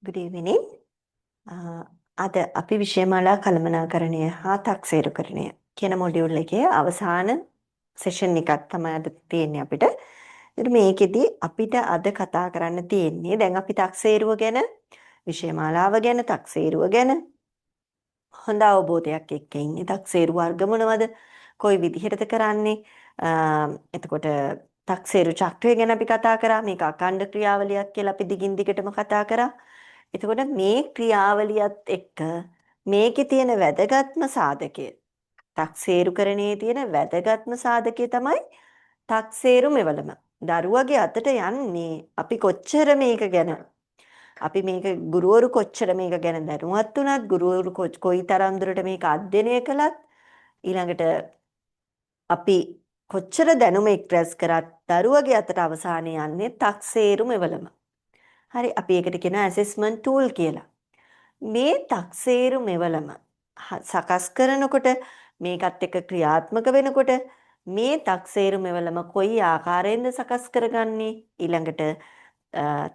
Good evening. අද අපි විෂයමාලා කළමනාකරණය හා තක්සේරුකරණය කියන මොඩියුල් එකේ අවසාන සෙෂන් එකක් තමයි අද තියෙන්නේ අපිට. ඉතින් මේකෙදි අපිට අද කතා කරන්න තියෙන්නේ දැන් අපි තක්සේරුව ගැන, විෂයමාලාව ගැන, තක්සේරුව ගැන හොඳ අවබෝධයක් එක්ක ඉන්නේ. තක්සේරු වර්ග මොනවද? කොයි විදිහටද කරන්නේ? එතකොට තක්සේරු චක්‍රය ගැන අපි කතා කරා. මේක අඛණ්ඩ ක්‍රියාවලියක් කියලා අපි දිගින් දිගටම කතා කරා. එතකොට මේ ක්‍රියාවලියත් එක්ක මේකේ තියෙන වැදගත්ම සාධකය, තක්සේරුකරණයේ තියෙන වැදගත්ම සාධකය තමයි තක්සේරු මෙවලම. දරුවගේ අතට යන්නේ අපි කොච්චර මේක ගැන අපි මේක ගුරුවරු කොච්චර මේක ගැන දැනුවත් වුණත්, ගුරුවරු කොයිතරම් දුරට මේක අධ්‍යයනය කළත්, ඊළඟට අපි කොච්චර දැනුම එක්ස්ප්‍රෙස් කරත් දරුවගේ අතට අවසානයේ යන්නේ තක්සේරු මෙවලම. හරි, අපි ඒකට කියනවා ඇසෙස්මන්ට් ටූල් කියලා. මේ තක්සේරු මෙවලම සකස් කරනකොට මේකත් එක්ක ක්‍රියාත්මක වෙනකොට මේ තක්සේරු මෙවලම කොයි ආකාරයෙන්ද සකස් කරගන්නේ, ඊළඟට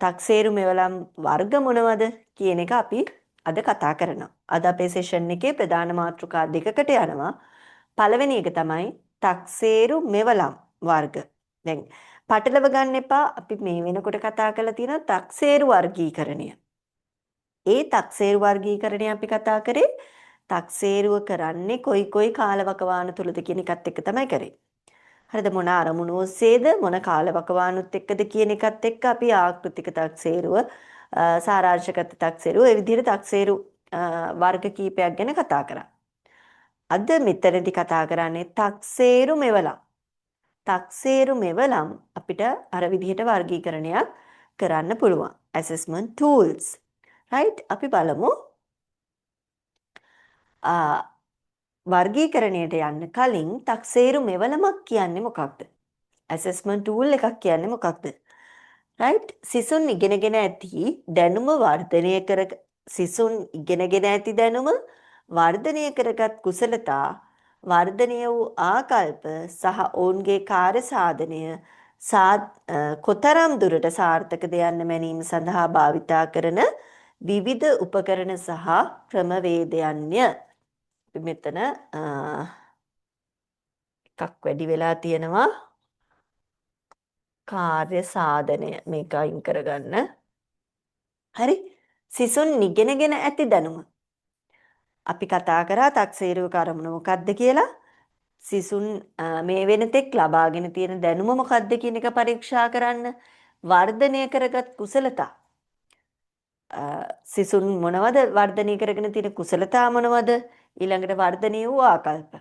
තක්සේරු මෙවලම් වර්ග මොනවද කියන එක අපි අද කතා කරනවා. අද අපේ සෙෂන් එකේ ප්‍රධාන මාතෘකා දෙකකට යනවා. පළවෙනි එක තමයි තක්සේරු මෙවලම් වර්ග. දැන් පටලව ගන්න එපා. අපි මේ වෙනකොට කතා කරලා තියෙන තක්සේරු වර්ගීකරණය. ඒ තක්සේරු වර්ගීකරණය අපි කතා කරේ තක්සේරුව කරන්නේ කොයි කාලවකවානු තුලද කියන එකත් එක්ක තමයි කරේ. හරිද? මොන අරමුණු ඔස්සේද, මොන කාලවකවානුත් එක්කද කියන එකත් එක්ක අපි ආකෘතික තක්සේරුව, සාරාංශගත තක්සේරුව, ඒ විදිහට තක්සේරු වර්ග කීපයක් ගැන කතා කරා. අද මෙතනදී කතා කරන්නේ තක්සේරු මෙවලම්. තක්සේරු මෙවලම් අපිට අර විදිහට වර්ගීකරණයක් කරන්න පුළුවන්. assessment tools. right? අපි බලමු වර්ගීකරණයට යන්න කලින් තක්සේරු මෙවලමක් කියන්නේ මොකක්ද? assessment tool එකක් කියන්නේ මොකක්ද? right? සිසුන් ඉගෙනගෙන ඇති දැනුම සිසුන් ඉගෙනගෙන ඇති දැනුම වර්ධනය කරගත් කුසලතා, වර්ධනය වූ ආකල්ප සහ ඔවුන්ගේ කාර්ය සාධනය කොතරම් දුරට සාර්ථකද යන්න මැනීම සඳහා භාවිතා කරන විවිධ උපකරණ සහ ක්‍රමවේදයන්ය. මෙතන එකක් වැඩි වෙලා තියෙනවා. කාර්ය සාධනය මේක අයින් කරගන්න. හරි. සිසුන් ඉගෙනගෙන ඇති දැනුම. අපි කතා කරා තක්සේරුව කරමුණ මොකක්ද කියලා. සිසුන් මේ වෙනතෙක් ලබාගෙන තියෙන දැනුම මොකක්ද කියන එක පරීක්ෂා කරන්න. වර්ධනය කරගත් කුසලතා. සිසුන් මොනවද වර්ධනය කරගෙන තියෙන කුසලතා මොනවද? ඊළඟට වර්ධනය වූ ආකල්ප.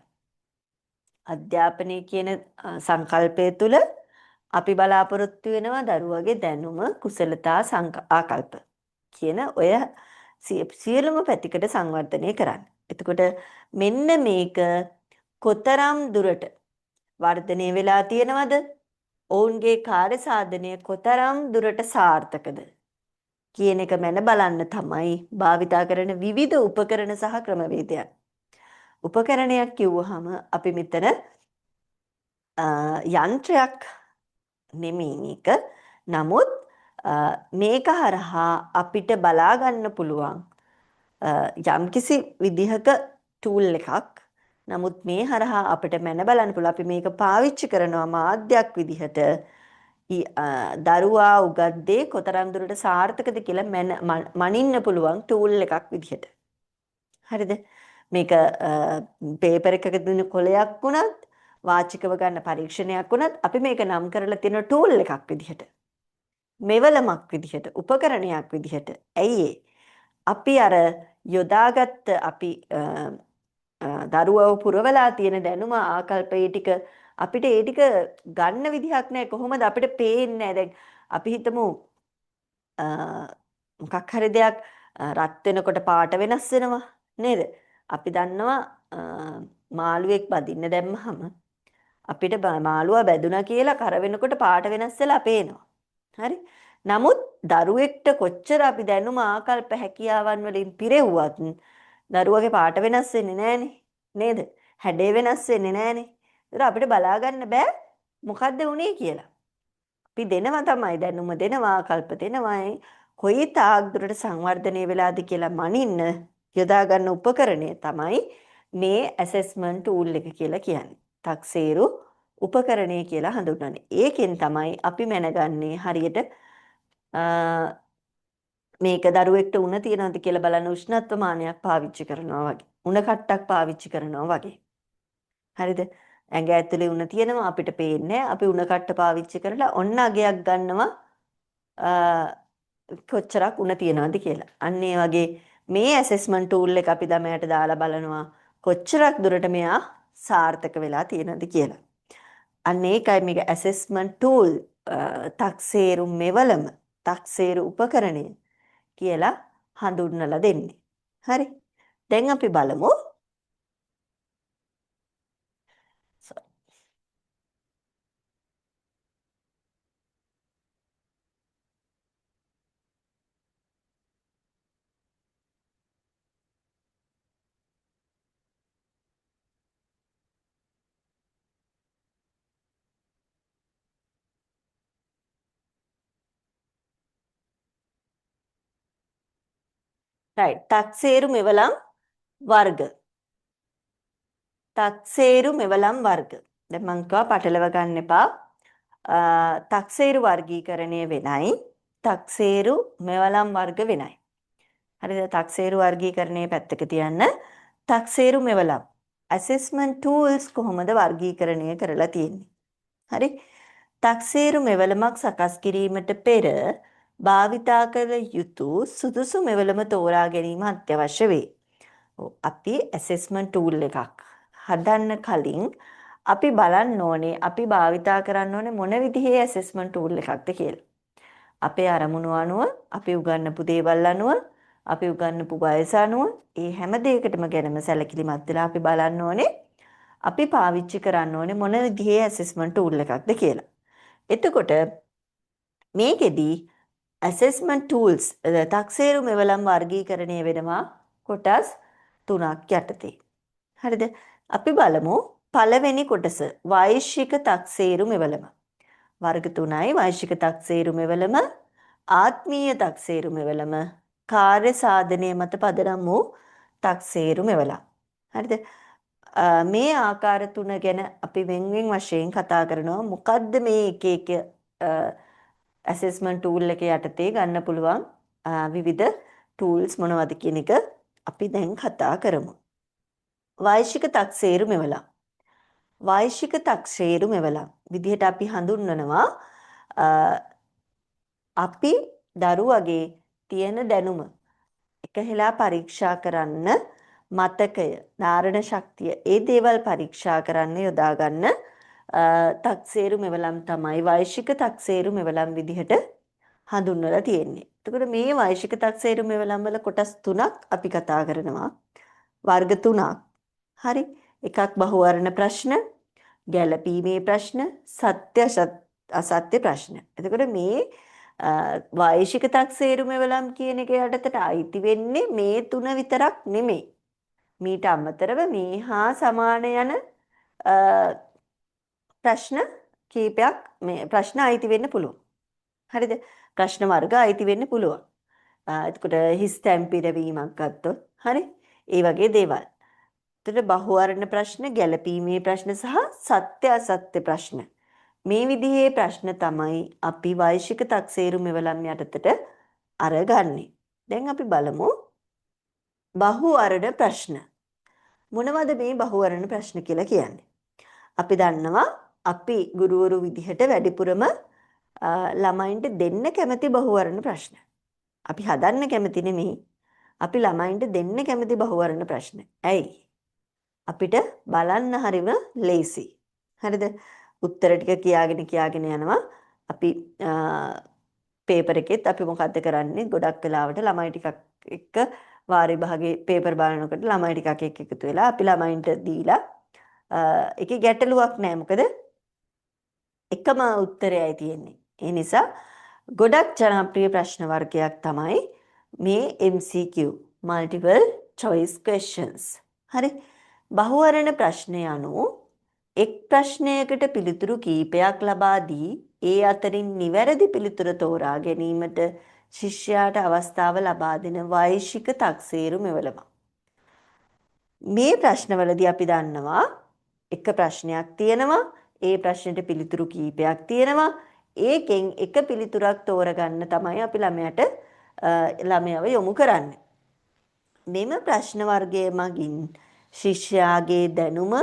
අධ්‍යාපනය කියන සංකල්පය තුළ අපි බලාපොරොත්තු වෙනවා දරුවගේ දැනුම, කුසලතා, ආකල්ප කියන ඔය සියලුම පැතිකඩ සංවර්ධනය කරන්න. එතකොට මෙන්න මේක කොතරම් දුරට වර්ධනය වෙලා තියෙනවද? ඔවුන්ගේ කාර්ය සාධනය කොතරම් දුරට සාර්ථකද කියන එක මැන බලන්න තමයි භාවිතා කරන විවිධ උපකරණ සහ ක්‍රමවේදයන්. උපකරණයක් කිව්වහම අපි මෙතන යන්ත්‍රයක් නෙමෙයි මේක. නමුත් මේක හරහා අපිට බලා ගන්න පුළුවන් යම්කිසි විදිහක ටූල් එකක්. නමුත් මේ හරහා අපිට මැන බලන්න පුළුවන් අපි මේක පාවිච්චි කරනවා මාධ්‍යයක් විදිහට. දරුවා උගත් දේ කොතරම් දුරට සාර්ථකද කියලා මනින්න පුළුවන් ටූල් එකක් විදිහට. හරිද? මේක පේපර් එකක දෙන කොලයක් වුණත්, වාචිකව ගන්න පරීක්ෂණයක් වුණත් අපි මේක නම් කරලා තියෙන ටූල් එකක් විදිහට. මෙවලමක් විදිහට, උපකරණයක් විදිහට. ඇයි අපි අර යොදාගත්ත අපි දරුවව පුරවලා තියෙන දැනුම ආකල්පයේ ටික අපිට ඒ ටික ගන්න විදිහක් නැහැ. කොහොමද අපිට පේන්නේ නැහැ. දැන් අපි හිතමු මොකක් හරි දෙයක් රත් වෙනකොට පාට වෙනස් වෙනවා නේද? අපි දන්නවා මාළුවෙක් බදින්න දැම්මහම අපිට මාළුවා බැදුනා කියලා කර වෙනකොට පාට වෙනස් වෙලා පේනවා. හරි? නමුත් දරුවෙක්ට කොච්චර අපි දැනුම ආකල්ප හැකියාවන් වලින් පිරෙව්වත් දරුවගේ පාට වෙනස් වෙන්නේ නැහනේ. නේද? හැඩේ වෙනස් වෙන්නේ නැහනේ. ඒක අපිට බලා ගන්න බෑ මොකද්ද වුනේ කියලා. අපි දෙනවා තමයි දැනුම දෙනවා ආකල්ප දෙනවායි කොයි තාක් දුරට සංවර්ධනය වෙලාද කියලා මනින්න යොදා ගන්න උපකරණය තමයි මේ ඇසෙස්මන්ට් ටූල් එක කියලා කියන්නේ. තක්සේරු උපකරණය කියලා හඳුන්වන්නේ. ඒකෙන් තමයි අපි මැනගන්නේ හරියට මේක දරුවෙක්ට උණ තියනවද කියලා බලන උෂ්ණත්ව මානයක් පාවිච්චි කරනවා වගේ. උණ කට්ටක් පාවිච්චි කරනවා වගේ. හරිද? ඇඟ ඇතුලේ උණ තියෙනවා අපිට පේන්නේ. අපි උණ කට්ට පාවිච්චි කරලා ඔන්න අගයක් ගන්නවා කොච්චරක් උණ තියනවද කියලා. අන්න ඒ වගේ මේ ඇසෙස්මන්ට් ටූල් එක අපි ළමයාට දාලා බලනවා කොච්චරක් දුරට මෙයා සාර්ථක වෙලා තියෙනවද කියලා. අන්න ඒකයි මේක ඇසෙස්මන්ට් ටූල් තක්සේරු මෙවලම තක්සේරු උපකරණය කියලා හඳුන්වලා දෙන්නේ. හරි. දැන් අපි බලමු. right. තක්සේරු මෙවලම් වර්ග. තක්සේරු මෙවලම් වර්ග. දැන් මං කියවා පටලව ගන්න එපා. තක්සේරු වර්ගීකරණය වෙනයි. තක්සේරු මෙවලම් වර්ග වෙනයි. හරිද? තක්සේරු වර්ගීකරණයේ පැත්තක තියන්න. තක්සේරු මෙවලම් assessment tools කොහොමද වර්ගීකරණය කරලා තියෙන්නේ? හරි? තක්සේරු මෙවලමක් සකස් කිරීමට පෙර භාවිතා කළ යුතු සුදුසු මෙවලම තෝරා ගැනීම අත්‍යවශ්‍ය වේ. අපි assessment tool එකක් හදන්න කලින් අපි බලන්න ඕනේ අපි භාවිතා කරන්න ඕනේ මොන විදිහේ assessment tool එකක්ද කියලා. අපේ අරමුණු අනුව, අපි උගන්වපු දේවල් අනුව, අපි උගන්වපු වයස අනුව ඒ හැම දෙයකටම ගැනම සැලකිලිමත් වෙලා අපි බලන්න ඕනේ අපි පාවිච්චි කරන්න ඕනේ මොන විදිහේ assessment tool එකක්ද කියලා. එතකොට මේකෙදි assessment tools තක්සේරු මෙවලම් වර්ගීකරණය වෙනවා කොටස් 3ක් යටතේ. හරිද? අපි බලමු පළවෙනි කොටස වෛශ්වික තක්සේරු මෙවලම. වර්ග 3යි වෛශ්වික තක්සේරු මෙවලම, ආත්මීය තක්සේරු මෙවලම, කාර්ය සාධනය මත පදනම් වූ තක්සේරු මෙවලම්. හරිද? මේ ආකාර 3 ගැන අපි වෙන්වෙන් වශයෙන් කතා කරනවා. මොකද්ද මේ එක එක assessment tool එක යටතේ ගන්න පුළුවන් විවිධ tools මොනවද කියන එක අපි දැන් කතා කරමු. වෛශ්වික තක්සේරු මෙවලම්. වෛශ්වික තක්සේරු මෙවලම් විදිහට අපි හඳුන්වනවා අපි දරුවගේ තියෙන දැනුම එකහෙලා පරීක්ෂා කරන්න මතකය, ධාරණ ශක්තිය ඒ දේවල් පරීක්ෂා කරන්න යොදා ගන්න තක්සේරු මෙවලම් තමයි වෛශ්වික තක්සේරු මෙවලම් විදිහට හඳුන්වලා තියෙන්නේ. එතකොට මේ වෛශ්වික තක්සේරු මෙවලම් වල කොටස් 3ක් අපි කතා කරනවා. වර්ග 3ක්. හරි. එකක් බහුවර්ණ ප්‍රශ්න, ගැළපීමේ ප්‍රශ්න, සත්‍ය අසත්‍ය ප්‍රශ්න. එතකොට මේ වෛශ්වික තක්සේරු මෙවලම් කියන එක යටතට අයිති වෙන්නේ මේ 3 විතරක් නෙමෙයි. මීට අමතරව මේ හා සමාන යන ප්‍රශ්න කීපයක් මේ ප්‍රශ්න අයිති වෙන්න පුළුවන්. හරිද? ප්‍රශ්න වර්ග අයිති වෙන්න පුළුවන්. එතකොට හිස් තැන් පිරවීමක් ගත්තොත් හරි? ඒ වගේ දේවල්. එතකොට බහුවර්ණ ප්‍රශ්න, ගැළපීමේ ප්‍රශ්න සහ සත්‍ය අසත්‍ය ප්‍රශ්න. මේ විදිහේ ප්‍රශ්න තමයි අපි වෛශ්වික තක්සේරු මෙවලම් යටතට අරගන්නේ. දැන් අපි බලමු බහුවර්ණ ප්‍රශ්න. මොනවද මේ බහුවර්ණ ප්‍රශ්න කියලා කියන්නේ? අපි දන්නවා අපි ගුරුවරු විදිහට වැඩිපුරම ළමයින්ට දෙන්න කැමති බහුවර්ණ ප්‍රශ්න. අපි හදන්න කැමති නෙමෙයි. අපි ළමයින්ට දෙන්න කැමති බහුවර්ණ ප්‍රශ්න. ඇයි? අපිට බලන්න හරිම ලේසි. හරිද? උත්තර ටික කියාගෙන යනවා. අපි පේපර් එකෙත් අපි මොකද්ද කරන්නේ? ගොඩක් වෙලාවට ළමයි ටිකක් එක්ක වාරි භාගේ පේපර් බලනකොට ළමයි ටිකක් එක්ක එකතු වෙලා අපි ළමයින්ට දීලා ඒකේ ගැටලුවක් නැහැ. මොකද එකම උත්තරයයි තියෙන්නේ. ඒ නිසා ගොඩක් ජනප්‍රිය ප්‍රශ්න වර්ගයක් තමයි මේ MCQ multiple choice questions. හරි. බහුවර්ණ ප්‍රශ්නය අනුව එක් ප්‍රශ්නයකට පිළිතුරු කීපයක් ලබා දී ඒ අතරින් නිවැරදි පිළිතුර තෝරා ගැනීමට ශිෂ්‍යයාට අවස්ථාව ලබා දෙන වෛශික තක්සේරු මෙවලම. මේ ප්‍රශ්නවලදී අපි දන්නවා එක ප්‍රශ්නයක් තියෙනවා. ඒ ප්‍රශ්නෙට පිළිතුරු කීපයක් තියෙනවා. ඒකෙන් එක පිළිතුරක් තෝරගන්න තමයි අපි ළමයව යොමු කරන්නේ. මෙම ප්‍රශ්න වර්ගය මගින් ශිෂ්‍යයාගේ දැනුම,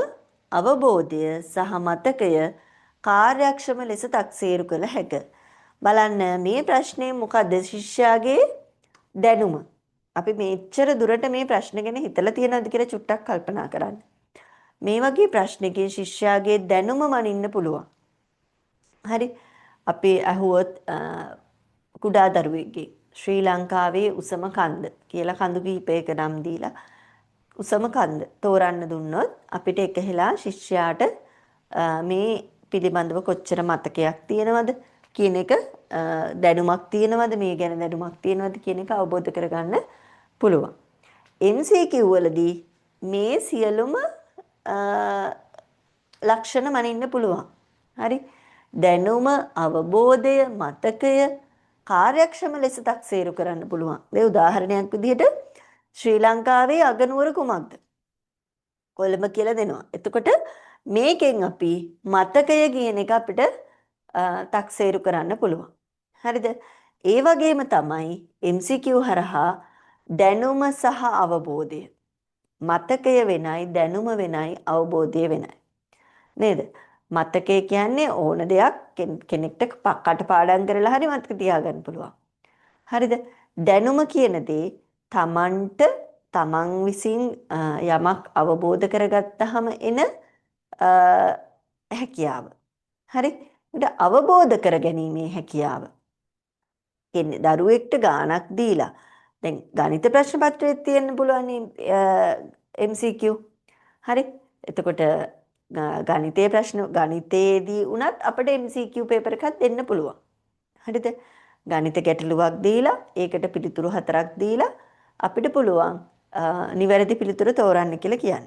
අවබෝධය සහ මතකය කාර්යක්ෂම ලෙස තක්සේරු කළ හැක. බලන්න මේ ප්‍රශ්නේ මොකද්ද? ශිෂ්‍යයාගේ දැනුම. අපි මෙච්චර දුරට මේ ප්‍රශ්න ගැන හිතලා තියෙනවද කියලා චුට්ටක් කල්පනා කරන්න. මේ වගේ ප්‍රශ්නකින් ශිෂ්‍යයාගේ දැනුම මනින්න පුළුවන්. හරි. අපි අහුවොත් කුඩා දරුවෙක්ගේ ශ්‍රී ලංකාවේ උසම කන්ද කියලා කඳු කිහිපයක නම් දීලා උසම කන්ද තෝරන්න දුන්නොත් අපිට එකහෙලා ශිෂ්‍යයාට මේ පිළිබඳව කොච්චර මතකයක් තියෙනවද කියන එක දැනුමක් තියෙනවද මේ ගැන දැනුමක් තියෙනවද කියන එක අවබෝධ කරගන්න පුළුවන්. MCQ වලදී මේ සියලුම ලක්ෂණ මනින්න පුළුවන්. හරි. දැනුම, අවබෝධය, මතකය කාර්යක්ෂම ලෙස තක්සේරු කරන්න පුළුවන්. ඒ උදාහරණයක් විදිහට ශ්‍රී ලංකාවේ අගනුවර කුමක්ද? කොළඹ කියලා දෙනවා. එතකොට මේකෙන් අපි මතකය කියන එක අපිට තක්සේරු කරන්න පුළුවන්. හරිද? ඒ වගේම තමයි MCQ හරහා දැනුම සහ අවබෝධය. මතකය වෙනයි, දැනුම වෙනයි, අවබෝධය වෙනයි. නේද? මතකය කියන්නේ ඕන දෙයක් කෙනෙක්ට කටපාඩම් කරලා හරි මතක තියාගන්න පුළුවන්. හරිද? දැනුම කියන දේ තමන් විසින් යමක් අවබෝධ කරගත්තාම එන හැකියාව. හරි? ඒකට අවබෝධ කරගැනීමේ හැකියාව. කියන්නේ දරුවෙක්ට ගාණක් දීලා දැන් ගණිත ප්‍රශ්න පත්‍රයේ තියෙන්න පුළුවන් MCQ. හරි? එතකොට ගණිතයේදී උනත් අපිට MCQ පේපර් එකක් දෙන්න පුළුවන්. හරිද? ගණිත ගැටලුවක් දීලා ඒකට පිළිතුරු 4ක් දීලා අපිට පුළුවන් නිවැරදි පිළිතුර තෝරන්න කියලා කියන්න.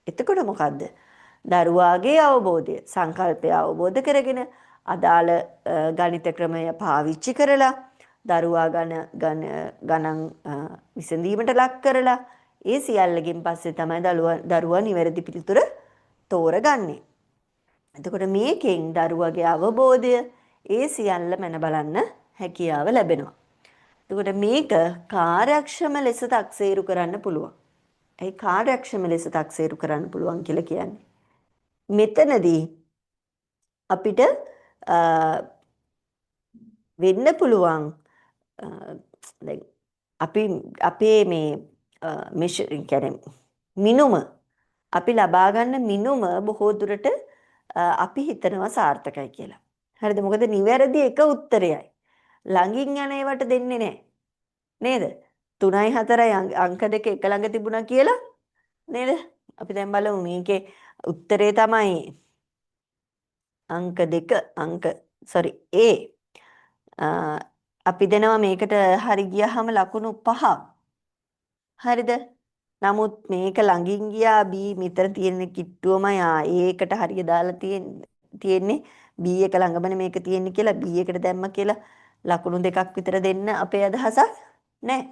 එතකොට මොකද්ද? දරුවාගේ අවබෝධය, සංකල්පය අවබෝධ කරගෙන අදාළ ගණිත ක්‍රමය පාවිච්චි කරලා දරුවා ගණන් විසඳීමට ලක් කරලා ඒ සියල්ලකින් පස්සේ තමයි දරුවා නිවැරදි පිළිතුර තෝරගන්නේ. එතකොට මේකෙන් දරුවගේ අවබෝධය ඒ සියල්ල මැන බලන්න හැකියාව ලැබෙනවා. එතකොට මේක කාර්යක්ෂම ලෙස තක්සේරු කරන්න පුළුවන්. ඒ කාර්යක්ෂම ලෙස තක්සේරු කරන්න පුළුවන් කියලා කියන්නේ. මෙතනදී අපිට වෙන්න පුළුවන් දැන් අපේ මේ මිනුම අපි ලබා ගන්න මිනුම බොහෝ දුරට අපි හිතනවා සාර්ථකයි කියලා. හරිද? මොකද නිවැරදි එක උත්තරයයි. ළඟින් යන ඒවට දෙන්නේ නැහැ. නේද? 3යි 4යි අංක දෙක එක ළඟ තිබුණා කියලා නේද? අපි දැන් බලමු මේකේ උත්තරේ තමයි A. අපි දෙනවා මේකට හරි ගියාම ලකුණු 5. හරිද? නමුත් මේක ළඟින් ගියා B මෙතන තියෙන කිට්ටුවමයි ඒකට හරිය දාලා තියෙන්නේ B එක ළඟමනේ මේක තියෙන්නේ කියලා B එකට දැම්ම කියලා ලකුණු දෙකක් විතර දෙන්න අපේ අදහසක් නැහැ.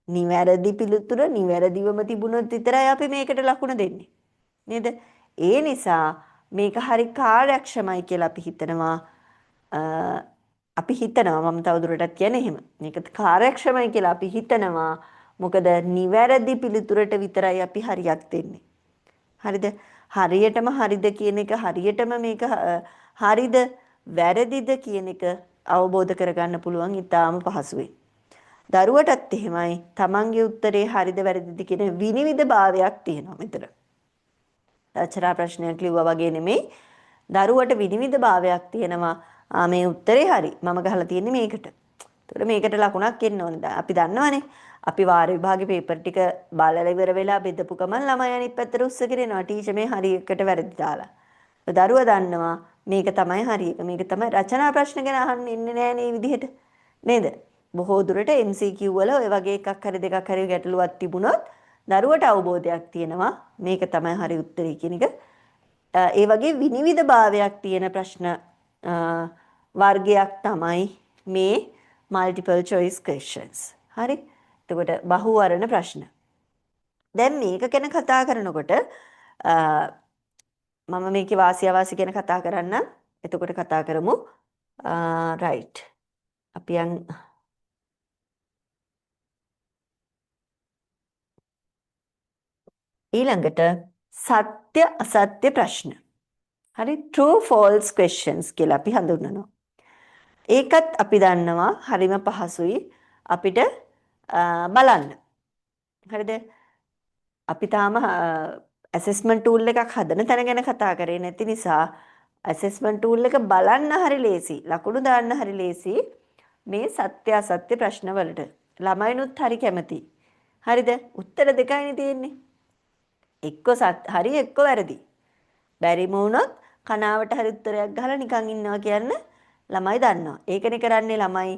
නිවැරදි පිළිතුර නිවැරදිවම තිබුණොත් විතරයි අපි මේකට ලකුණ දෙන්නේ. නේද? ඒ නිසා මේක හරි කාර්යක්ෂමයි කියලා අපි හිතනවා. මම තවදුරටත් කියන්නේ එහෙම. මේක කාර්යක්ෂමයි කියලා අපි හිතනවා. මොකද නිවැරදි පිළිතුරට විතරයි අපි හරියක් දෙන්නේ. හරිද? හරියටම හරිද කියන එක හරියටම මේක හරිද වැරදිද කියන එක අවබෝධ කරගන්න පුළුවන් ඊටාම පහසුවෙන්. දරුවටත් එහෙමයි. තමන්ගේ උත්තරේ හරිද වැරදිද කියන විනිවිද භාවයක් තියෙනවා මෙතන. රචනා ප්‍රශ්නයක් ලිව්වා වගේ නෙමෙයි. දරුවට විනිවිද භාවයක් තියෙනවා. මේ උත්තරේ හරි. මම ගහලා තියෙන්නේ මේකට. ඒතකොට මේකට ලකුණක් එන්න ඕනේ. අපි දන්නවනේ. අපි වාර විභාගේ පේපර් ටික බලලා ඉවර වෙලා බෙදපු ගමන් ළමයි අනිත් පැත්තට උස්සගෙන එනවා. ටීචර් මේ හරි එකට වැරදි දාලා. දරුවා දන්නවා මේක තමයි හරි එක. මේක තමයි රචනා ප්‍රශ්න ගැන අහන්නේ ඉන්නේ නෑ නේ විදිහට. නේද? බොහෝ දුරට MCQ වල ඔය වගේ එකක් හරි දෙකක් හරි ගැටලුවක් තිබුණොත් දරුවට අවබෝධයක් තියෙනවා මේක තමයි හරි උත්තරේ කියන එක. ඒ වගේ විනිවිද භාවයක් තියෙන ප්‍රශ්න වර්ගයක් තමයි මේ multiple choice questions. හරි. එතකොට බහුවර්ණ ප්‍රශ්න. දැන් මේක ගැන කතා කරනකොට මම මේකේ වාසි අවාසි ගැන කතා කරන්න. එතකොට කතා කරමු. right. අපි ඊළඟට සත්‍ය අසත්‍ය ප්‍රශ්න. හරි, true false questions කියලා අපි හඳුන්වනවා. ඒකත් අපි දන්නවා හරිම පහසුයි අපිට බලන්න. හරිද? අපි තාම assessment tool එකක් හදන තැන ගැන කතා කරේ නැති නිසා assessment tool එක බලන්න හරි ලේසි, ලකුණු දාන්න හරි ලේසි මේ සත්‍ය අසත්‍ය ප්‍රශ්න වලට. ළමයිනුත් හරි කැමති. හරිද? උත්තර දෙකයිනේ තියෙන්නේ. එක්ක හරි එක්ක වැරදි. බැරිම වුණොත් කනාවට හරි උත්තරයක් ගහලා නිකන් ඉන්නවා කියන්න ළමයි දන්නවා. ඒකනේ කරන්නේ ළමයි.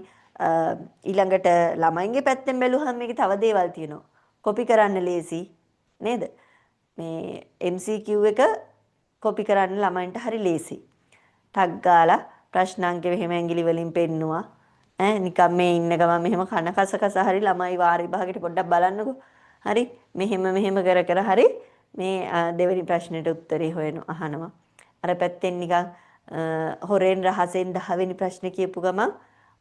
ඊළඟට ළමයින්ගේ පැත්තෙන් බැලුවහම මේකේ තව දේවල් තියෙනවා. කොපි කරන්න ලේසි නේද? මේ MCQ එක කොපි කරන්න ළමයින්ට හරි ලේසි. ටක් ගාලා ප්‍රශ්නාංක මෙහෙම ඇඟිලි වලින් පෙන්නවා. නිකන් මේ ඉන්න ගමන් මෙහෙම කන කස කස හරි ළමයි වාර විභාගෙට පොඩ්ඩක් බලන්නකෝ. හරි මෙහෙම කර කර හරි මේ දෙවෙනි ප්‍රශ්නෙට උත්තරේ අහනවා. අර පැත්තෙන් නිකන් හොරෙන් රහසෙන් 10 වෙනි ප්‍රශ්නේ කියපු ගමන්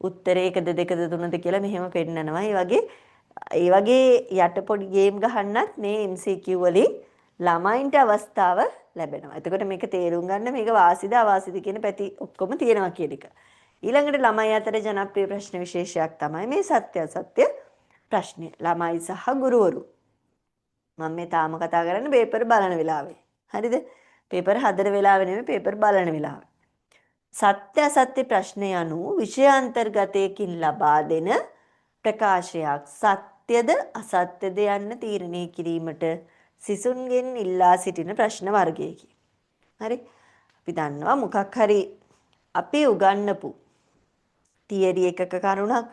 උත්තරේ 1ද 2ද 3ද කියලා මෙහෙම පෙන්නනවා. ඒ වගේ යට පොඩි ගේම් ගහන්නත් මේ MCQ වලින් ළමයින්ට අවස්ථාව ලැබෙනවා. එතකොට මේක තේරුම් ගන්න මේක වාසිද අවාසිද කියන පැති ඔක්කොම තියෙනවා කියන එක. ඊළඟට ළමයි අතර ජනප්‍රිය ප්‍රශ්න විශේෂයක් තමයි මේ සත්‍ය අසත්‍ය ප්‍රශ්නය. ළමයි සහ ගුරුවරු. මම මේ තාම කතා කරන්නේ පේපර් බලන වෙලාවේ. හරිද? පේපර් හදන වෙලාවේ නෙමෙයි පේපර් බලන වෙලාවේ. සත්‍ය අසත්‍ය ප්‍රශ්න යනු විෂය අන්තර්ගතයකින් ලබා දෙන ප්‍රකාශයක්. සත්‍යද අසත්‍යද යන්න තීරණය කිරීමට සිසුන්ගෙන් ඉල්ලා සිටින ප්‍රශ්න වර්ගයකි. හරි? අපි දන්නවා මොකක් හරි අපි උගන්වපු තියරි එකක කරුණක්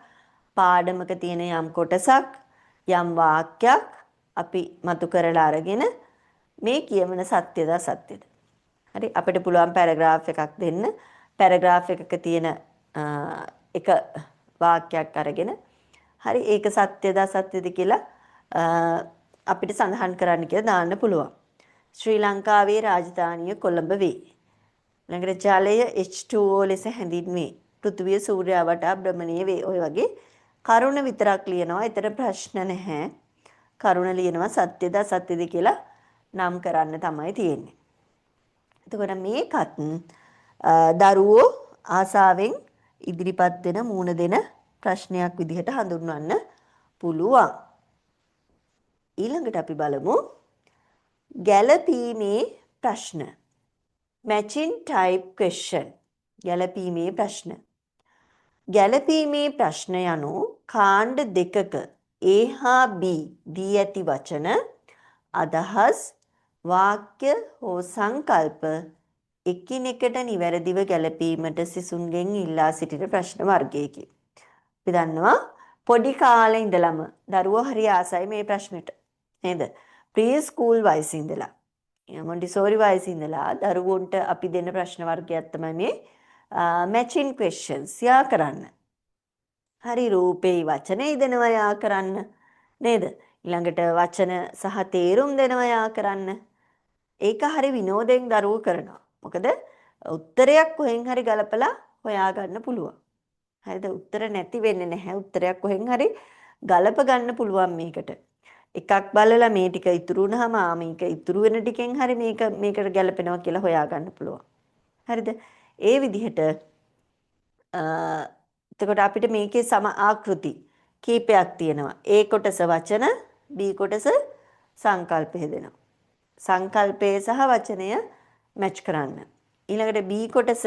පාඩමක තියෙන යම් කොටසක් යම් වාක්‍යයක් අපි මතු කරලා අරගෙන මේ කියවන සත්‍යද අසත්‍යද. හරි අපිට පුළුවන් පැරග්‍රාෆ් එකක් දෙන්න. පැරග්‍රාෆ් එකක තියෙන එක වාක්‍යයක් අරගෙන හරි ඒක සත්‍යද අසත්‍යද කියලා අපිට සඳහන් කරන්න කියලා දාන්න පුළුවන්. ශ්‍රී ලංකාවේ රාජධානිය කොළඹ වේ. ළඟට ජලය H2O ලෙස හැඳින්වේ. පෘථිවිය සූර්යයා වටා භ්‍රමණය වේ. ඔය වගේ කරුණ විතරක් ලියනවා. ඒතර ප්‍රශ්න නැහැ. කරුණ ලියනවා සත්‍යද අසත්‍යද කියලා නම් කරන්න තමයි තියෙන්නේ. එතකොට මේකත් දරුවෝ ආසාවෙන් ඉදිරිපත් වෙන මූණ දෙන ප්‍රශ්නයක් විදිහට හඳුන්වන්න පුළුවන්. ඊළඟට අපි බලමු ගැළපීමේ ප්‍රශ්න. matching type question. ගැළපීමේ ප්‍රශ්න. ගැළපීමේ ප්‍රශ්න යනු කාණ්ඩ දෙකක A හා B දී ඇති වචන අදහස් වාක්‍ය හෝ සංකල්ප එකිනෙකට නිවැරදිව ගැළපීමට සිසුන්ගෙන් ඉල්ලා සිටින ප්‍රශ්න වර්ගයකි. අපි දන්නවා පොඩි කාලේ ඉඳලම දරුවෝ හරි ආසයි මේ ප්‍රශ්නෙට. නේද? ප්‍රී ස්කූල් වයසේ ඉඳලා මොන්ටිසෝරි වයසේ ඉඳලා දරුවන්ට අපි දෙන ප්‍රශ්න වර්ගයක් තමයි මේ matching questions යා කරන්න. හරි රූපේ වචනේ දෙනවා යා කරන්න. නේද? ඊළඟට වචන සහ තේරුම් දෙනවා යා කරන්න. ඒක හරි විනෝදයෙන් දරුවෝ කරනවා. මොකද උත්තරයක් කොහෙන් හරි ගලපලා හොයා ගන්න පුළුවන්. හරිද? උත්තර නැති වෙන්නේ නැහැ. උත්තරයක් කොහෙන් හරි ගලප ගන්න පුළුවන් මේකට. එකක් බලලා මේ ටික ඉතුරු වුණාම මේක ඉතුරු වෙන ටිකෙන් හරි මේකට ගැලපෙනවා කියලා හොයා ගන්න පුළුවන්. හරිද? ඒ විදිහට එතකොට අපිට මේකේ සම ආකෘති කීපයක් තියෙනවා. A කොටස වචන, B කොටස සංකල්ප හදෙනවා. සංකල්පය සහ වචනය මැච් කරන්න. ඊළඟට B කොටස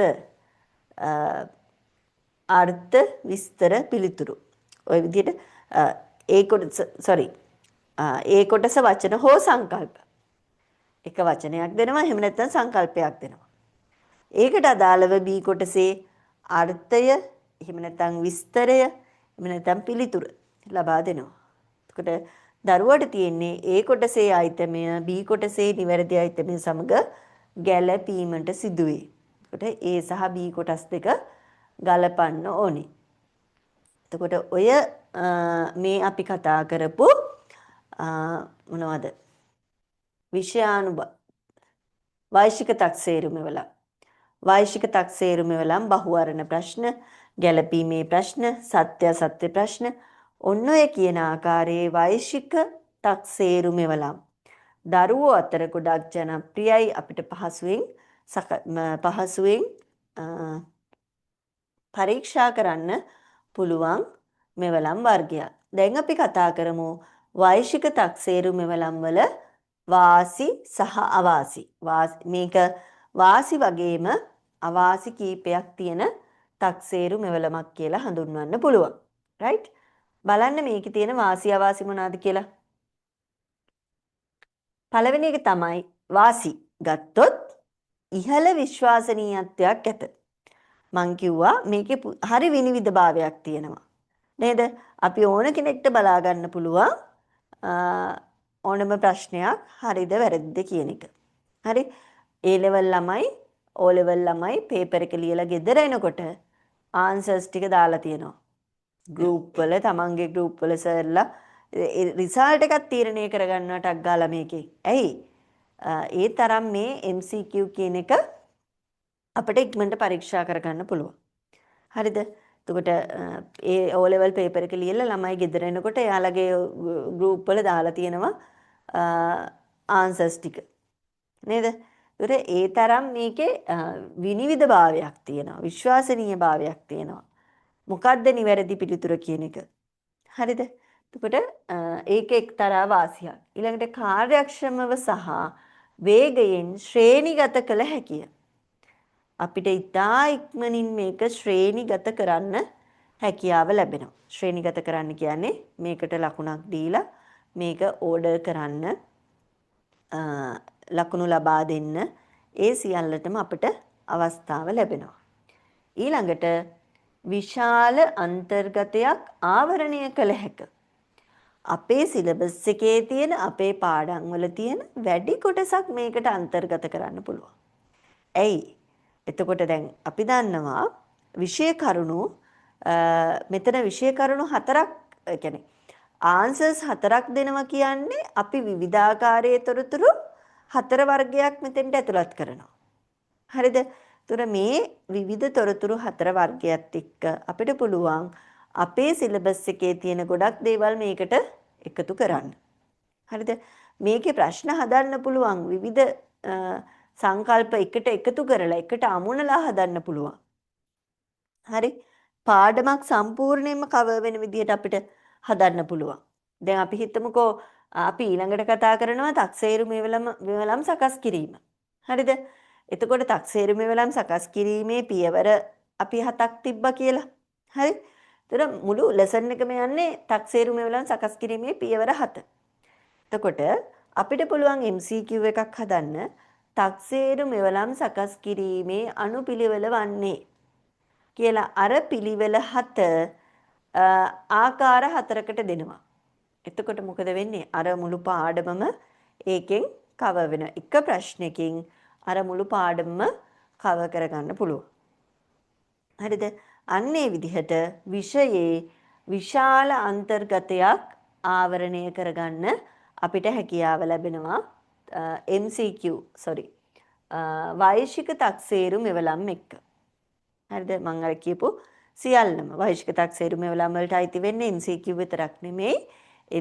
අර්ථ, විස්තර, පිළිතුරු. ওই විදිහට A කොටස වචන හෝ සංකල්ප. එක වචනයක් දෙනවා, එහෙම නැත්නම් සංකල්පයක් දෙනවා. ඒකට අදාළව B කොටසේ අර්ථය, එහෙම නැත්නම් විස්තරය, එහෙම නැත්නම් පිළිතුර ලබා දෙනවා. එතකොට දරුවට තියෙන්නේ A කොටසේ ආයතනය B කොටසේ නිවැරදි ආයතනය සමග ගැළපීමට සිදුවේ. එතකොට A සහ B කොටස් දෙක ගලපන්න ඕනේ. එතකොට ඔය මේ අපි කතා කරපු මොනවද? වෛශ්වික තක්සේරුමෙවලම්. වෛශ්වික තක්සේරුමෙවලම් බහුවර්ණ ප්‍රශ්න, ගැළපීමේ ප්‍රශ්න, සත්‍ය අසත්‍ය ප්‍රශ්න, ඔන්න ඔය කියන ආකාරයේ වෛශ්වික තක්සේරුමෙවලම්. දරුවෝ අතර ගොඩක් ජනප්‍රියයි අපිට පහසුවෙන් පරීක්ෂා කරන්න පුළුවන් මෙවලම් වර්ගයක්. දැන් අපි කතා කරමු වෛශ්වික තක්සේරු මෙවලම් වල වාසි සහ අවාසි. මේක වාසි වගේම අවාසි කීපයක් තියෙන තක්සේරු මෙවලමක් කියලා හඳුන්වන්න පුළුවන්. රයිට්? බලන්න මේකේ තියෙන වාසි අවාසි මොනවාද කියලා. පළවෙනි එක තමයි වාසි ගත්තොත් ඉහළ විශ්වාසනීයත්වයක් ඇත. මං කිව්වා මේකේ හරි විනිවිදභාවයක් තියෙනවා. නේද? අපි ඕන කෙනෙක්ට බලා ගන්න පුළුවන් ඕනම ප්‍රශ්නයක් හරිද වැරදිද කියන එක. හරි? A level ළමයි O level ළමයි පේපර් එක ලියලා ගෙදර එනකොට ආන්සර්ස් ටික දාලා තියෙනවා. ගෲප් වල තමන්ගේ ගෲප් වල සර්ලා රිසල්ට් එකක් තීරණය කරගන්නවා ටක් ගාලා මේකේ. ඇයි? ඒ තරම් මේ MCQ කියන එක අපිට ඉක්මනට පරීක්ෂා කරගන්න පුළුවන්. හරිද? එතකොට ඒ O level paper එක ලියලා ළමයි ගෙදර එනකොට එයාලගේ group වල දාලා තියෙනවා answers ටික. නේද? ඒතර ඒ තරම් මේකේ විනිවිද භාවයක් තියෙනවා. විශ්වාසනීය භාවයක් තියෙනවා. මොකද්ද නිවැරදි පිළිතුර කියන එක. හරිද? එතකොට ඒක එක්තරා වාසියක්. ඊළඟට කාර්යක්ෂමව සහ වේගයෙන් ශ්‍රේණිගත කළ හැකිය. අපිට ඉතා ඉක්මනින් මේක ශ්‍රේණිගත කරන්න හැකියාව ලැබෙනවා. ශ්‍රේණිගත කරන්න කියන්නේ මේකට ලකුණක් දීලා මේක ඕඩර් කරන්න ලකුණු ලබා දෙන්න ඒ සියල්ලටම අපිට අවස්ථාව ලැබෙනවා. ඊළඟට විශාල අන්තර්ගතයක් ආවරණය කළ හැක. අපේ සිලබස් එකේ තියෙන අපේ පාඩම් වල තියෙන වැඩි කොටසක් මේකට අන්තර්ගත කරන්න පුළුවන්. ඇයි? එතකොට දැන් අපි දන්නවා විෂය කරුණු මෙතන විෂය කරුණු 4ක් කියන්නේ ආන්සර්ස් 4ක් දෙනවා කියන්නේ අපි විවිධාකාරයේ තොරතුරු 4 වර්ගයක් මෙතෙන්ට ඇතුළත් කරනවා. හරිද? ඒතර මේ විවිධ තොරතුරු 4 වර්ගයත් එක්ක අපිට පුළුවන් අපේ සිලබස් එකේ තියෙන ගොඩක් දේවල් මේකට එකතු කරන්න. හරිද? මේකේ ප්‍රශ්න හදන්න පුළුවන් විවිධ සංකල්ප එකට එකතු කරලා එකට අමුණලා හදන්න පුළුවන්. හරි? පාඩමක් සම්පූර්ණයෙන්ම කවර් වෙන විදිහට අපිට හදන්න පුළුවන්. දැන් අපි හිතමුකෝ අපි ඊළඟට කතා කරනවා තක්සේරු මෙවලම් සකස් කිරීම. හරිද? එතකොට තක්සේරු මෙවලම් සකස් කිරීමේ පියවර අපි 7ක් තිබ්බා කියලා. හරි? ඒතර මුළු ලෙසන් එකම යන්නේ තක්සේරු මෙවලම් සකස් කිරීමේ පියවර 7. එතකොට අපිට පුළුවන් MCQ එකක් හදන්න තක්සේරු මෙවලම් සකස් කිරීමේ අනුපිළිවෙල වන්නේ කියලා අර පිළිවෙල 7 ආකාර 4කට දෙනවා. එතකොට මොකද වෙන්නේ? අර මුළු පාඩමම ඒකෙන් කවර් වෙන එක ප්‍රශ්නකින් අර මුළු පාඩමම කවර් කරගන්න පුළුවන්. හරිද? අන්නේ විදිහට විෂයේ විශාල අන්තර්ගතයක් ආවරණය කරගන්න අපිට හැකියාව ලැබෙනවා වෛශ්වික තක්සේරු මෙවලම් එක්ක. හරිද? මම අර කියපු සියල්ලම වෛශ්වික තක්සේරු මෙවලම් වලට අයිති වෙන්නේ MCQ විතරක් නෙමෙයි.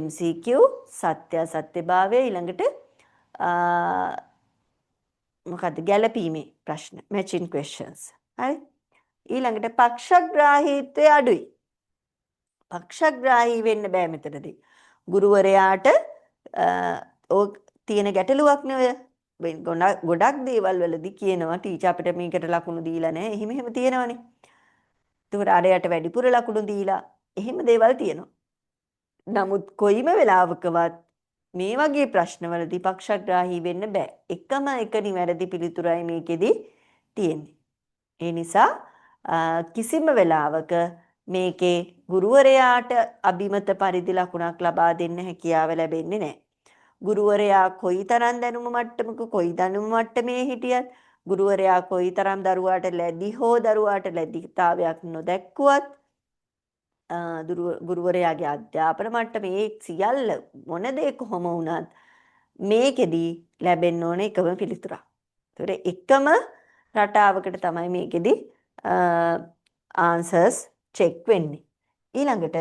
MCQ සත්‍ය අසත්‍යභාවය ඊළඟට මොකද්ද ගැළපීමේ ප්‍රශ්න matching questions. හරි? ඊළඟට පක්ෂග්‍රාහීත්වය අඩුයි. පක්ෂග්‍රාහී වෙන්න බෑ මෙතනදී. ගුරුවරයාට තියෙන ගැටලුවක් නේ ඔය ගොඩක් දේවල් වලදී කියනවා ටීචර් අපිට මේකට ලකුණු දීලා නැහැ. එහෙම තියෙනවනේ. ඒකට අරයට වැඩිපුර ලකුණු දීලා එහෙම දේවල් තියෙනවා. නමුත් කොයිම වෙලාවකවත් මේ වගේ ප්‍රශ්නවලදී පක්ෂග්‍රාහී වෙන්න බෑ. එකම එක නිවැරදි පිළිතුරයි මේකෙදි තියෙන්නේ. ඒ නිසා කිසිම වෙලාවක මේකේ ගුරුවරයාට අභිමත පරිදි ලකුණක් ලබා දෙන්න හැකියාව ලැබෙන්නේ නැහැ. ගුරුවරයා කොයිතරම් දැනුම මට්ටමක කොයි දැනුම මට්ටමේ හිටියත් ගුරුවරයා කොයිතරම් දරුවාට ලැබි හෝ දරුවාට ලැබිතාවයක් නොදැක්කුවත් ගුරුවරයාගේ අධ්‍යාපන මට්ටම මේ සියල්ල මොන දේ කොහොම වුණත් මේකෙදි ලැබෙන්න ඕනේ එකම පිළිතුරක්. ඒතර එකම රටාවකට තමයි මේකෙදි ආන්සර්ස් චෙක් වෙන්නේ. ඊළඟට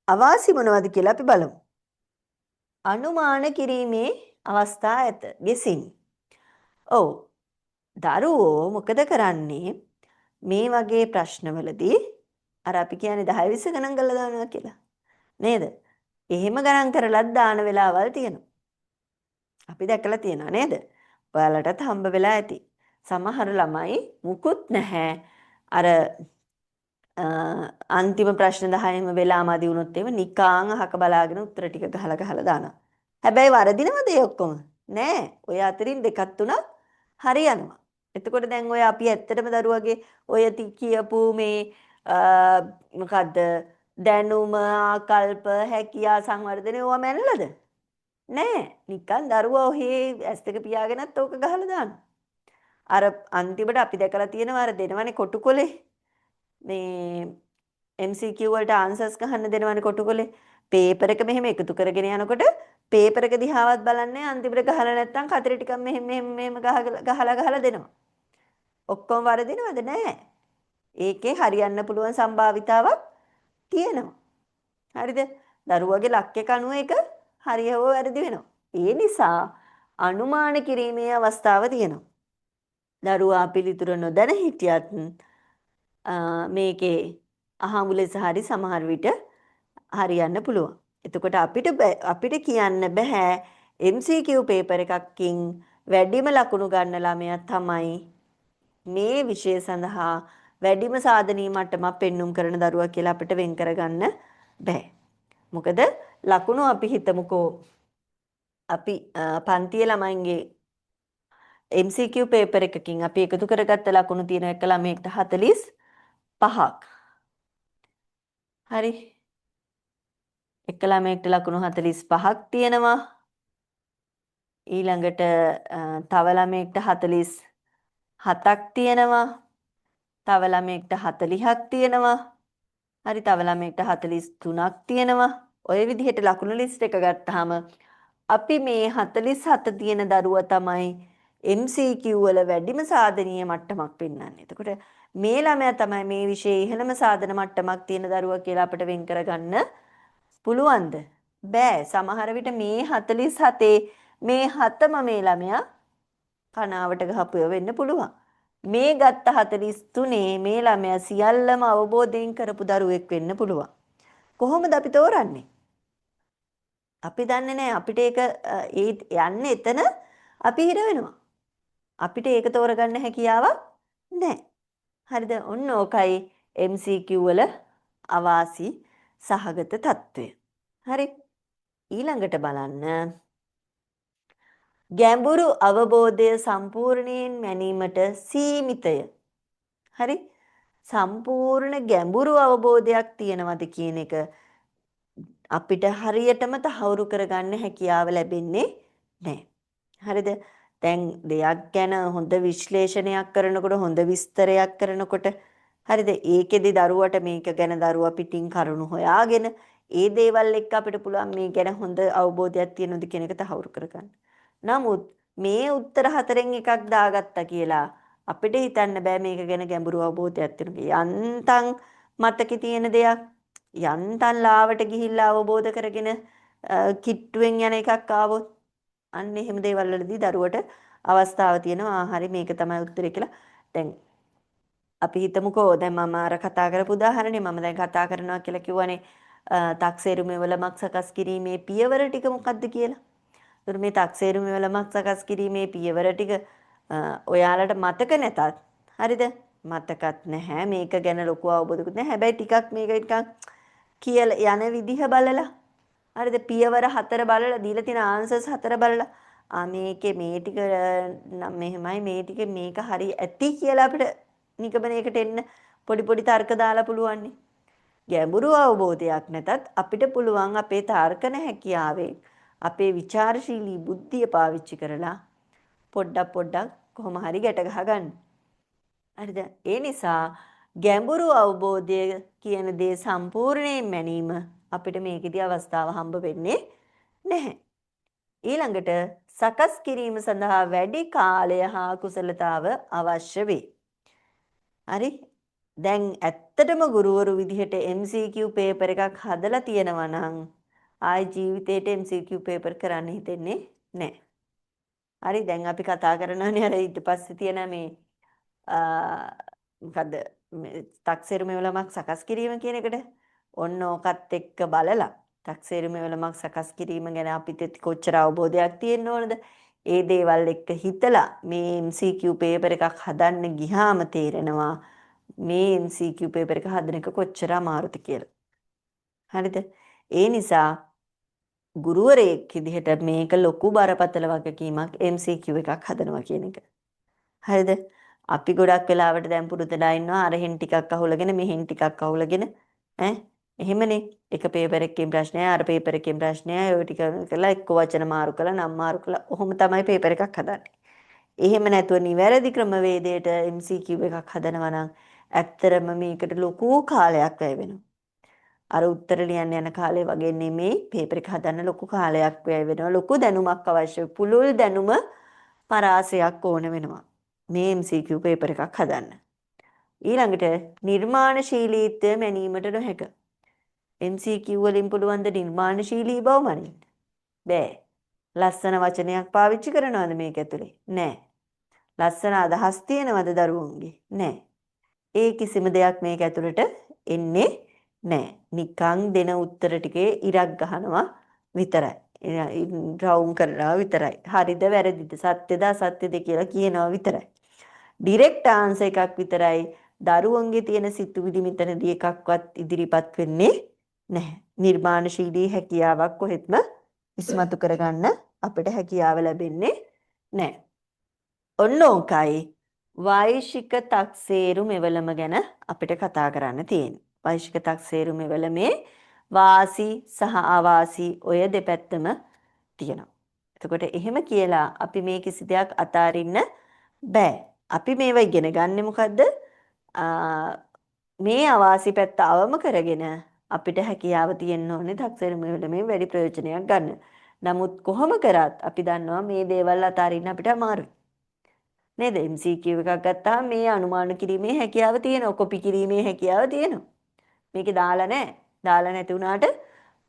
අවාසි මොනවද කියලා අපි බලමු. අනුමාන කිරීමේ අවස්ථා ඇත. ගෙසින්. ඔව්. දරුවෝ මොකද කරන්නේ මේ වගේ ප්‍රශ්නවලදී අර අපි කියන්නේ 10 20 ගණන් කරලා දානවා කියලා. නේද? එහෙම ගණන් කරලත් දාන වෙලාවල් තියෙනවා. අපි දැකලා තියෙනවා නේද? ඔයාලටත් හම්බ වෙලා ඇති. සමහර ළමයි මුකුත් නැහැ. අර අන්තිම ප්‍රශ්න 10ම වෙලා මදි වුණොත් එහෙම නිකාං අහක බලාගෙන උත්තර ටික ගහලා දානවා. හැබැයි වරදිනවද ඒ ඔක්කොම? නෑ. ඔය අතරින් දෙකක් තුනක් හරියනවා. එතකොට දැන් ඔය අපි ඇත්තටම දරුවගේ ඔය කියපු මේ මොකද්ද දැනුම ආකල්ප හැකියා සංවර්ධනය ඕවා මැනලාද? නෑ. නිකන් දරුවා ඔහේ ඇස් දෙක පියාගෙනත් ඕක ගහලා දානවා. අර අන්තිමට අපි දැකලා තියෙනවා අර දෙනවනේ කොටුකොලේ මේ MCQ වලට ආන්සර්ස් ගහන්න දෙනවනේ කොටුකොලේ පේපර් එක මෙහෙම එකතු කරගෙන යනකොට පේපර් එක දිහාවත් බලන්නේ අන්තිමට ගහලා නැත්තම් කතරේ ටිකක් මෙහෙම ගහලා දෙනවා. ඔක්කොම වරදිනවද? නෑ. ඒකේ හරියන්න පුළුවන් සම්භාවිතාවක් තියෙනවා. හරිද? දරුවගේ ලක්කයක අනුව එක හරි හෝ වැරදි වෙනවා. ඒ නිසා අනුමාන කිරීමේ අවස්ථාව තියෙනවා. දරුවා පිළිතුර නොදැන හිටියත් මේකේ අහඹු ලෙස හරි සමහර විට හරියන්න පුළුවන්. එතකොට අපිට කියන්න බෑ MCQ පේපර් එකකින් වැඩිම ලකුණු ගන්න ළමයා තමයි මේ විෂය සඳහා වැඩිම සාධනීය මට්ටමක් පෙන්눔 කරන දරුවා කියලා අපිට වෙන් කරගන්න බෑ. මොකද ලකුණු අපි හිතමුකෝ අපි පන්තියේ ළමයින්ගේ MCQ පේපර් එකකින් අපි එකතු කරගත්ත ලකුණු තියෙන එක ළමයෙක්ට 45ක්. හරි. එක ළමයෙක්ට ලකුණු 45ක් තියෙනවා. ඊළඟට තව ළමයෙක්ට 47ක් තියෙනවා. තව ළමයෙක්ට 40ක් තියෙනවා. හරි තව ළමයෙක්ට 43ක් තියෙනවා. ඔය විදිහට ලකුණු ලිස්ට් එක ගත්තාම අපි මේ 47 තියෙන දරුවා තමයි MCQ වල වැඩිම සාධනීය මට්ටමක් පෙන්වන්නේ. එතකොට මේ ළමයා තමයි මේ විෂයේ ඉහළම සාධන මට්ටමක් තියෙන දරුවා කියලා අපිට වෙන් කරගන්න පුළුවන්ද? බෑ. සමහර විට මේ 47 මේ 7ම මේ ළමයා කනාවට ගහපුව වෙන්න පුළුවන්. මේ ගත්ත 43 මේ ළමයා සියල්ලම අවබෝධයෙන් කරපු දරුවෙක් වෙන්න පුළුවන්. කොහොමද අපි තෝරන්නේ? අපි දන්නේ නැහැ අපිට ඒක යන්නේ එතන අපි හිර වෙනවා. අපිට ඒක තෝරගන්න හැකියාවක් නැහැ. හරිද? ඔන්න ඕකයි MCQ වල අවාසි සහගත తত্ত্বය. හරි. ඊළඟට බලන්න ගැඹුරු අවබෝධය සම්පූර්ණයෙන් මැනීමට සීමිතය. හරි? සම්පූර්ණ ගැඹුරු අවබෝධයක් තියෙනවද කියන එක අපිට හරියටම තහවුරු කරගන්න හැකියාව ලැබෙන්නේ නැහැ. හරිද? දැන් දෙයක් ගැන හොඳ විශ්ලේෂණයක් කරනකොට හොඳ විස්තරයක් කරනකොට හරිද? ඒකෙදි දරුවට මේක ගැන දරුවා පිටින් කරුණු හොයාගෙන ඒ දේවල් එක්ක අපිට පුළුවන් මේ ගැන හොඳ අවබෝධයක් තියෙනවද කියන එක තහවුරු කරගන්න. නමුත් මේ උත්තර හතරෙන් එකක් දාගත්තා කියලා අපිට හිතන්න බෑ මේක ගැන ගැඹුරු අවබෝධයක් තියෙනවා. යන්තම් මතකේ තියෙන දෙයක් යන්තම් ලාවට ගිහිල්ලා අවබෝධ කරගෙන කිට්ටුවෙන් යන එකක් ආවොත් අන්න එහෙම දේවල් වලදී දරුවට අවස්ථාව තියෙනවා හරි මේක තමයි උත්තරේ කියලා. දැන් අපි හිතමුකෝ දැන් මම අර කතා කරපු උදාහරණේ මම දැන් කතා කරනවා කියලා කිව්වනේ තක්සේරු මෙවලමක් සකස් කිරීමේ පියවර ටික මොකක්ද කියලා. ඒතර මේ තක්සේරු මෙවලමක් සකස් කිරීමේ පියවර ටික ඔයාලට මතක නැතත් හරිද? මතකත් නැහැ මේක ගැන ලොකු අවබෝධකුත් නැහැ. හැබැයි ටිකක් මේක නිකන් කියලා යන විදිහ බලලා හරිද? පියවර 4 බලලා දීලා තියෙන ආන්සර්ස් 4 බලලා මේකේ මේ ටික නම් මෙහෙමයි මේ ටික මේක හරි ඇති කියලා අපිට නිගමනයකට එන්න පොඩි තර්ක දාලා පුළුවන්නේ. ගැඹුරු අවබෝධයක් නැතත් අපිට පුළුවන් අපේ තර්කන හැකියාවෙන් අපේ විචාරශීලී බුද්ධිය පාවිච්චි කරලා පොඩ්ඩක් කොහොම හරි ගැට ගහ ගන්න. හරිද? ඒ නිසා ගැඹුරු අවබෝධය කියන දේ සම්පූර්ණයෙන් මැනීම අපිට මේකෙදී අවස්ථාව හම්බ වෙන්නේ නැහැ. ඊළඟට සකස් කිරීම සඳහා වැඩි කාලය හා කුසලතාව අවශ්‍ය වේ. හරි? දැන් ඇත්තටම ගුරුවරු විදිහට MCQ පේපර් එකක් හදලා තියෙනවා නම් ආයි ජීවිතේට MCQ පේපර් කරන්න හිතෙන්නේ නැහැ. හරි දැන් අපි කතා කරනවානේ අර ඊට පස්සේ තියෙන මේ මොකද්ද තක්සේරු මෙවලමක් සකස් කිරීම කියන එකට ඔන්න ඕකත් එක්ක බලලා තක්සේරු මෙවලමක් සකස් කිරීම ගැන අපිට කොච්චර අවබෝධයක් තියෙන්න ඕනද ඒ දේවල් එක්ක හිතලා මේ MCQ පේපර් එකක් හදන්න ගියාම තේරෙනවා මේ MCQ පේපර් එක හදන එක කොච්චර අමාරුද කියලා. හරිද? ඒ නිසා ගුරුවරයෙක් විදිහට මේක ලොකු බරපතල වගකීමක් MCQ එකක් හදනවා කියන එක. හරිද? අපි ගොඩක් වෙලාවට දැන් පුරුදුලා ඉන්නවා අරහෙන් ටිකක් අහුලගෙන මෙහෙන් ටිකක් අහුලගෙන ඈ එහෙමනේ එක පේපර් එකකින් ප්‍රශ්නය අර පේපර් එකකින් ප්‍රශ්නය ඔය ටික කරලා එක්ක වචන මාරු කරලා නම් මාරු කරලා ඔහොම තමයි පේපර් එකක් හදන්නේ. එහෙම නැතුව නිවැරදි ක්‍රමවේදයට MCQ එකක් හදනවා නම් ඇත්තරම මේකට ලොකු කාලයක් වැය වෙනවා. අර උත්තර ලියන්න යන කාලේ වගේ නෙමෙයි පේපර් එක හදන්න ලොකු කාලයක් වැය වෙනවා. ලොකු දැනුමක් අවශ්‍යයි. පුළුල් දැනුම පරාසයක් ඕන වෙනවා. මේ MCQ පේපර් එකක් හදන්න. ඊළඟට නිර්මාණශීලීත්වය මැනීමට නොහැක. MCQ වලින් පුළුවන් ද නිර්මාණශීලී බව මනින්න? බෑ. ලස්සන වචනයක් පාවිච්චි කරනවද මේක ඇතුලේ? නෑ. ලස්සන අදහස් තියෙනවද දරුවන්ගේ? නෑ. ඒ කිසිම දෙයක් මේක ඇතුළට එන්නේ නෑ. නිකන් දෙන උත්තර ටිකේ ඉරක් ගහනවා විතරයි. රවුම් කරනවා විතරයි. හරිද වැරදිද සත්‍යද අසත්‍යද කියලා කියනවා විතරයි. ඩිරෙක්ට් ආන්සර් එකක් විතරයි. දරුවන්ගේ තියෙන සිතුවිලි මෙතනදී එකක්වත් ඉදිරිපත් වෙන්නේ නැහැ. නිර්මාණශීලී හැකියාවක් කොහෙත්ම ඉස්මතු කරගන්න අපිට හැකියාව ලැබෙන්නේ නැහැ. ඔන්න ඕකයි වෛශික තක්සේරු මෙවලම ගැන අපිට කතා කරන්න තියෙන්නේ. වෛශික තක්සේරු මෙවලමේ වාසි සහ අවාසි ඔය දෙපැත්තම තියෙනවා. එතකොට එහෙම කියලා අපි මේ කිසි දෙයක් අතාරින්න බෑ. අපි මේවා ඉගෙන ගන්නෙ මොකද්ද? මේ අවාසි පැත්ත අවම කරගෙන අපිට හැකියාව තියෙන්න ඕනේ තක්සේරු මෙවලමේ වැඩි ප්‍රයෝජනයක් ගන්න. නමුත් කොහොම කරත් අපි දන්නවා මේ දේවල් අතාරින්න අපිට අමාරුයි. නේද? MCQ එකක් ගත්තාම මේ අනුමාන කිරීමේ හැකියාව තියෙනවා. කොපි කිරීමේ හැකියාව තියෙනවා. මේකේ දාලා නැහැ. දාලා නැති වුණාට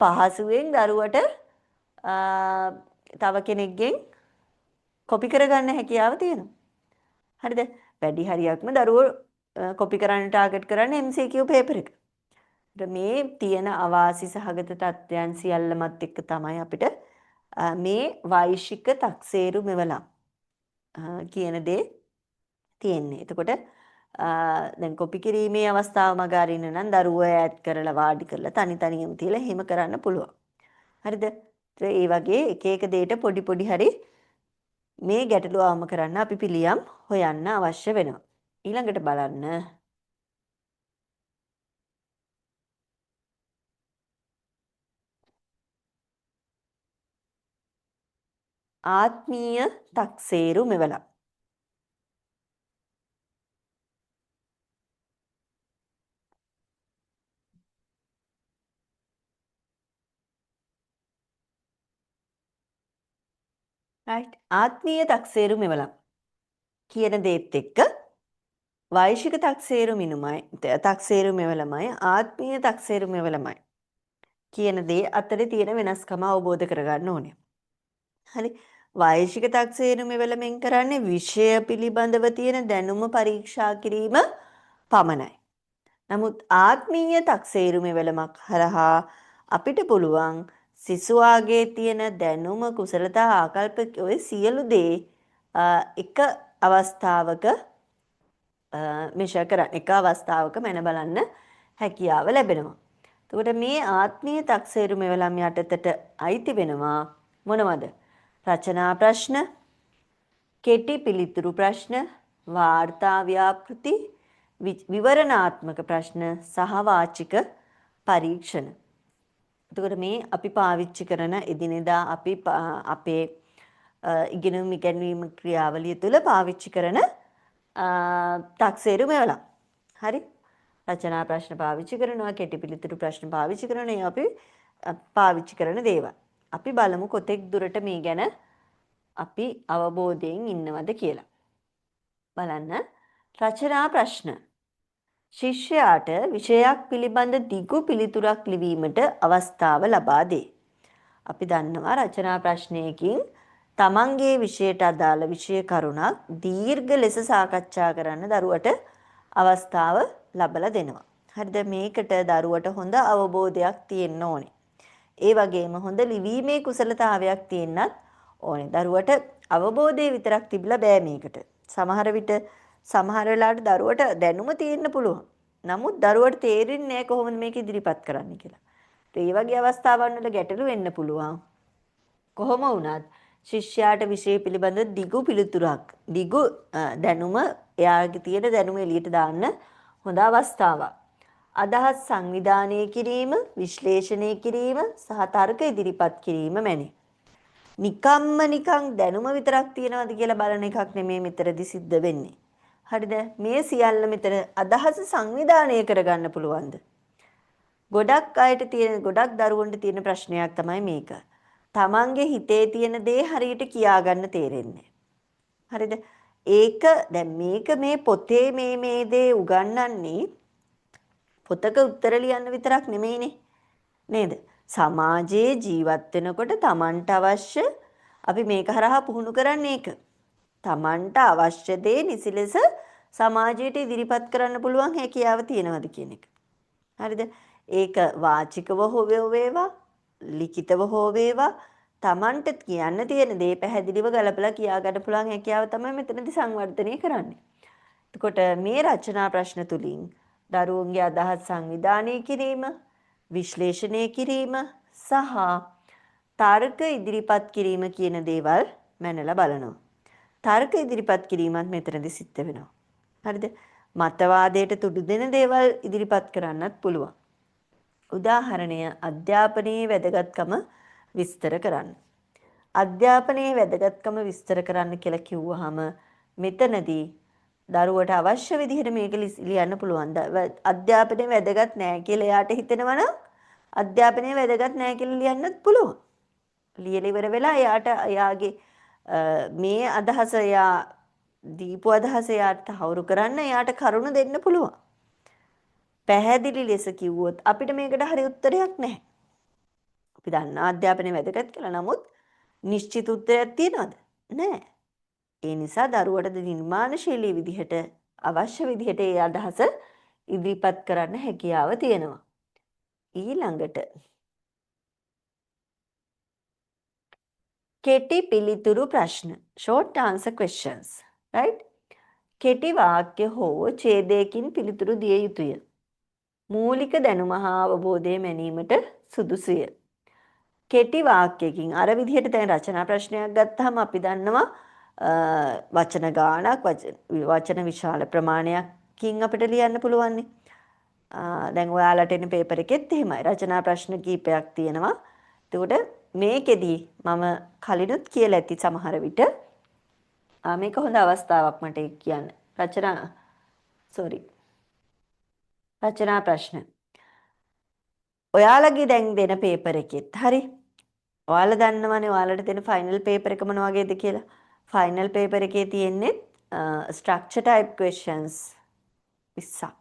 පහසුවෙන් දරුවට තව කෙනෙක්ගෙන් කොපි කරගන්න හැකියාව තියෙනවා. හරිද? වැඩි හරියක්ම දරුවෝ කොපි කරන්න ටාගට් කරන්නේ MCQ පේපර් එක. මේ තියෙන අවාසි සහගත තත්ත්වයන් සියල්ලමත් එක්ක තමයි අපිට මේ වෛශික තක්සේරු මෙවලම් කියන දේ තියෙන්නේ. එතකොට දැන් කොපි කිරීමේ අවස්ථාව මග අරින්න නම් දරුවෝ ඈඩ් කරලා වාඩි කරලා තනි තනියම තියලා එහෙම කරන්න පුළුවන්. හරිද? ඒ වගේ එක එක දෙයට පොඩි පොඩි හරි මේ ගැටලුව අවම කරන්න අපි පිළියම් හොයන්න අවශ්‍ය වෙනවා. ඊළඟට බලන්න ආත්මීය තක්සේරු මෙවලම්. right ආත්මීය තක්සේරු මෙවලම් කියන දේත් එක්ක වෛශික තක්සේරු මිනුමයි තක්සේරු මෙවලමයි ආත්මීය තක්සේරු මෙවලමයි කියන දේ අතරේ තියෙන වෙනස්කම අවබෝධ කරගන්න ඕනේ. හරි වෛශික තක්සේරු මෙවලමෙන් කරන්නේ විෂය පිළිබඳව තියෙන දැනුම පරීක්ෂා කිරීම පමණයි. නමුත් ආත්මීය තක්සේරු මෙවලමක් හරහා අපිට පුළුවන් සිසුවාගේ තියෙන දැනුම කුසලතා ආකල්ප ඔය සියලු දේ එක අවස්ථාවක මෙෂර් කරන්න එක අවස්ථාවක මැන බලන්න හැකියාව ලැබෙනවා. එතකොට මේ ආත්මීය තක්සේරු මෙවලම් යටතට අයිති වෙනවා මොනවද? රචනා ප්‍රශ්න, කෙටි පිළිතුරු ප්‍රශ්න, වාර්තා ව්‍යාපෘති, විවරණාත්මක ප්‍රශ්න සහ වාචික පරීක්ෂණ. එතකොට මේ අපි පාවිච්චි කරන එදිනෙදා අපි අපේ ඉගෙනුම් ඉගැන්වීම ක්‍රියාවලිය තුළ පාවිච්චි කරන තක්සේරු මෙවලම්. හරි? රචනා ප්‍රශ්න පාවිච්චි කරනවා, කෙටි පිළිතුරු ප්‍රශ්න පාවිච්චි කරනවා. අපි පාවිච්චි කරන දේවල්. අපි බලමු කොතෙක් දුරට මේ ගැන අපි අවබෝධයෙන් ඉන්නවද කියලා. බලන්න. රචනා ප්‍රශ්න. ශිෂ්‍යයාට විෂයක් පිළිබඳ දිගු පිළිතුරක් ලිවීමට අවස්ථාව ලබා දේ. අපි දන්නවා රචනා ප්‍රශ්නයකින් තමන්ගේ විෂයට අදාළ විෂය කරුණක් දීර්ඝ ලෙස සාකච්ඡා කරන්න දරුවට අවස්ථාව ලබලා දෙනවා. හරිද? මේකට දරුවට හොඳ අවබෝධයක් තියෙන්න ඕනේ. ඒ වගේම හොඳ ලිවීමේ කුසලතාවයක් තියෙන්නත් ඕනේ. දරුවට අවබෝධය විතරක් තිබිලා බෑ මේකට. සමහර විට සමහර වෙලාවට දරුවට දැනුම තියෙන්න පුළුවන්. නමුත් දරුවට තේරෙන්නේ නැහැ කොහොමද මේක ඉදිරිපත් කරන්න කියලා. ඒ වගේ අවස්ථාවන් වල ගැටලු වෙන්න පුළුවන්. කොහොම වුණත් ශිෂ්‍යයාට විෂය පිළිබඳ දිගු පිළිතුරක් දිගු දැනුම එයාගේ තියෙන දැනුම එළියට දාන්න හොඳ අවස්ථාවක්. අදහස් සංවිධානය කිරීම, විශ්ලේෂණය කිරීම සහ තර්ක ඉදිරිපත් කිරීම මැනේ. නිකන් දැනුම විතරක් තියනවාද කියලා බලන එකක් නෙමෙයි මෙතරදී සිද්ධ වෙන්නේ. හරිද? මේ සියල්ල මෙතන අදහස සංවිධානය කරගන්න පුළුවන්ද? ගොඩක් දරුවන්ට තියෙන ප්‍රශ්නයක් තමයි මේක. තමන්ගේ හිතේ තියෙන දේ හරියට කියාගන්න තේරෙන්නේ. හරිද? ඒක දැන් මේක මේ පොතේ මේ දේ උගන්වන්නේ පොතක උත්තර ලියන්න විතරක් නෙමෙයිනේ. නේද? සමාජයේ ජීවත් වෙනකොට තමන්ට අවශ්‍ය අපි මේක හරහා පුහුණු කරන්නේ ඒක. තමන්ට අවශ්‍ය දේ නිසි ලෙස සමාජයට ඉදිරිපත් කරන්න පුළුවන් හැකියාව තියෙනවද කියන එක. හරිද? ඒක වාචිකව හෝ වේවා, ලිඛිතව හෝ වේවා තමන්ට කියන්න තියෙන දේ පැහැදිලිව ගලපලා කියා ගන්න පුළුවන් හැකියාව තමයි මෙතනදී සංවර්ධනය කරන්නේ. එතකොට මේ රචනා ප්‍රශ්න තුලින් දරුවන්ගේ අදහස් සංවිධානය කිරීම, විශ්ලේෂණය කිරීම සහ තර්ක ඉදිරිපත් කිරීම කියන දේවල් මැනලා බලනවා. තර්ක ඉදිරිපත් කිරීමත් මෙතනදී සිද්ධ වෙනවා. හරිද? මතවාදයට තුඩු දෙන දේවල් ඉදිරිපත් කරන්නත් පුළුවන්. උදාහරණය අධ්‍යාපනයේ වැදගත්කම විස්තර කරන්න. අධ්‍යාපනයේ වැදගත්කම විස්තර කරන්න කියලා කිව්වහම මෙතනදී දරුවට අවශ්‍ය විදිහට මේක ලියන්න පුළුවන්. අධ්‍යාපනයේ වැදගත් නැහැ කියලා එයාට හිතෙනවනම් අධ්‍යාපනයේ වැදගත් නැහැ කියලා ලියන්නත් පුළුවන්. ලියලා ඉවර වෙලා එයාගේ මේ අදහස එයා දීපු අදහස එයාට හවුරු කරන්න එයාට කරුණ දෙන්න පුළුවන්. පැහැදිලි ලෙස කිව්වොත් අපිට මේකට හරි උත්තරයක් නැහැ. අපි දන්නා අධ්‍යාපනය වැදගත් කියලා. නමුත් නිශ්චිත උත්තරයක් තියනවද? නැහැ. ඒ නිසා දරුවට නිර්මාණශීලී විදිහට අවශ්‍ය විදිහට ඒ අදහස ඉදිරිපත් කරන්න හැකියාව තියෙනවා. ඊළඟට කෙටි පිළිතුරු ප්‍රශ්න, short answer questions, right? කෙටි වාක්‍ය හෝ ඡේදයකින් පිළිතුරු දිය යුතුය. මූලික දැනුම හා අවබෝධය මැනීමට සුදුසුය. කෙටි වාක්‍යකින් අර විදිහට දැන් රචනා ප්‍රශ්නයක් ගත්තාම අපි දන්නවා වචන ගාණක් වචන විශාල ප්‍රමාණයකින් අපිට ලියන්න පුළුවන්. දැන් ඔයාලට එන පේපර් එකෙත් එහෙමයි. රචනා ප්‍රශ්න කීපයක් තියෙනවා. එතකොට මේකෙදි මම කලිනුත් කියලා ඇති සමහර විට මේක හොඳ අවස්ථාවක් මට කියන්න. රචනා ප්‍රශ්න. ඔයාලගේ දැන් දෙන පේපර් එකෙත් හරි. ඔයාලා දන්නවනේ ඔයාලට දෙන ෆයිනල් පේපර් එක මොන වගේද කියලා. ෆයිනල් පේපර් එකේ තියෙන්නේ ස්ට්‍රක්චර් ටයිප් ක්වෙස්චන්ස් 20ක්.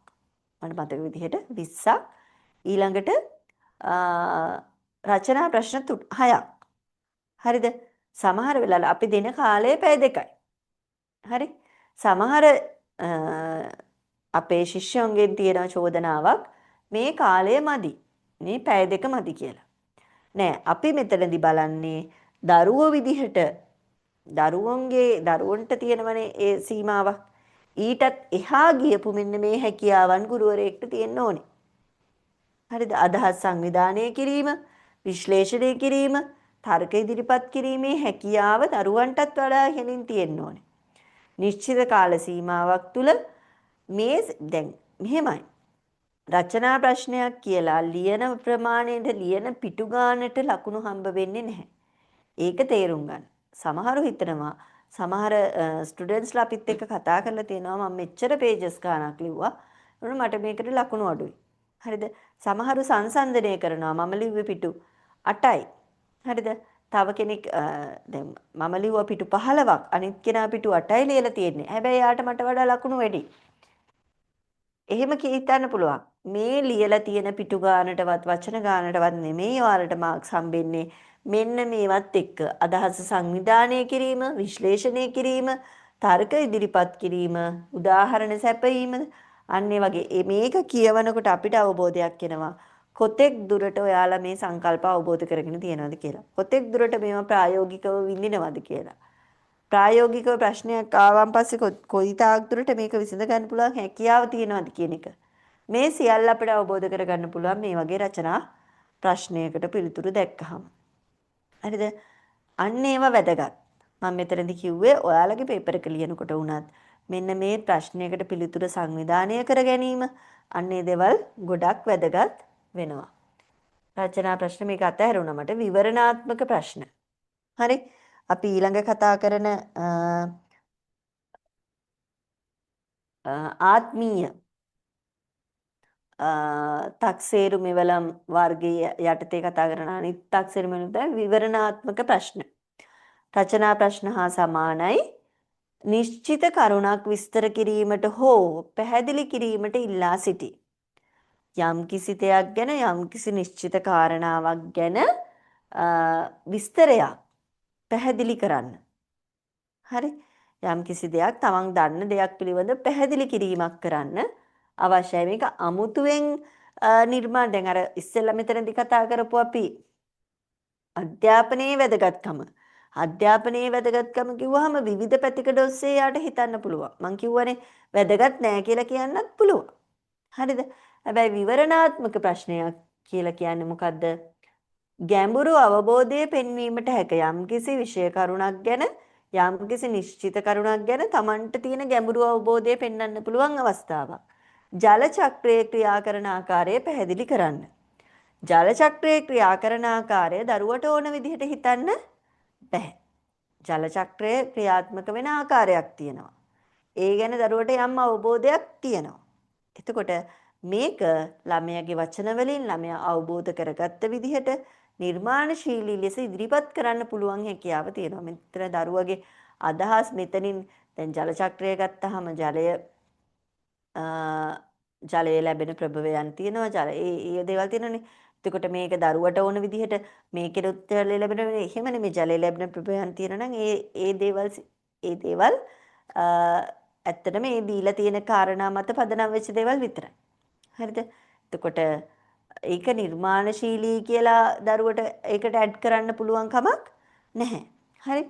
මට මතක විදිහට 20ක්. ඊළඟට රචනා ප්‍රශ්න 6ක්. හරිද? සමහර වෙලාවල අපි දෙන කාලය පැය 2යි. හරි? සමහර අපේ ශිෂ්‍යයන්ගෙන් තියෙන චෝදනාවක් මේ කාලය මදි. මේ පැය 2 මදි කියලා. නෑ, අපි මෙතනදී බලන්නේ දරුවෝ විදිහට දරුවන්ට තියෙනවනේ ඒ සීමාවක්. ඊටත් එහා ගියපු මෙන්න මේ හැකියාවන් ගුරුවරයෙක්ට තියෙන්න ඕනේ. හරිද? අදහස් සංවිධානය කිරීම, විශ්ලේෂණය කිරීම, තර්ක ඉදිරිපත් කිරීමේ හැකියාව දරුවන්ටත් වඩා ඉහළින් තියෙන්න ඕනේ. නිශ්චිත කාල සීමාවක් තුල මේ දැන් මෙහෙමයි. රචනා ප්‍රශ්නයක් කියලා ලියන ප්‍රමාණයට ලියන පිටු ගානට ලකුණු හම්බ වෙන්නේ නැහැ. ඒක තේරුම් ගන්න. සමහරු හිතනවා සමහර ස්ටුඩන්ට්ස්ලා අපිත් එක්ක කතා කරලා තියෙනවා මම මෙච්චර පේජස් ගානක් ලිව්වා. මට මේකට ලකුණු අඩුයි. හරිද? සමහරු සංසන්දනය කරනවා මම ලිව්වේ පිටු 8යි. හරිද? තව කෙනෙක් දැන් මම ලිව්වා පිටු 15ක් අනිත් කෙනා පිටු 8යි ලියලා තියෙන්නේ. හැබැයි යාට මට වඩා ලකුණු වැඩි. එහෙම හිතන්න පුළුවන්. මේ ලියලා තියෙන පිටු ගානටවත් වචන ගානටවත් නෙමෙයි ඔයාලට මාක්ස් හම්බෙන්නේ. මෙන්න මේවත් එක්ක අදහස සංවිධානය කිරීම, විශ්ලේෂණය කිරීම, තර්ක ඉදිරිපත් කිරීම, උදාහරණ සැපයීම, අන්නේ වගේ මේක කියවනකොට අපිට අවබෝධයක් එනවා. කොතෙක් දුරට ඔයාලා මේ සංකල්ප අවබෝධ කරගෙන තියෙනවද කියලා. කොතෙක් දුරට මේවා ප්‍රායෝගිකව විඳිනවද කියලා. ප්‍රායෝගිකව ප්‍රශ්නයක් ආවන් පස්සේ කොයි තාක් දුරට මේක විසඳ ගන්න පුළුවන් හැකියාව තියෙනවද කියන එක. මේ සියල්ල අපිට අවබෝධ කරගන්න පුළුවන් මේ වගේ රචනා ප්‍රශ්නයකට පිළිතුරු දැක්කහම. හරිද? අන්න ඒවා වැදගත්. මම මෙතනදී කිව්වේ ඔයාලගේ පේපර් එක ලියනකොට වුණත් මෙන්න මේ ප්‍රශ්නයකට පිළිතුරු සංවිධානය කර ගැනීම අන්නේ දේවල් ගොඩක් වැදගත් වෙනවා. රචනා ප්‍රශ්න මේක අතහැරුණා මට විවරණාත්මක ප්‍රශ්න. හරි? අපි ඊළඟ කතා කරන ආත්මීය තක්සේරු මෙවලම් වර්ගයේ යටතේ කතා කරන අනිත් තක්සේරු මෙවලම් තමයි විවරණාත්මක ප්‍රශ්න. රචනා ප්‍රශ්න හා සමානයි. නිශ්චිත කරුණක් විස්තර කිරීමට හෝ පැහැදිලි කිරීමට ඉල්ලා සිටි. යම්කිසි දෙයක් ගැන යම්කිසි නිශ්චිත කාරණාවක් ගැන විස්තරයක් පැහැදිලි කරන්න. හරි? යම්කිසි දෙයක් තමන් දන්න දෙයක් පිළිබඳ පැහැදිලි කිරීමක් කරන්න අවශ්‍යයි. මේක අමුතුවෙන් නිර්මාණ දැන් අර ඉස්සෙල්ලා මෙතනදී කතා කරපු අපි අධ්‍යාපනයේ වැදගත්කම. අධ්‍යාපනයේ වැදගත්කම කිව්වහම විවිධ පැතිකඩ ඔස්සේ යාට හිතන්න පුළුවන්. මං කිව්වනේ වැදගත් නෑ කියලා කියන්නත් පුළුවන්. හරිද? හැබැයි විවරණාත්මක ප්‍රශ්නයක් කියලා කියන්නේ මොකද්ද? ගැඹුරු අවබෝධය පෙන්වීමට හැක යම්කිසි විෂය කරුණක් ගැන යම්කිසි නිශ්චිත කරුණක් ගැන Tamanට තියෙන ගැඹුරු අවබෝධය පෙන්වන්න පුළුවන් අවස්ථාවක්. ජල චක්‍රයේ ක්‍රියා කරන ආකාරය පැහැදිලි කරන්න. ජල චක්‍රයේ ක්‍රියා කරන ආකාරය දරුවට ඕන විදිහට හිතන්න බැහැ. ජල චක්‍රය ක්‍රියාත්මක වෙන ආකාරයක් තියෙනවා. ඒ ගැන දරුවට යම් අවබෝධයක් තියෙනවා. එතකොට මේක ළමයාගේ වචන වලින් ළමයා අවබෝධ කරගත්ත විදිහට නිර්මාණශීලී ලෙස ඉදිරිපත් කරන්න පුළුවන් හැකියාව තියෙනවා. මෙතන දරුවගේ අදහස් මෙතනින් දැන් ජල චක්‍රය ගත්තාම ජලයේ ලැබෙන ප්‍රභවයන් තියෙනවා. ඒ දේවල් තියෙනනේ. එතකොට මේක දරුවට ඕන විදිහට මේකෙත් ජලය ලැබෙන එහෙම නෙමෙයි ජලයේ ලැබෙන ප්‍රභවයන් තියෙනවා නම් ඒ දේවල් ඇත්තටම මේ දීලා තියෙන කාරණා මත පදනම් වෙච්ච දේවල් විතරයි. හරිද? එතකොට ඒක නිර්මාණශීලී කියලා දරුවට ඒකට ඇඩ් කරන්න පුළුවන් කමක් නැහැ. හරි?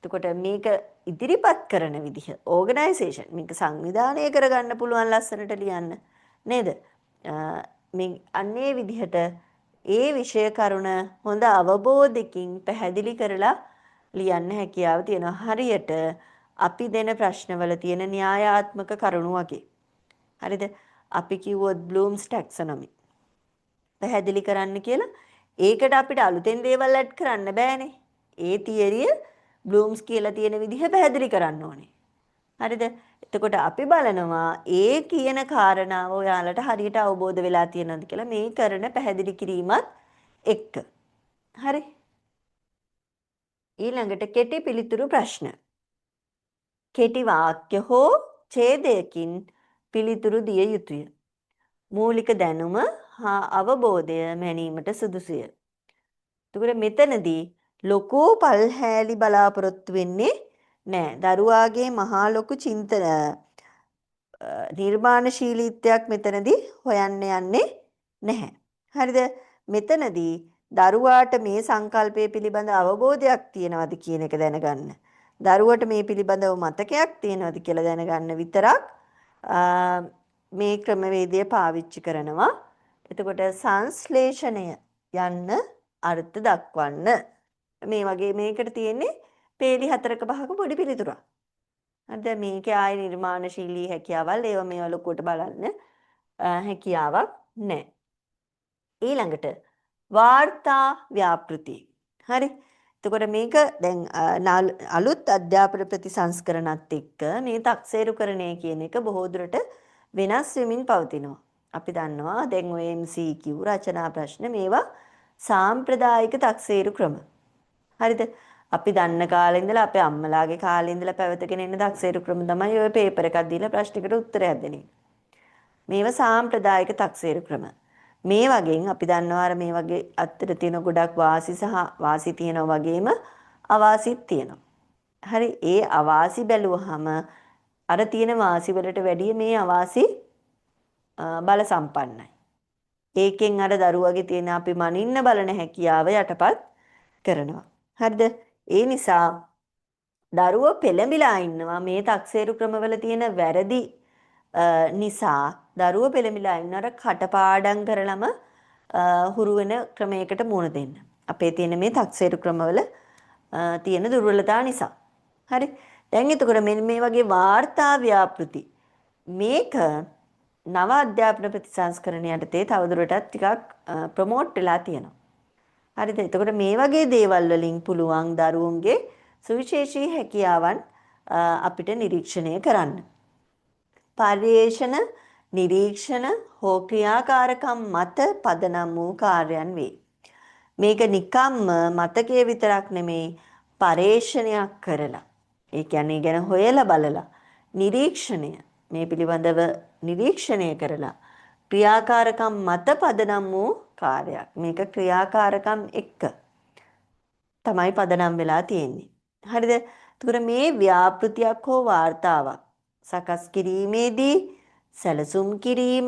එතකොට මේක ඉදිරිපත් කරන විදිහ ඕගනයිසේෂන් මේක සංවිධානය කරගන්න පුළුවන් ලස්සනට ලියන්න නේද? මේ අන්නේ විදිහට ඒ විෂය කරුණ හොඳ අවබෝධයකින් පැහැදිලි කරලා ලියන්න හැකියාව තියෙනවා. හරියට අපි දෙන ප්‍රශ්නවල තියෙන න්‍යායාත්මක කරුණු වගේ. හරිද? අපි කිව්වොත් බ්ලූම්ස් ටැක්සොනොමි පැහැදිලි කරන්න කියලා ඒකට අපිට අලුතෙන් දේවල් ඇඩ් කරන්න බෑනේ. ඒ තියරිය බ්ලූම්ස් කියලා තියෙන විදිහ පැහැදිලි කරන්න ඕනේ. හරිද? එතකොට අපි බලනවා ඒ කියන කාරණාව ඔයාලට හරියට අවබෝධ වෙලා තියෙනවද කියලා මේ කරන පැහැදිලි කිරීමත් එක්ක. හරි? ඊළඟට කෙටි පිළිතුරු ප්‍රශ්න. කෙටි වාක්‍ය හෝ ඡේදයකින් පිළිතුරු දිය යුතුය. මූලික දැනුම හා අවබෝධය මැනීමට සුදුසුය. එතකොට මෙතනදී ලොකු පල්හැලි බලාපොරොත්තු වෙන්නේ නෑ. දරුවාගේ මහා ලොකු නිර්මාණශීලීත්වයක් මෙතනදී හොයන්න යන්නේ නැහැ. හරිද? මෙතනදී දරුවාට මේ සංකල්පය පිළිබඳ අවබෝධයක් තියෙනවද කියන එක දැනගන්න. දරුවට මේ පිළිබඳව මතකයක් තියෙනවද කියලා දැනගන්න විතරක් මේ ක්‍රමවේදය පාවිච්චි කරනවා. එතකොට සංශ්ලේෂණය යන්න අර්ථ දක්වන්න. මේ වගේ මේකට තියෙන්නේ පේලි 4ක 5ක පොඩි පිළිතුරක්. හරිද? මේකේ ආය නිර්මාණශීලී හැකියාවල් ඒව මේව ලොකුවට බලන්න හැකියාවක් නැහැ. ඊළඟට වාර්තා ව්‍යාපෘති. හරි? එතකොට මේක දැන් අලුත් අධ්‍යාපන ප්‍රතිසංස්කරණත් එක්ක මේ තක්සේරුකරණය කියන එක බොහෝ දුරට වෙනස් වෙමින් පවතිනවා. අපි දන්නවා දැන් ඔය MCQ රචනා ප්‍රශ්න මේවා සාම්ප්‍රදායික තක්සේරු ක්‍රම. හරිද? අපි දන්න කාලේ ඉඳලා අපේ අම්මලාගේ කාලේ ඉඳලා පැවතගෙන එන තක්සේරු ක්‍රම තමයි ඔය පේපර් එකක් දීලා ප්‍රශ්නයකට උත්තරයක් දෙන එක. මේවා සාම්ප්‍රදායික තක්සේරු ක්‍රම. මේ වගේන් අපි දන්නවා අර මේ වගේ අත්තර තියෙන ගොඩක් වාසි සහ වාසි තියෙනවා වගේම අවාසිත් තියෙනවා. හරි ඒ අවාසි බැලුවහම අර තියෙන වාසි වලට වැඩිය මේ අවාසි බල සම්පන්නයි. ඒකෙන් අර දරුවගේ තියෙන අපි මනින්න බලන හැකියාව යටපත් කරනවා. හරිද? ඒ නිසා දරුවෝ පෙළඹිලා ඉන්නවා මේ තක්සේරු ක්‍රමවල තියෙන වැරදි නිසා දරුවෝ පෙළඹිලා ඉන්න අර කටපාඩම් කරලම හුරු වෙන ක්‍රමයකට මුහුණ දෙන්න. අපේ තියෙන මේ තක්සේරු ක්‍රමවල තියෙන දුර්වලතා නිසා. හරි. දැන් එතකොට මෙන්න මේ වගේ වාර්තා ව්‍යාපෘති මේක නව අධ්‍යාපන ප්‍රතිසංස්කරණ යටතේ තවදුරටත් ටිකක් ප්‍රොමෝට් වෙලා තියෙනවා. හරිද? එතකොට මේ වගේ දේවල් වලින් පුළුවන් දරුවන්ගේ සුවිශේෂී හැකියාවන් අපිට නිරීක්ෂණය කරන්න. පර්යේෂණ, නිරීක්ෂණ හෝ ක්‍රියාකාරකම් මත පදනම් වූ කාර්යයන් වේ. මේක නිකම්ම මතකයේ විතරක් නෙමේ පර්යේෂණයක් කරලා. ඒ කියන්නේ ගැන හොයලා බලලා නිරීක්ෂණය මේ පිළිබඳව නිරීක්ෂණය කරලා ක්‍රියාකාරකම් මත පදනම් වූ කාර්යයක්. මේක ක්‍රියාකාරකම් එක්ක තමයි පදනම් වෙලා තියෙන්නේ. හරිද? එතකොට මේ ව්‍යාපෘතියක් හෝ වාර්තාවක් සකස් කිරීමේදී සැලසුම් කිරීම,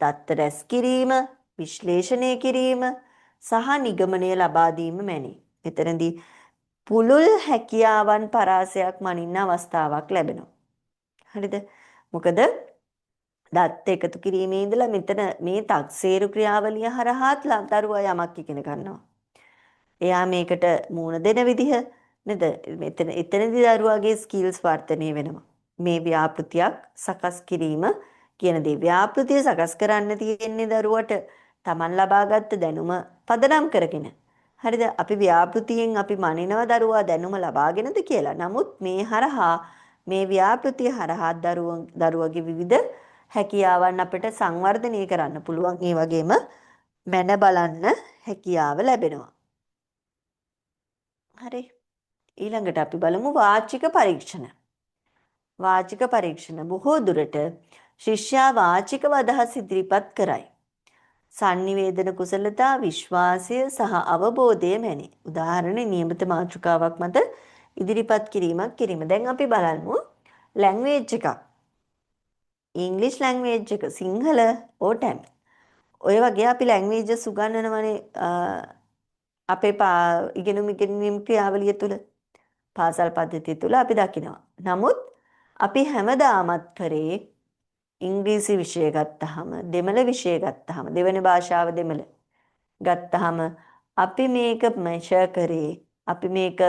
දත්ත රැස් කිරීම, විශ්ලේෂණය කිරීම සහ නිගමනය ලබා දීම මැනි. එතනදී පුළුල් හැකියාවන් පරාසයක් මනින්න අවස්ථාවක් ලැබෙනවා. හරිද? මොකද දත් එකතු කිරීමේ ඉඳලා මෙතන මේ තක්සේරු ක්‍රියාවලිය හරහාත් දරුවා යමක් ඉගෙන ගන්නවා. එයා මේකට මූණ දෙන විදිහ නේද? එතනදී දරුවාගේ ස්කිල්ස් වර්ධනය වෙනවා. මේ ව්‍යාපෘතියක් සකස් කිරීම කියන දේ. ව්‍යාපෘතිය සකස් කරන්න තියෙන්නේ දරුවට Taman ලබාගත් දැනුම පදනම් කරගෙන. හරිද? අපි ව්‍යාපෘතියෙන් අපි මනිනවා දරුවා දැනුම ලබාගෙනද කියලා. නමුත් මේ හරහා මේ ව්‍යාපෘතිය හරහා දරුවගේ විවිධ හැකියාවන් අපිට සංවර්ධනය කරන්න පුළුවන්. ඒ වගේම මැන බලන්න හැකියාව ලැබෙනවා. හරි. ඊළඟට අපි බලමු වාචික පරීක්ෂණ. වාචික පරීක්ෂණ බොහෝ දුරට ශිෂ්‍යයා වාචිකව අදහස් ඉදිරිපත් කරයි. සංනිවේදන කුසලතා, විශ්වාසය සහ අවබෝධය මැනි. උදාහරණ නියමිත මාතෘකාවක් මත ඉදිරිපත් කිරීමක් කිරීම. දැන් අපි බලමු ලැන්ග්වේජ් එකක්. ඉංග්‍රීසි ලැන්ග්වේජ් එක සිංහල ඕ ටැම්. ඔය වගේ අපි ලැන්ග්වේජස් උගන්වනවනේ අපේ ඉගෙනුම් ක්‍රියාවලිය තුළ පාසල් පද්ධතිය තුළ අපි දකිනවා. නමුත් අපි හැමදාමත් කරේ ඉංග්‍රීසි විෂය ගත්තහම, දෙමළ විෂය ගත්තහම, දෙවෙනි භාෂාව දෙමළ ගත්තහම අපි මේක මෙෂර් කරේ, අපි මේක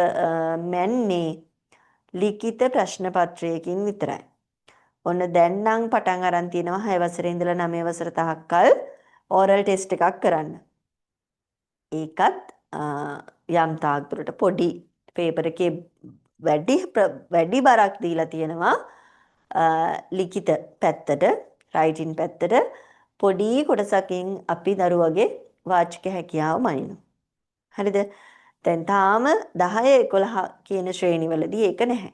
මැන්නේ ලිඛිත ප්‍රශ්න පත්‍රයකින් විතරයි. ඔන්න දැන් නම් පටන් අරන් තියෙනවා 6 වසරේ ඉඳලා 9 වසර තාක්කල් ඕරල් ටෙස්ට් එකක් කරන්න. ඒකත් යම් තාක් දුරට පොඩි පේපර් එකේ වැඩි බරක් දීලා තියෙනවා ලිඛිත පැත්තට, රයිටින් පැත්තට. පොඩි කොටසකින් අපි දරුවගේ වාචික හැකියාව මනිනවා. හරිද? දැන් තාම 10 11 කියන ශ්‍රේණිවලදී ඒක නැහැ.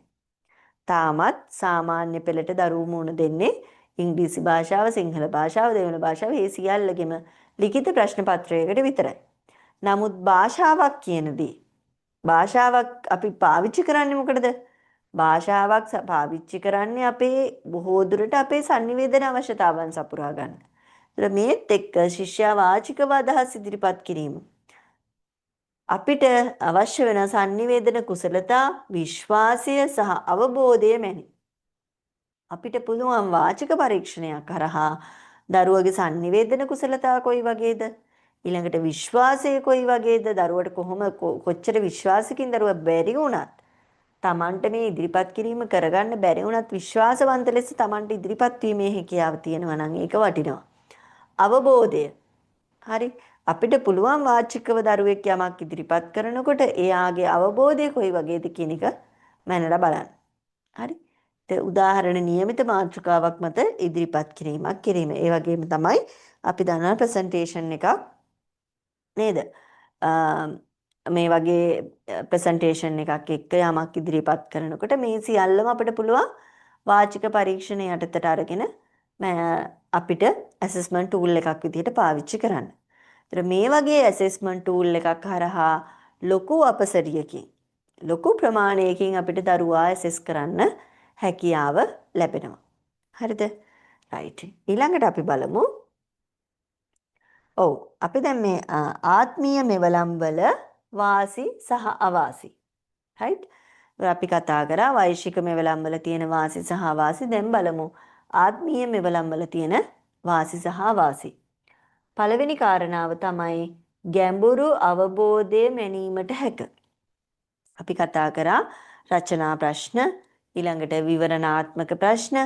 තාමත් සාමාන්‍ය පෙළට දරුවෝ මුණ දෙන්නේ ඉංග්‍රීසි භාෂාව, සිංහල භාෂාව, දෙමළ භාෂාව මේ සියල්ලගෙම ලිඛිත ප්‍රශ්න පත්‍රයකට විතරයි. නමුත් භාෂාවක් කියන දේ භාෂාවක් අපි පාවිච්චි කරන්නේ මොකටද? භාෂාවක් පාවිච්චි කරන්නේ අපේ බොහෝ දුරට අපේ sannivedana අවශ්‍යතාවන් සපුරා ගන්න. ඒතර මේත් එක්ක ශිෂ්‍යයා වාචිකව අදහස් ඉදිරිපත් කිරීම. අපිට අවශ්‍ය වෙන sannivedana කුසලතා, විශ්වාසය සහ අවබෝධය මැනි. අපිට පුළුවන් වාචික පරීක්ෂණයක් කරහා දරුවගේ sannivedana කුසලතා කොයි වගේද? ඊළඟට විශ්වාසය කොයි වගේද? දරුවට කොච්චර විශ්වාසකින් දරුවා බැරි වුණත් තමන්ට මේ ඉදිරිපත් කිරීම කරගන්න බැරි වුණත් විශ්වාසවන්ත ලෙස තමන්ට ඉදිරිපත් වීමේ හැකියාව තියෙනවා නම් ඒක වටිනවා. අවබෝධය. හරි. අපිට පුළුවන් වාචිකව දරුවෙක් යමක් ඉදිරිපත් කරනකොට එයාගේ අවබෝධය කොයි වගේද කියන එක මැනලා බලන්න. හරි. උදාහරණ නියමිත මාතෘකාවක් මත ඉදිරිපත් කිරීමක් කිරීම. ඒ වගේම තමයි අපි දන්නා ප්‍රසන්ටේෂන් එකක් නේද? මේ වගේ ප්‍රසන්ටේෂන් එකක් එක්ක යමක් ඉදිරිපත් කරනකොට මේ සියල්ලම අපිට පුළුවන් වාචික පරීක්ෂණ යටතට අරගෙන අපිට ඇසස්මන්ට් ටූල් එකක් විදිහට පාවිච්චි කරන්න. ඒතර මේ වගේ ඇසස්මන්ට් ටූල් එකක් හරහා ලොකු අපසරියකින් ලොකු ප්‍රමාණයකින් අපිට දරුවා ඇසස් කරන්න හැකියාව ලැබෙනවා. හරිද? රයිට්. ඊළඟට අපි බලමු. ඔව් අපි දැන් මේ ආත්මීය මෙවලම් වල වාසි සහ අවාසි. රයිට්? අපි කතා කරා වෛශ්වික මෙවලම් වල තියෙන වාසි සහ අවාසි. දැන් බලමු ආත්මීය මෙවලම් වල තියෙන වාසි සහ අවාසි. පළවෙනි කාරණාව තමයි ගැඹුරු අවබෝධය මැනීමට හැක. අපි කතා කරා රචනා ප්‍රශ්න, ඊළඟට විවරණාත්මක ප්‍රශ්න.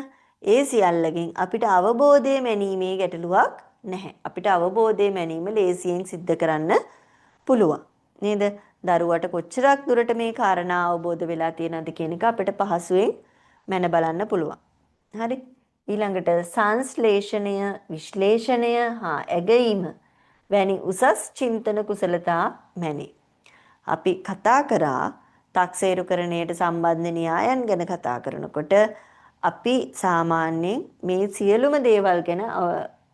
ඒ සියල්ලකින් අපිට අවබෝධය මැනීමේ ගැටලුවක් නැහැ. අපිට අවබෝධය මැනීම ලේසියෙන් සිද්ධ කරන්න පුළුවන්. නේද? දරුවට කොච්චරක් දුරට මේ කාරණා අවබෝධ වෙලා තියෙනවද කියන එක අපිට පහසුවෙන් මැන බලන්න පුළුවන්. හරි? ඊළඟට සංශ්ලේෂණය, විශ්ලේෂණය හා ඇගීම වැනි උසස් චින්තන කුසලතා මැනේ. අපි කතා කරා තක්සේරුකරණයට සම්බන්ධ න්‍යායන් ගැන කතා කරනකොට අපි සාමාන්‍යයෙන් මේ සියලුම දේවල් ගැන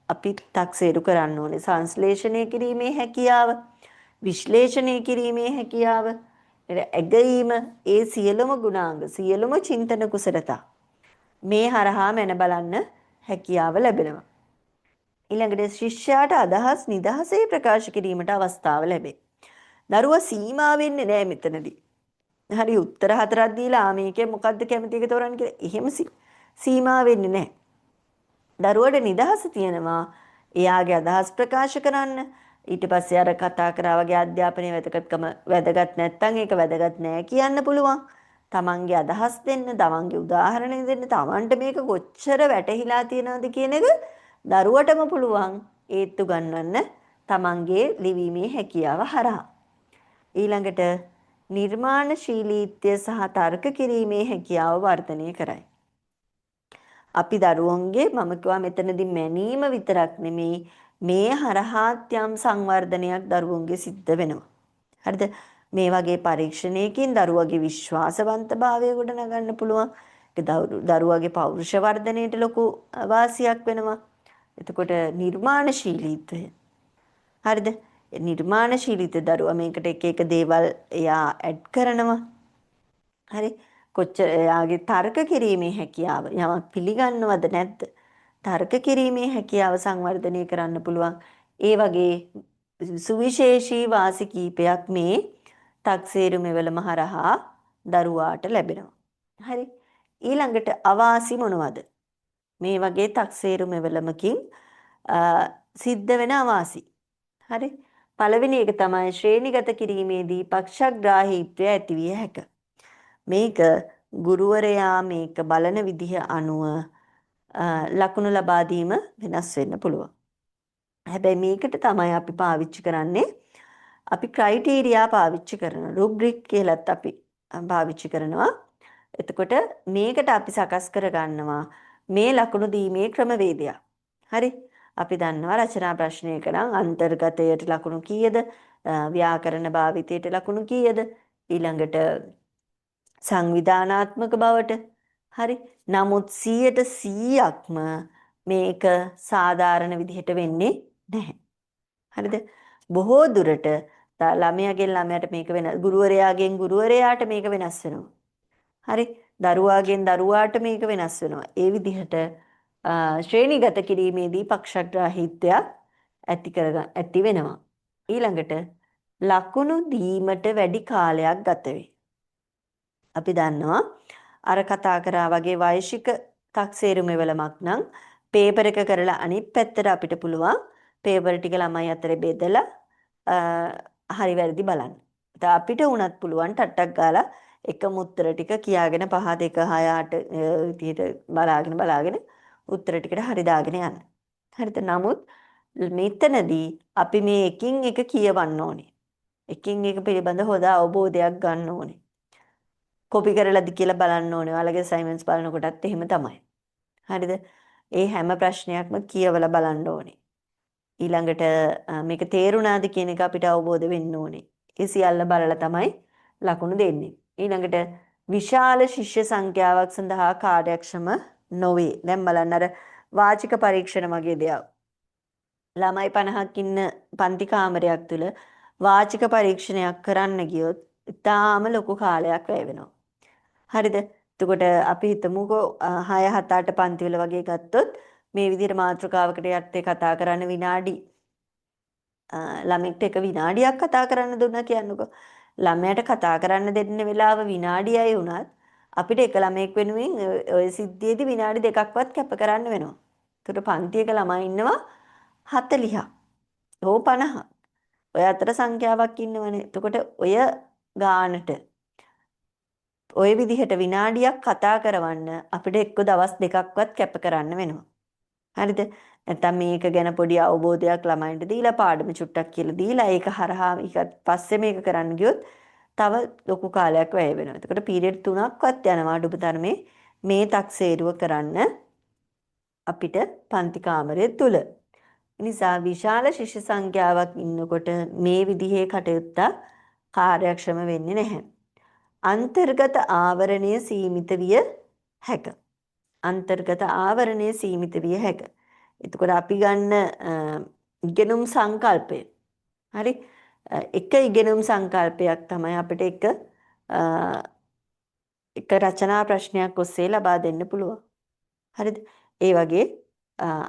අපි තක්සේරු කරන්න ඕනේ. සංශ්ලේෂණය කිරීමේ හැකියාව, විශ්ලේෂණය කිරීමේ හැකියාව, ඇගීම, ඒ සියලුම ගුණාංග, සියලුම චින්තන කුසලතා මේ හරහා මැන බලන්න හැකියාව ලැබෙනවා. ඊළඟට ශිෂ්‍යයාට අදහස් නිදහසේ ප්‍රකාශ කිරීමට අවස්ථාව ලැබේ. දරුවා සීමා වෙන්නේ නැහැ මෙතනදී. හරි උත්තර 4ක් දීලා මේකේ මොකද්ද කැමති එක තෝරන්න කියලා. එහෙම සීමා වෙන්නේ නැහැ. දරුවට නිදහස තියෙනවා එයාගේ අදහස් ප්‍රකාශ කරන්න. ඊට පස්සේ අර කතා කරා වගේ අධ්‍යාපනයේ වැදගත්කම වැදගත් නැත්නම් ඒක වැදගත් නෑ කියන්න පුළුවන්. තමන්ගේ අදහස් දෙන්න, තමන්ගේ උදාහරණ දෙන්න, තමන්ට මේක කොච්චර වැටහිලා තියෙනවද කියන එක දරුවටම පුළුවන් ඒත්තු ගන්නන්න තමන්ගේ ලිවීමේ හැකියාව හරහා. ඊළඟට නිර්මාණශීලීත්වය සහ තර්ක කිරීමේ හැකියාව වර්ධනය කරයි. අපි දරුවන්ගේ මම කිව්වා මෙතනදී මැනීම විතරක් නෙමෙයි මේ හරහාත් යම් සංවර්ධනයක් දරුවන්ගේ සිද්ධ වෙනවා. හරිද? මේ වගේ පරීක්ෂණයකින් දරුවගේ විශ්වාසවන්තභාවය ගොඩනගන්න පුළුවන්. දරුවගේ පෞරුෂ වර්ධනයට ලොකු වාසියක් වෙනවා. එතකොට නිර්මාණශීලීත්වය. හරිද? නිර්මාණශීලීත්වය දරුවා මේකට එක එක දේවල් එයා ඇඩ් කරනවා. හරි? කොච්චර එයාගේ තර්ක කිරීමේ හැකියාව යමක් පිළිගන්නවද නැද්ද? තර්ක කිරීමේ හැකියාව සංවර්ධනය කරන්න පුළුවන්. ඒ වගේ සුවිශේෂී වාසි කීපයක් මේ තක්සේරු මෙවලම හරහා දරුවාට ලැබෙනවා. හරි. ඊළඟට අවාසි මොනවද? මේ වගේ තක්සේරු මෙවලමකින් සිද්ධ වෙන අවාසි. හරි. පළවෙනි එක තමයි ශ්‍රේණිගත කිරීමේදී පක්ෂග්‍රාහීත්වය ඇතිවිය හැක. මේක ගුරුවරයා මේක බලන විදිහ අනුව ලකුණු ලබා දීම වෙනස් වෙන්න පුළුවන්. හැබැයි මේකට තමයි අපි පාවිච්චි කරන්නේ අපි ක්‍රයිටීරියා පාවිච්චි කරන රුබ්‍රික් කියලත් අපි පාවිච්චි කරනවා. එතකොට මේකට අපි සකස් කර ගන්නවා මේ ලකුණු දීමේ ක්‍රමවේදයක්. හරි? අපි දන්නවා රචනා ප්‍රශ්නයක නම් අන්තර්ගතයට ලකුණු කීයද? ව්‍යාකරණ භාවිතයට ලකුණු කීයද? ඊළඟට සංවිධානාත්මක බවට. හරි? නමුත් 100%ක්ම මේක සාධාරණ විදිහට වෙන්නේ නැහැ. හරිද? බොහෝ දුරට ළමයාගෙන් ළමයාට මේක වෙන ගුරුවරයාගෙන් ගුරුවරයාට මේක වෙනස් වෙනවා. හරි? දරුවාගෙන් දරුවාට මේක වෙනස් වෙනවා. ඒ විදිහට ශ්‍රේණිගත කිරීමේදී පක්ෂග්‍රාහීත්වයක් ඇති වෙනවා. ඊළඟට ලකුණු දීමට වැඩි කාලයක් ගත වේ. අපි දන්නවා අර කතා කරා වගේ වෛශ්වික තක්සේරු මෙවලමක් නම් පේපර් එක කරලා අනිත් පැත්තට අපිට පුළුවන් පේපර් ටික ළමයි අතරේ බෙදලා හරි වැරදි බලන්න. අපිට උනත් පුළුවන් ටට්ටක් ගාලා එකම උත්තර ටික කියාගෙන 5 2 6 8 විදිහට බලාගෙන උත්තර ටිකට හරි දාගෙන යන්න. හරිද? නමුත් මෙතනදී අපි මේ එකින් එක කියවන්න ඕනේ. එකින් එක පිළිබඳ හොඳ අවබෝධයක් ගන්න ඕනේ. කොපි කරලාද කියලා බලන්න ඕනේ. ඔයාලගේ අසයින්මන්ට්ස් බලනකොටත් එහෙම තමයි. හරිද? ඒ හැම ප්‍රශ්නයක්ම කියවලා බලන්න ඕනේ. ඊළඟට මේක තේරුණාද කියන එක අපිට අවබෝධ වෙන්න ඕනේ. ඒ සියල්ල බලලා තමයි ලකුණු දෙන්නේ. ඊළඟට විශාල ශිෂ්‍ය සංඛ්‍යාවක් සඳහා කාර්යක්ෂම නොවේ. දැන් බලන්න අර වාචික පරීක්ෂණ වගේ දේවල්. ළමයි 50ක් ඉන්න පන්ති කාමරයක් තුල වාචික පරීක්ෂණයක් කරන්න ගියොත් ඉතාම ලොකු කාලයක් වැය වෙනවා. හරිද? එතකොට අපි හිතමුකෝ 6 7 8 පන්තිවල වගේ ගත්තොත් මේ විදිහට මාතෘකාවකට යත්තේ කතා කරන්න විනාඩි ළමෙක්ට එක විනාඩියක් කතා කරන්න දුන්නා කියන්නකෝ. ළමයාට කතා කරන්න දෙන්න වෙලාව විනාඩියයි වුණත් අපිට එක ළමෙක් වෙනුවෙන් ඔය සිද්ධියේදී විනාඩි දෙකක්වත් කැප කරන්න වෙනවා. ඒකට පන්තියක ළමයි ඉන්නවා 40ක්. හෝ 50ක්. ඔය අතර සංඛ්‍යාවක් ඉන්නවනේ. එතකොට ඔය ගානට ඔය විදිහට විනාඩියක් කතා කරවන්න අපිට එක්ක දවස් දෙකක්වත් කැප කරන්න වෙනවා. හරිද? නැත්නම් මේක ගැන පොඩි අවබෝධයක් ළමයින්ට දීලා පාඩම චුට්ටක් කියලා දීලා ඒක හරහා ඊට පස්සේ මේක කරන්න ගියොත් තව ලොකු කාලයක් වැය වෙනවා. එතකොට පීරියඩ් 3ක්වත් යනවා අඩුතරමේ මේ තක්සේරුව කරන්න අපිට පන්ති කාමරය තුල. නිසා විශාල ශිෂ්‍ය සංඛ්‍යාවක් ඉන්නකොට මේ විදිහේ කටයුත්ත කාර්යක්ෂම වෙන්නේ නැහැ. අන්තර්ගත ආවරණය සීමිත විය හැක. අන්තර්ගත ආවරණය සීමිත විය හැක. එතකොට අපි ගන්න ඉගෙනුම් සංකල්පය. හරි? එක ඉගෙනුම් සංකල්පයක් තමයි අපිට එක රචනා ප්‍රශ්නයක් ඔස්සේ ලබා දෙන්න පුළුවන්. හරිද? ඒ වගේ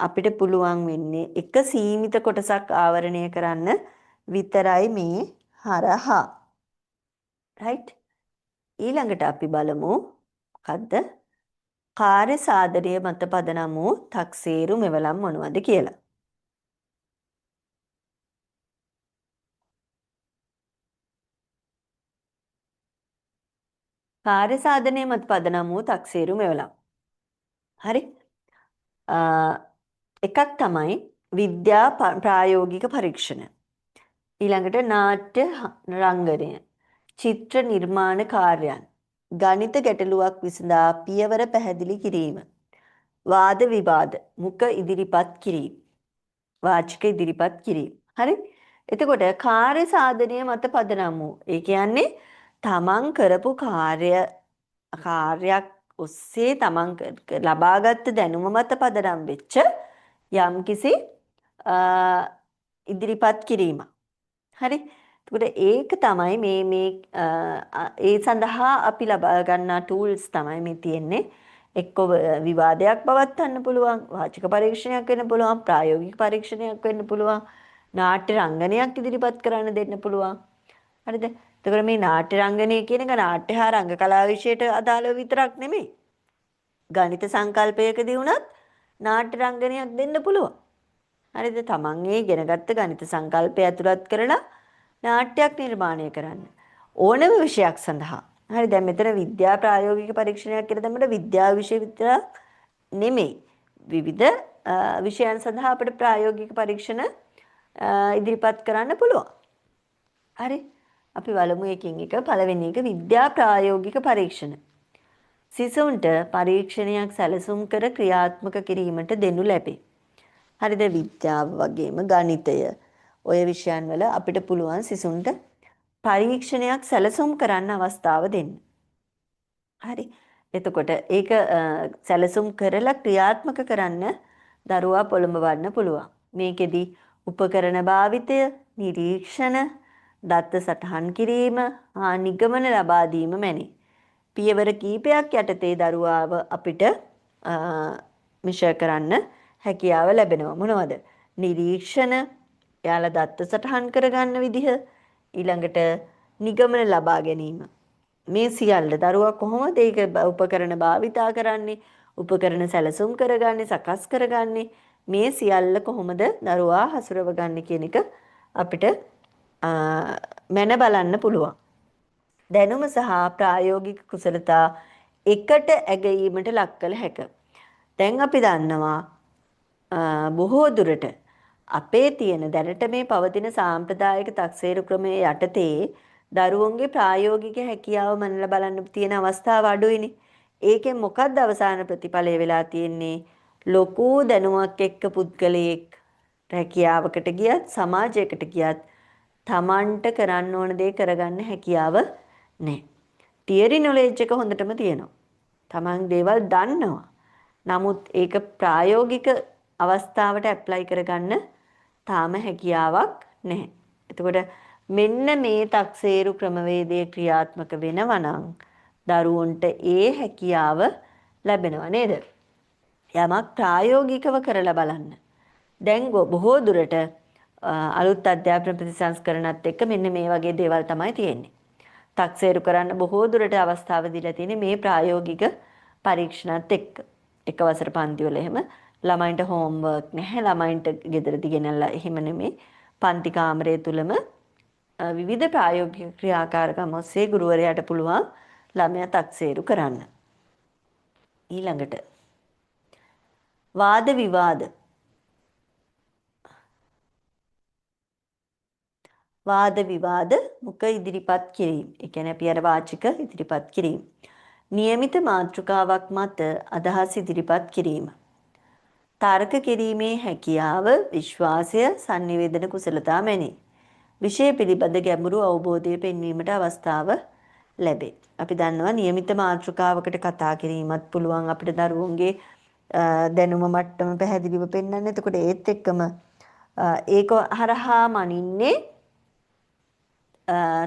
අපිට පුළුවන් වෙන්නේ එක සීමිත කොටසක් ආවරණය කරන්න විතරයි මේ හරහා. රයිට්? ඊළඟට අපි බලමු මොකද්ද? කාර්ය සාධනය මත පදනම් වූ තක්සේරු මෙවලම් මොනවද කියලා. කාර්ය සාධනය මත පදනම් වූ තක්සේරු මෙවලම්. හරි? එකක් තමයි විද්‍යා ප්‍රායෝගික පරීක්ෂණ. ඊළඟට නාට්‍ය රංගනය, චිත්‍ර නිර්මාණ කාර්යයන්, ගණිත ගැටලුවක් විසඳා පියවර පැහැදිලි කිරීම, වාද විවාද, මුඛ ඉදිරිපත් කිරීම, වාචික ඉදිරිපත් කිරීම. හරි? එතකොට කාර්ය සාධනය මත පදනම් වූ ඒ කියන්නේ තමන් කරපු කාර්යයක් ඔස්සේ තමන් ලබාගත් දැනුම මත පදනම් වෙච්ච යම්කිසි ඉදිරිපත් කිරීම. හරි? එතකොට ඒක තමයි මේ ඒ සඳහා අපි ලබා ගන්නා ටූල්ස් තමයි මේ තියෙන්නේ. එක්ක විවාදයක් පවත්වන්න පුළුවන්, වාචික පරීක්ෂණයක් වෙන්න පුළුවන්, ප්‍රායෝගික පරීක්ෂණයක් වෙන්න පුළුවන්, නාට්‍ය රංගනයක් ඉදිරිපත් කරන්න දෙන්න පුළුවන්. හරිද? එතකොට මේ නාට්‍ය රංගනය කියන එක නාට්‍ය හා රංග කලා විෂයට අදාළව විතරක් නෙමෙයි. ගණිත සංකල්පයකදී වුණත් නාට්‍ය රංගනයක් දෙන්න පුළුවන්. හරිද? තමන් ඒ ඉගෙනගත්ත ගණිත සංකල්පය ඇතුළත් කරලා නාට්‍යයක් නිර්මාණය කරන්න. ඕනම විෂයක් සඳහා. හරි දැන් මෙතන විද්‍යා ප්‍රායෝගික පරීක්ෂණයක් කියලා දැම්මම විද්‍යා විෂය විතර නෙමෙයි. විවිධ විෂයන් සඳහා අපිට ප්‍රායෝගික පරීක්ෂණ ඉදිරිපත් කරන්න පුළුවන්. හරි? අපි බලමු එකින් එක. පළවෙනි එක විද්‍යා ප්‍රායෝගික පරීක්ෂණ. සිසුන්ට පරීක්ෂණයක් සැලසුම් කර ක්‍රියාත්මක කිරීමට දෙනු ලැබේ. හරිද? විද්‍යාව වගේම ගණිතය ඔය විෂයන් වල අපිට පුළුවන් සිසුන්ට පරීක්ෂණයක් සැලසුම් කරන්න අවස්ථාව දෙන්න. හරි. එතකොට ඒක සැලසුම් කරලා ක්‍රියාත්මක කරන්න දරුවා පොළඹවන්න පුළුවන්. මේකෙදි උපකරණ භාවිතය, නිරීක්ෂණ, දත්ත සටහන් කිරීම, නිගමන ලබා දීම මැනේ. පියවර කීපයක් යටතේ දරුවාව අපිට මිෂර් කරන්න හැකියාව ලැබෙනවා. මොනවද? නිරීක්ෂණ, එයාලා දත්ත සටහන් කරගන්න විදිහ, ඊළඟට නිගමන ලබා ගැනීම. මේ සියල්ල දරුවා කොහොමද ඒක උපකරණ භාවිතා කරන්නේ, උපකරණ සැලසුම් කරගන්නේ, සකස් කරගන්නේ, මේ සියල්ල කොහොමද දරුවා හසුරව ගන්න කියන එක අපිට මැන බලන්න පුළුවන්. දැනුම සහ ප්‍රායෝගික කුසලතා එකට ඇගීමට ලක් කළ හැක. දැන් අපි දන්නවා බොහෝ දුරට අපේ තියෙන දැනට මේ පවතින සාම්ප්‍රදායික තක්සේරු ක්‍රමයේ යටතේ දරුවන්ගේ ප්‍රායෝගික හැකියාව මනලා බලන්න තියෙන අවස්ථාව අඩුයිනේ. ඒකෙන් මොකක්ද අවසාන ප්‍රතිඵලය වෙලා තියෙන්නේ? ලොකු දැනුමක් එක්ක පුද්ගලයෙක් රැකියාවකට ගියත් සමාජයකට ගියත් තමන්ට කරන්න ඕන දේ කරගන්න හැකියාව නැහැ. තියරි නොලෙජ් එක හොඳටම තියෙනවා. තමන් දේවල් දන්නවා. නමුත් ඒක ප්‍රායෝගික අවස්ථාවට ඇප්ලයි කරගන්න තාම හැකියාවක් නැහැ. එතකොට මෙන්න මේ තක්සේරු ක්‍රමවේදය ක්‍රියාත්මක වෙනවා නම් දරුවන්ට ඒ හැකියාව ලැබෙනවා නේද? යමක් ප්‍රායෝගිකව කරලා බලන්න. දැන් බොහෝ දුරට අලුත් අධ්‍යාපන ප්‍රතිසංස්කරණත් එක්ක මෙන්න මේ වගේ දේවල් තමයි තියෙන්නේ. තක්සේරු කරන්න බොහෝ දුරට අවස්ථාව දීලා තියෙන්නේ මේ ප්‍රායෝගික පරීක්ෂණත් එක්ක. එක වසර පන්තිවල එහෙම ළමයින්ට හෝම්වර්ක් නැහැ. ළමයින්ට ගෙදරදී ගෙනල්ලා එහෙම නෙමෙයි. පන්ති කාමරය තුලම විවිධ ප්‍රායෝගික ක්‍රියාකාරකම් ඔස්සේ ගුරුවරයාට පුළුවන් ළමයා තක්සේරු කරන්න. ඊළඟට වාද විවාද. වාද විවාද මුඛ ඉදිරිපත් කිරීම. ඒ කියන්නේ අපි අර වාචික ඉදිරිපත් කිරීම. નિયમિત මාතෘකාවක් මත අදහස් ඉදිරිපත් කිරීම. තර්ක කිරීමේ හැකියාව, විශ්වාසය, sannivedana කුසලතා මැනේ. විෂය පිළිබඳ ගැඹුරු අවබෝධය පෙන්වීමට අවස්ථාව ලැබේ. අපි දන්නවා નિયમિત මාතෘකාවකට කතා කිරීමත් පුළුවන් අපිට දරුවන්ගේ දැනුම මට්ටම පැහැදිලිව පෙන්වන්න. එතකොට ඒත් එක්කම ඒක හරහා මනින්නේ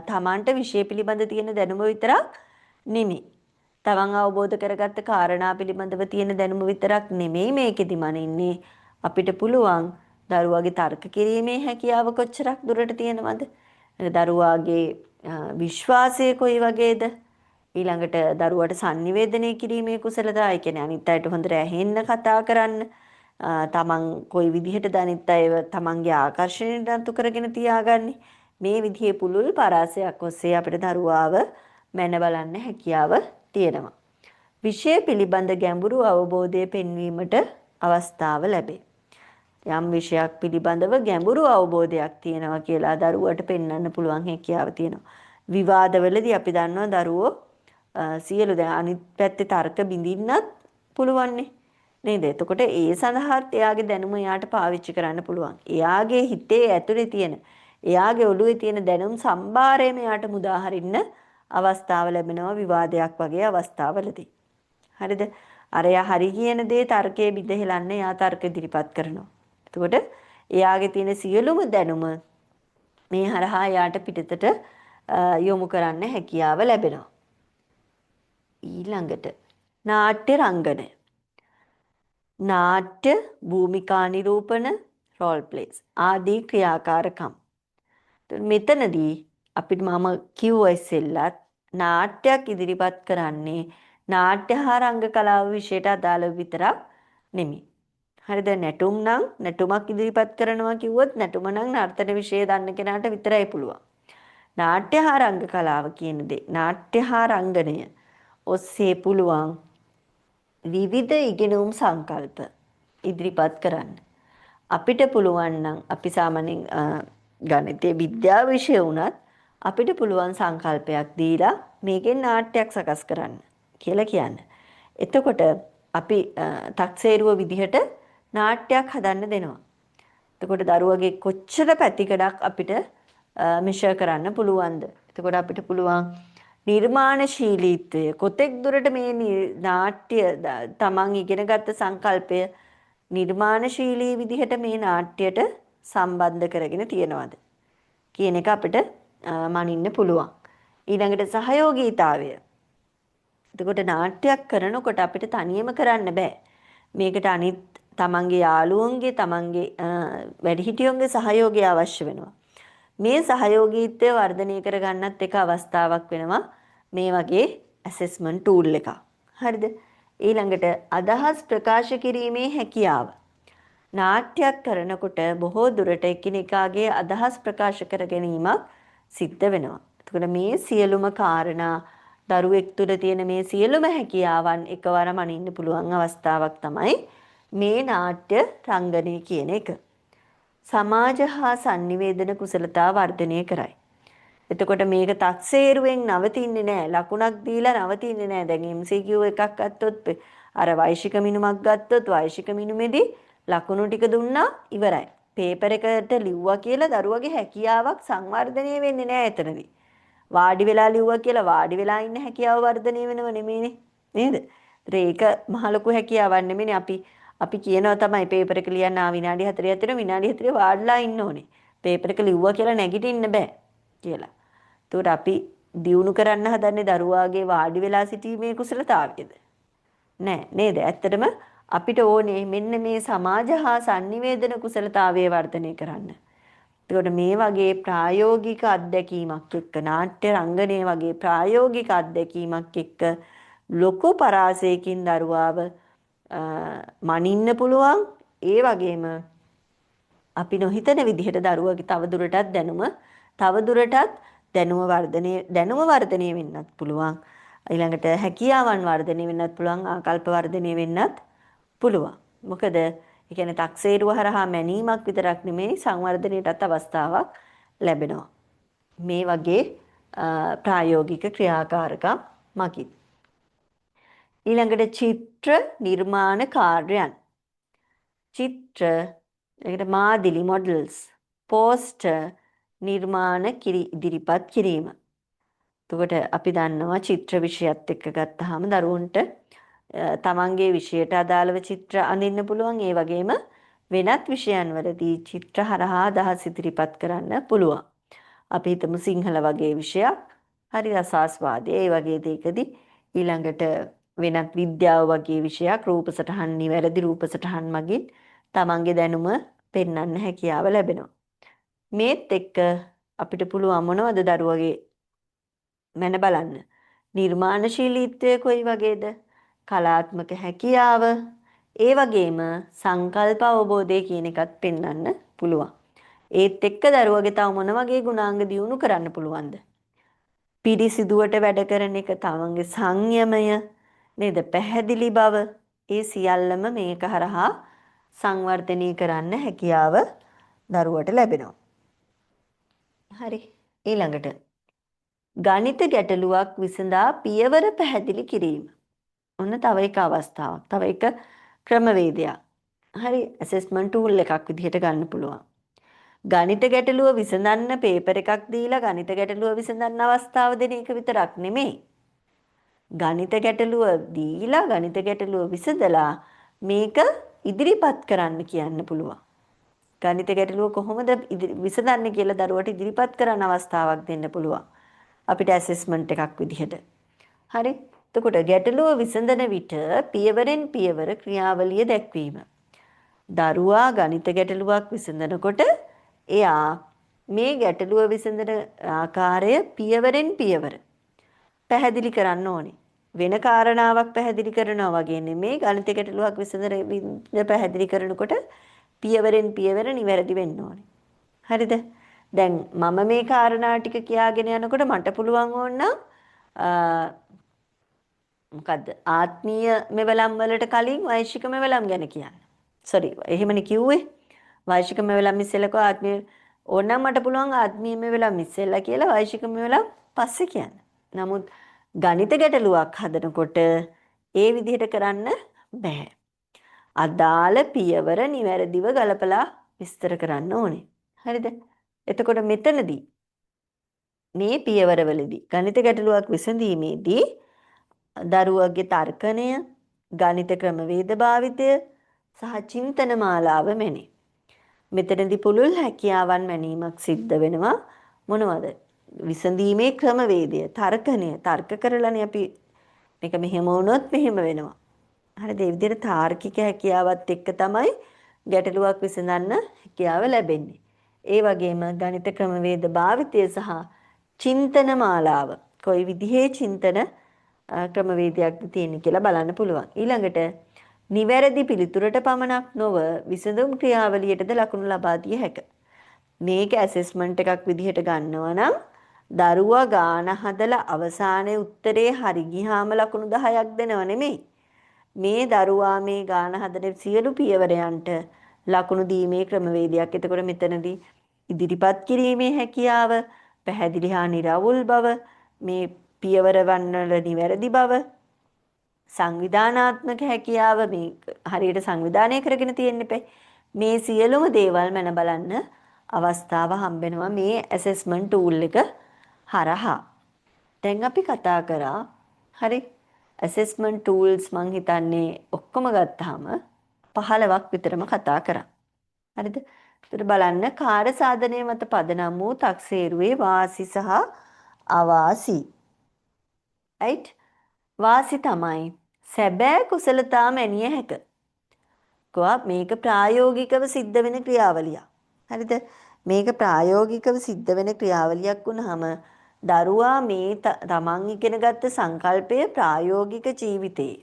තමන්ට විෂය පිළිබඳ තියෙන දැනුම විතරක් නෙමෙයි. තමන් අවබෝධ කරගත්ත කාරණා පිළිබඳව තියෙන දැනුම විතරක් නෙමෙයි මේකෙදි මනින්නේ. අපිට පුළුවන් දරුවාගේ තර්ක කිරීමේ හැකියාව කොච්චරක් දුරට තියෙනවද? දරුවාගේ විශ්වාසය කොයි වගේද? ඊළඟට දරුවාට sannivedanaya කිරීමේ කුසලතා, ඒ කියන්නේ අනිත් අයට හොඳට ඇහෙන්න කතා කරන්න, තමන් කොයි විදිහටද අනිත් අයව තමන්ගේ ආකර්ෂණයට නතු කරගෙන තියාගන්නේ. මේ විදිහේ පුළුල් පරාසයක් ඔස්සේ අපිට දරුවාව මැන බලන්න හැකියාව තියෙනවා. විෂය පිළිබඳ ගැඹුරු අවබෝධය පෙන්වීමට අවස්ථාව ලැබේ. යම් විෂයක් පිළිබඳව ගැඹුරු අවබෝධයක් තියෙනවා කියලා දරුවට පෙන්වන්න පුළුවන් හැකියාව තියෙනවා. විවාදවලදී අපි දන්නවා දරුවෝ සියලු දැන් අනිත් පැත්තේ තර්ක බිඳින්නත් පුළුවන්නේ නේද? එතකොට ඒ සඳහාත් එයාගේ දැනුම එයාට පාවිච්චි කරන්න පුළුවන්. එයාගේ හිතේ ඇතුලේ තියෙන, එයාගේ ඔළුවේ තියෙන දැනුම් සම්භාරයම එයාට මුදා හරින්න අවස්ථාව ලැබෙනවා විවාදයක් වගේ අවස්ථාවලදී. හරිද? අරයා හරි කියන දේ තර්කයේ බිඳහෙලන්න එයා තර්ක ඉදිරිපත් කරනවා. එතකොට එයාගේ තියෙන සියලුම දැනුම මේ හරහා එයාට පිටතට යොමු කරන්න හැකියාව ලැබෙනවා. ඊළඟට නාට්‍ය රංගනය. නාට්‍ය, භූමිකා නිරූපණ, රෝල් ප්ලේස් ආදී ක්‍රියාකාරකම්. මෙතනදී අපිට මම කිව්වා ඉස්සෙල්ලත් නාට්‍යයක් ඉදිරිපත් කරන්නේ නාට්‍ය හා රංග කලාව විෂයට අදාළව විතරක් නෙමෙයි. හරිද? නැටුම් නම් නැටුමක් ඉදිරිපත් කරනවා කිව්වොත් නැටුම නම් නර්තන විෂය දන්න කෙනාට විතරයි පුළුවන්. නාට්‍ය හා රංග කලාව කියන දේ, නාට්‍ය හා රංගනය ඔස්සේ පුළුවන් විවිධ ඉගෙනුම් සංකල්ප ඉදිරිපත් කරන්න. අපිට පුළුවන් නම් අපි සාමාන්‍යයෙන් ගණිතයේ විද්‍යාව විෂය වුණත් අපිට පුළුවන් සංකල්පයක් දීලා මේකෙන් නාට්‍යයක් සකස් කරන්න කියලා කියන්න. එතකොට අපි තක්සේරුව විදිහට නාට්‍යයක් හදන්න දෙනවා. එතකොට දරුවගේ කොච්චර පැතිකඩක් අපිට මෙෂර් කරන්න පුළුවන්ද? එතකොට අපිට පුළුවන් නිර්මාණශීලීත්වය කොතෙක් දුරට මේ නාට්‍ය තමන් ඉගෙනගත්ත සංකල්පය නිර්මාණශීලී විදිහට මේ නාට්‍යයට සම්බන්ධ කරගෙන තියෙනවද කියන එක අපිට මනින්න පුළුවන්. ඊළඟට සහයෝගීතාවය. එතකොට නාට්‍යයක් කරනකොට අපිට තනියම කරන්න බෑ. මේකට අනිත් තමන්ගේ යාළුවන්ගේ, තමන්ගේ වැඩිහිටියන්ගේ සහයෝගය අවශ්‍ය වෙනවා. මේ සහයෝගීත්වය වර්ධනය කරගන්නත් එක අවස්ථාවක් වෙනවා මේ වගේ ඇසෙස්මන්ට් ටූල් එකක්. හරිද? ඊළඟට අදහස් ප්‍රකාශ කිරීමේ හැකියාව. නාට්‍යයක් කරනකොට බොහෝ දුරට එකිනෙකාගේ අදහස් ප්‍රකාශ කර ගැනීමක් සිද්ධ වෙනවා. එතකොට මේ සියලුම කාරණා දරුවෙක් තුළ තියෙන මේ සියලුම හැකියාවන් එකවරම අනින්න පුළුවන් අවස්ථාවක් තමයි මේ නාට්‍ය රංගනය කියන එක. සමාජ හා sannivedana කුසලතා වර්ධනය කරයි. එතකොට මේක තක්සේරුවෙන් නවතින්නේ නැහැ. ලකුණක් දීලා නවතින්නේ නැහැ. දැන් MCQ එකක් ගත්තොත් අර වෛශික මිනුමක් ගත්තොත් වෛශික මිනුමේදී ලකුණු ටික දුන්නා ඉවරයි. පේපර් එකට ලිව්වා කියලා දරුවගේ හැකියාවක් සංවර්ධනය වෙන්නේ නැහැ එතනදී. වාඩි වෙලා ලිව්වා කියලා වාඩි වෙලා ඉන්න හැකියාව වර්ධනය වෙනව නෙමෙයිනේ. නේද? ඒක මහ ලොකු හැකියාවක් නෙමෙයිනේ. අපි කියනවා තමයි පේපර් එක ලියන්න විනාඩි 40ක් තියෙනවා විනාඩි 40 වාඩිලා ඉන්න ඕනේ. පේපර් එක ලිව්වා කියලා නැගිටින්න බෑ කියලා. ඒකට අපි දියුණු කරන්න හදන්නේ දරුවාගේ වාඩි වෙලා සිටීමේ කුසලතාවයද? නෑ නේද? ඇත්තටම අපිට ඕනේ මෙන්න මේ සමාජ හා sannivedana කුසලතාවය වර්ධනය කරන්න. ඒකට මේ වගේ ප්‍රායෝගික අත්දැකීමක් එක්ක නාට්‍ය රංගනය වගේ ප්‍රායෝගික අත්දැකීමක් එක්ක ලොකු පරාසයකින් දරුවාව මනින්න පුළුවන්. ඒ වගේම අපි නොහිතන විදිහට දරුවගේ තවදුරටත් දැනුම වර්ධනය වෙන්නත් පුළුවන්. ඊළඟට හැකියාවන් වර්ධනය වෙන්නත් පුළුවන්. ආකල්ප වර්ධනය වෙන්නත් පුළුවන්. මොකද ඒ කියන්නේ තක්සේරුව හරහා මැනීමක් විතරක් නෙමෙයි සංවර්ධනයටත් අවස්ථාවක් ලැබෙනවා. මේ වගේ ප්‍රායෝගික ක්‍රියාකාරකම් මගින්. ඊළඟට චිත්‍ර නිර්මාණ කාර්යයන්. චිත්‍ර ඒකට මාදිලි මොඩල්ස් පෝස්ටර් නිර්මාණ ඉදිරිපත් කිරීම. එතකොට අපි දන්නවා චිත්‍ර විෂයත් එක්ක ගත්තාම දරුවන්ට තමන්ගේ විෂයට අදාළව චිත්‍ර අඳින්න පුළුවන්. ඒ වගේම වෙනත් විෂයන් වලදී චිත්‍ර හරහා අදහස් ඉදිරිපත් කරන්න පුළුවන්. අපි හිතමු සිංහල වගේ විෂයක් හරි රසාස්වාදය ඒ වගේ දෙයකදී ඊළඟට වෙනත් විද්‍යාව වගේ විෂයක් රූප සටහන් නිවැරදි රූප සටහන් මගින් තමන්ගේ දැනුම පෙන්වන්න හැකියාව ලැබෙනවා. මේත් එක්ක අපිට පුළුවන් මොනවද දරුවගේ මන බලන්න. නිර්මාණශීලීත්වය කොයි වගේද? කලාත්මක හැකියාව, ඒ වගේම සංකල්ප අවබෝධය කියන එකත් පෙන්වන්න පුළුවන්. ඒත් එක්ක දරුවගේ තව මොන වගේ ගුණාංග දියුණු කරන්න පුළුවන්ද? පිරිසිදුවට වැඩ කරන එක, තමන්ගේ සංයමය, නේද? පැහැදිලි බව, ඒ සියල්ලම මේක හරහා සංවර්ධනය කරන්න හැකියාව දරුවට ලැබෙනවා. හරි. ඊළඟට ගණිත ගැටලුවක් විසඳා පියවර පැහැදිලි කිරීම. ඔන්න තව එක අවස්ථාවක්. තව එක ක්‍රමවේදයක්. හරි ඇසෙස්මන්ට් ටූල් එකක් විදිහට ගන්න පුළුවන්. ගණිත ගැටලුව විසඳන්න පේපර් එකක් දීලා ගණිත ගැටලුව විසඳන්න අවස්ථාව දෙන එක විතරක් නෙමෙයි. ගණිත ගැටලුව දීලා ගණිත ගැටලුව විසඳලා මේක ඉදිරිපත් කරන්න කියන්න පුළුවන්. ගණිත ගැටලුව කොහොමද විසඳන්නේ කියලා දරුවට ඉදිරිපත් කරන්න අවස්ථාවක් දෙන්න පුළුවන්. අපිට ඇසෙස්මන්ට් එකක් විදිහට. හරි. එතකොට ගැටලුව විසඳන විට පියවරෙන් පියවර ක්‍රියාවලිය දැක්වීම. දරුවා ගණිත ගැටලුවක් විසඳනකොට එයා මේ ගැටලුව විසඳන ආකාරය පියවරෙන් පියවර පැහැදිලි කරන්න ඕනේ. වෙන කාරණාවක් පැහැදිලි කරනවා වගේ නෙමෙයි ගණිත ගැටලුවක් විසඳන පැහැදිලි කරනකොට පියවරෙන් පියවර නිවැරදි වෙන්න ඕනේ. හරිද? දැන් මම මේ කාරණා ටික කියාගෙන යනකොට මට පුළුවන් ඕනනම් මොකද්ද ආත්මීය මෙවලම් වලට කලින් වෛශික මෙවලම් ගැන කියන්න. සෝරි එහෙමනේ කිව්වේ. වෛශික මෙවලම් ඉස්සෙල්ලා ආත්මීය ඕනනම් මට පුළුවන් ආත්මීය මෙවලම් ඉස්සෙල්ලා කියලා වෛශික මෙවලම් පස්සේ කියන්න. නමුත් ගණිත ගැටලුවක් හදනකොට ඒ විදිහට කරන්න බෑ. අදාළ පියවර නිවැරදිව ගලපලා විස්තර කරන්න ඕනේ. හරිද? එතකොට මෙතනදී මේ පියවරවලදී ගණිත ගැටලුවක් විසඳීමේදී දරුවගේ තර්කණය, ගණිත ක්‍රමවේද භාවිතය සහ චින්තන මාලාව මෙනි. මෙතනදී පුළුල් හැකියාවන් මැනීමක් සිද්ධ වෙනවා. මොනවද? විසඳීමේ ක්‍රමවේදය, තර්කණය, තර්ක කරලානේ අපි මේක මෙහෙම වුණොත් මෙහෙම වෙනවා. හරිද? ඒ විදිහට තාර්කික හැකියාවත් එක්ක තමයි ගැටලුවක් විසඳන්න හැකියාව ලැබෙන්නේ. ඒ වගේම ගණිත ක්‍රමවේද භාවිතය සහ චින්තන මාලාව කොයි විදිහේ චින්තන ක්‍රමවේදයක්ද තියෙන්නේ කියලා බලන්න පුළුවන්. ඊළඟට නිවැරදි පිළිතුරට පමණක් නොව විසඳුම් ක්‍රියාවලියටද ලකුණු ලබා දිය හැකිය. මේක ඇසෙස්මන්ට් එකක් විදිහට ගන්නවා නම් දරුවා ගාන හදලා අවසානයේ උත්තරේ හරි ගියාම ලකුණු 10ක් දෙනව නෙමෙයි. මේ දරුවා මේ ගාන හදන සියලු පියවරයන්ට ලකුණු දීමේ ක්‍රමවේදයක්. එතකොට මෙතනදී ඉදිරිපත් කිරීමේ හැකියාව, පැහැදිලි හා නිරවුල් බව, මේ පියවර වන්නවල නිවැරදි බව, සංවිධානාත්මක හැකියාව මේ හරියට සංවිධානය කරගෙන තියෙන්න එපා. මේ සියලුම දේවල් මන බලන්න අවස්ථාව හම්බෙනවා මේ ඇසෙස්මන්ට් ටූල් එක හරහා. දැන් අපි කතා කරා හරි ඇසෙස්මන්ට් ටූල්ස් මං හිතන්නේ ඔක්කොම ගත්තාම 15ක් විතරම කතා කරා. හරිද? ඒතර බලන්න කාර්ය සාධනය මත පදනම් වූ තක්සේරුවේ වාසි සහ අවාසි. right? වාසි තමයි සැබෑ කුසලතා මැනිය හැක. මේක ප්‍රායෝගිකව සිද්ධ වෙන ක්‍රියාවලියක්. හරිද? මේක ප්‍රායෝගිකව සිද්ධ වෙන ක්‍රියාවලියක් වුණාම දරුවා මේ තමන් ඉගෙනගත්ත සංකල්පය ප්‍රායෝගික ජීවිතේ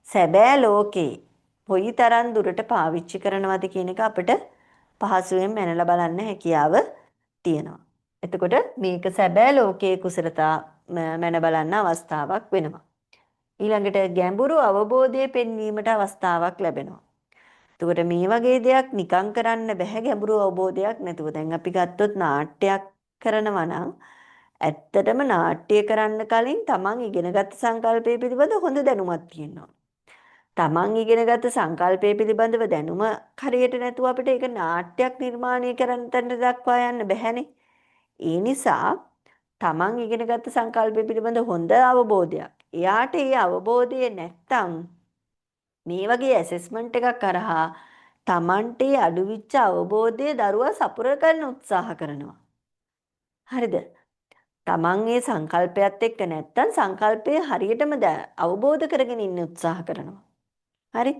සැබෑ ලෝකේ කොයිතරම් දුරට පාවිච්චි කරනවද කියන එක අපිට පහසුවෙන් මැනලා බලන්න හැකියාව තියෙනවා. එතකොට මේක සැබෑ ලෝකයේ කුසලතා මැන බලන්න අවස්ථාවක් වෙනවා. ඊළඟට ගැඹුරු අවබෝධය පෙන්වීමට අවස්ථාවක් ලැබෙනවා. එතකොට මේ වගේ දෙයක් නිකං කරන්න බෑ ගැඹුරු අවබෝධයක් නැතුව. දැන් අපි ගත්තොත් නාට්‍යයක් කරනවා නම් ඇත්තටම නාට්‍ය කරන්න කලින් තමන් ඉගෙනගත්ත සංකල්පය පිළිබඳ හොඳ දැනුමක් තියෙනවා. තමන් ඉගෙනගත්ත සංකල්පය පිළිබඳව දැනුම හරියට නැතුව අපිට ඒක නාට්‍යයක් නිර්මාණය කරන්න තැනට දක්වා යන්න බැහැනේ. ඒ නිසා තමන් ඉගෙනගත්ත සංකල්පය පිළිබඳ හොඳ අවබෝධයක්. එයාට ඒ අවබෝධය නැත්තම් මේ වගේ ඇසෙස්මන්ට් එකක් කරහා තමන්ට අඩුවිච්ච අවබෝධය දරුවා සපුර ගන්න උත්සාහ කරනවා. හරිද? තමන් ඒ සංකල්පයත් එක්ක නැත්තම් සංකල්පය හරියටම අවබෝධ කරගෙන ඉන්න උත්සාහ කරනවා. හරි?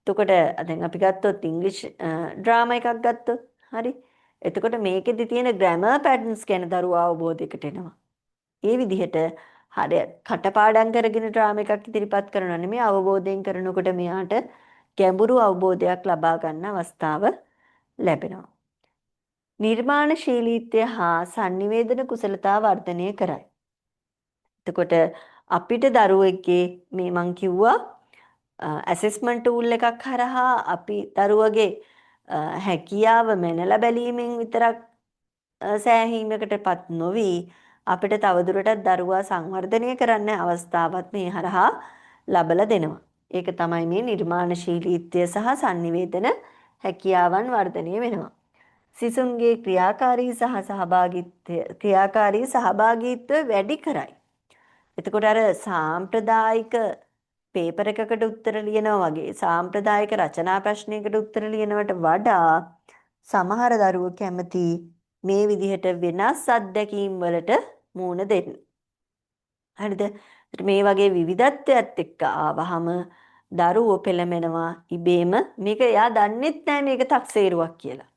එතකොට දැන් අපි ගත්තොත් ඉංග්‍රීසි ඩ්‍රාමා එකක් ගත්තොත් හරි? එතකොට මේකෙදි තියෙන ග්‍රැමර් පැටර්න්ස් ගැන දරුවා අවබෝධයකට එනවා. ඒ විදිහට හරිය කටපාඩම් කරගෙන ඩ්‍රාමා එකක් ඉදිරිපත් කරනවා නෙමෙයි අවබෝධයෙන් කරනකොට මෙයාට ගැඹුරු අවබෝධයක් ලබා ගන්න අවස්ථාව ලැබෙනවා. නිර්මාණශීලීත්වය හා sannivedana කුසලතා වර්ධනය කරයි. එතකොට අපිට දරුවෙක්ගේ මේ මං කිව්වා ඇසෙස්මන්ට් ටූල් එකක් හරහා අපි දරුවගේ හැකියාව මැනලා බැලීමෙන් විතරක් සෑහීමකටපත් නොවි අපිට තවදුරටත් දරුවා සංවර්ධනය කරන්න අවස්ථාවක් මේ හරහා ලබලා දෙනවා. ඒක තමයි මේ නිර්මාණශීලීත්වය සහ sannivedana හැකියාවන් වර්ධනය වෙනවා. සිසුන්ගේ ක්‍රියාකාරී සහභාගීත්වය වැඩි කරයි. එතකොට අර සාම්ප්‍රදායික පේපර් එකකට උත්තර ලියනවා වගේ සාම්ප්‍රදායික රචනා ප්‍රශ්නයකට උත්තර ලියනවට වඩා සමහර දරුවෝ කැමති මේ විදිහට වෙනස් අත්දැකීම් වලට මුහුණ දෙන්න. හරිද? මේ වගේ විවිධත්වයක් එක්ක ආවහම දරුවෝ පෙළඹෙනවා ඉබේම මේක එයා දන්නෙත් නැහැ මේක තක්සේරුවක් කියලා.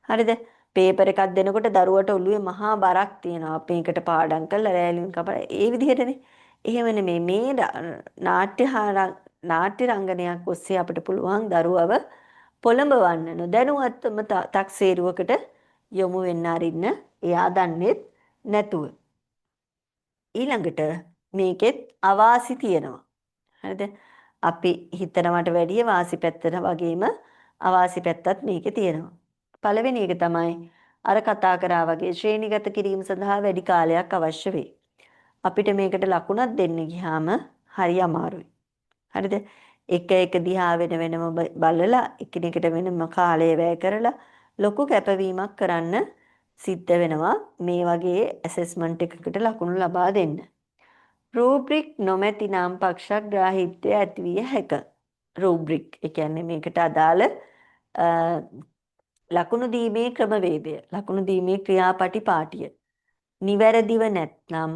හරිද? පේපර් එකක් දෙනකොට දරුවට ඔළුවේ මහා බරක් තියෙනවා. මේකට පාඩම් කරලා රැලින් කපලා ඒ විදිහටනේ. එහෙම නෙමෙයි මේ නාට්‍ය රංගනයක් ඔස්සේ අපිට පුළුවන් දරුවව පොළඹවන්න නොදැනුවත්වම තක්සේරුවකට යොමු වෙන්න අරින්න එයා දන්නේත් නැතුව. ඊළඟට මේකෙත් අවාසි තියෙනවා. හරිද? අපි හිතනවට වැඩිය වාසි පැත්තට වගේම අවාසි පැත්තත් මේකේ තියෙනවා. පළවෙනි එක තමයි අර කතා කරා වගේ ශ්‍රේණිගත කිරීම සඳහා වැඩි කාලයක් අවශ්‍ය වෙයි. අපිට මේකට ලකුණක් දෙන්න ගියාම හරි අමාරුයි. හරිද? එක දිහා වෙනම බලලා එකිනෙකට වෙනම කාලය වැය කරලා ලොකු කැපවීමක් කරන්න සිද්ධ වෙනවා මේ වගේ ඇසෙස්මන්ට් එකකට ලකුණු ලබා දෙන්න. රූබ්‍රික් නොමැති නම් පක්ෂග්‍රාහීත්වය ඇතිවිය හැක. රූබ්‍රික් ඒ කියන්නේ මේකට අදාළ ලකුණු දීමේ ක්‍රමවේදය, ලකුණු දීමේ ක්‍රියාපටිපාටිය නිවැරදිව නැත්නම්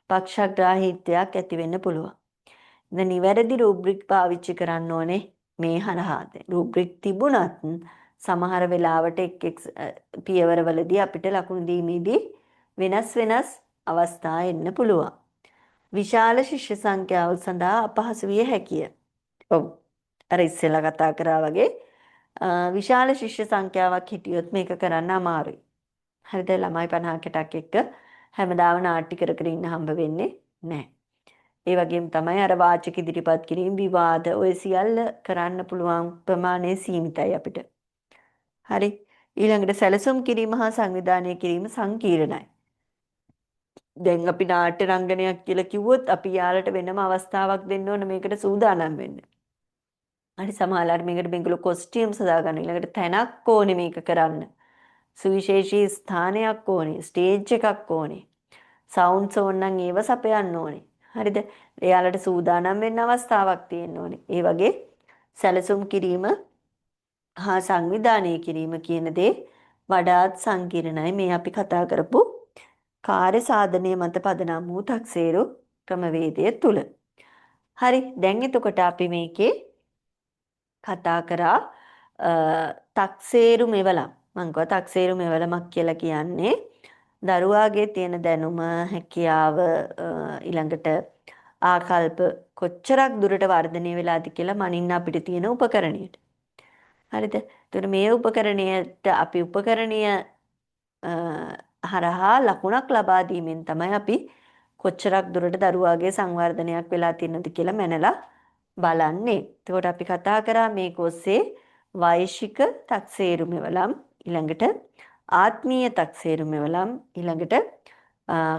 පක්ෂග්‍රාහීත්වයක් ඇති වෙන්න පුළුවන්. දැන් නිවැරදි රූබ්‍රික් පාවිච්චි කරන්න ඕනේ මේ හරහා. රූබ්‍රික් තිබුණත් සමහර වෙලාවට එක් පියවරවලදී අපිට ලකුණු දීමේදී වෙනස් අවස්ථා එන්න පුළුවන්. විශාල ශිෂ්‍ය සංඛ්‍යාව සඳහා අපහසු විය හැකිය. ඔව්. අර ඉස්සෙල්ලා කතා කරා වගේ විශාල ශිෂ්‍ය සංඛ්‍යාවක් හිටියොත් මේක කරන්න අමාරුයි. හරිද? ළමයි 50කටක් එක්ක හැමදාම නාට්‍ය කර ඉන්න හම්බ වෙන්නේ නැහැ. ඒ වගේම තමයි අර වාචක ඉදිරිපත් කිරීම විවාද ඔය සියල්ල කරන්න පුළුවන් ප්‍රමාණය සීමිතයි අපිට. හරි. ඊළඟට සැලසුම් කිරීම හා සංවිධානය කිරීම සංකීර්ණයි. දැන් අපි නාට්‍ය රංගනයක් කියලා කිව්වොත් අපි යාලට වෙනම අවස්ථාවක් දෙන්න ඕන මේකට සූදානම් වෙන්න. හරි සමහරවිට මේකට මේගොල්ලෝ කොස්ටියම්ස් හදාගන්න ඊළඟට තැනක් ඕනේ මේක කරන්න. සුවිශේෂී ස්ථානයක් ඕනේ, ස්ටේජ් එකක් ඕනේ. සවුන්ඩ්ස් ඕනනම් ඒව සපයන්න ඕනේ. හරිද? එයාලට සූදානම් වෙන්න අවස්ථාවක් තියෙන්න ඕනේ. ඒ වගේ සැලසුම් කිරීම හා සංවිධානය කිරීම කියන දේ වඩාත් සංකීර්ණයි මේ අපි කතා කරපු කාර්ය සාධනය මත පදනම් වූ තක්සේරු ක්‍රමවේදය තුල. හරි දැන් එතකොට අපි මේකේ කතා කරා තක්සේරු මෙවලම්. මං කිව්වා තක්සේරු මෙවලමක් කියලා කියන්නේ දරුවාගේ තියෙන දැනුම හැකියාව ඊළඟට ආකල්ප කොච්චරක් දුරට වර්ධනය වෙලාද කියලා මනින්න අපිට තියෙන උපකරණයට. හරිද? එතකොට මේ උපකරණයට අපි උපකරණීය හරහා ලකුණක් ලබා දීමෙන් තමයි අපි කොච්චරක් දුරට දරුවාගේ සංවර්ධනයක් වෙලා තියෙනවද කියලා මැනලා බලන්නේ. එතකොට අපි කතා කරා මේක ඔස්සේ වෛශික තක්සේරු මෙවලම් ඊළඟට ආත්මීය තක්සේරු මෙවලම් ඊළඟට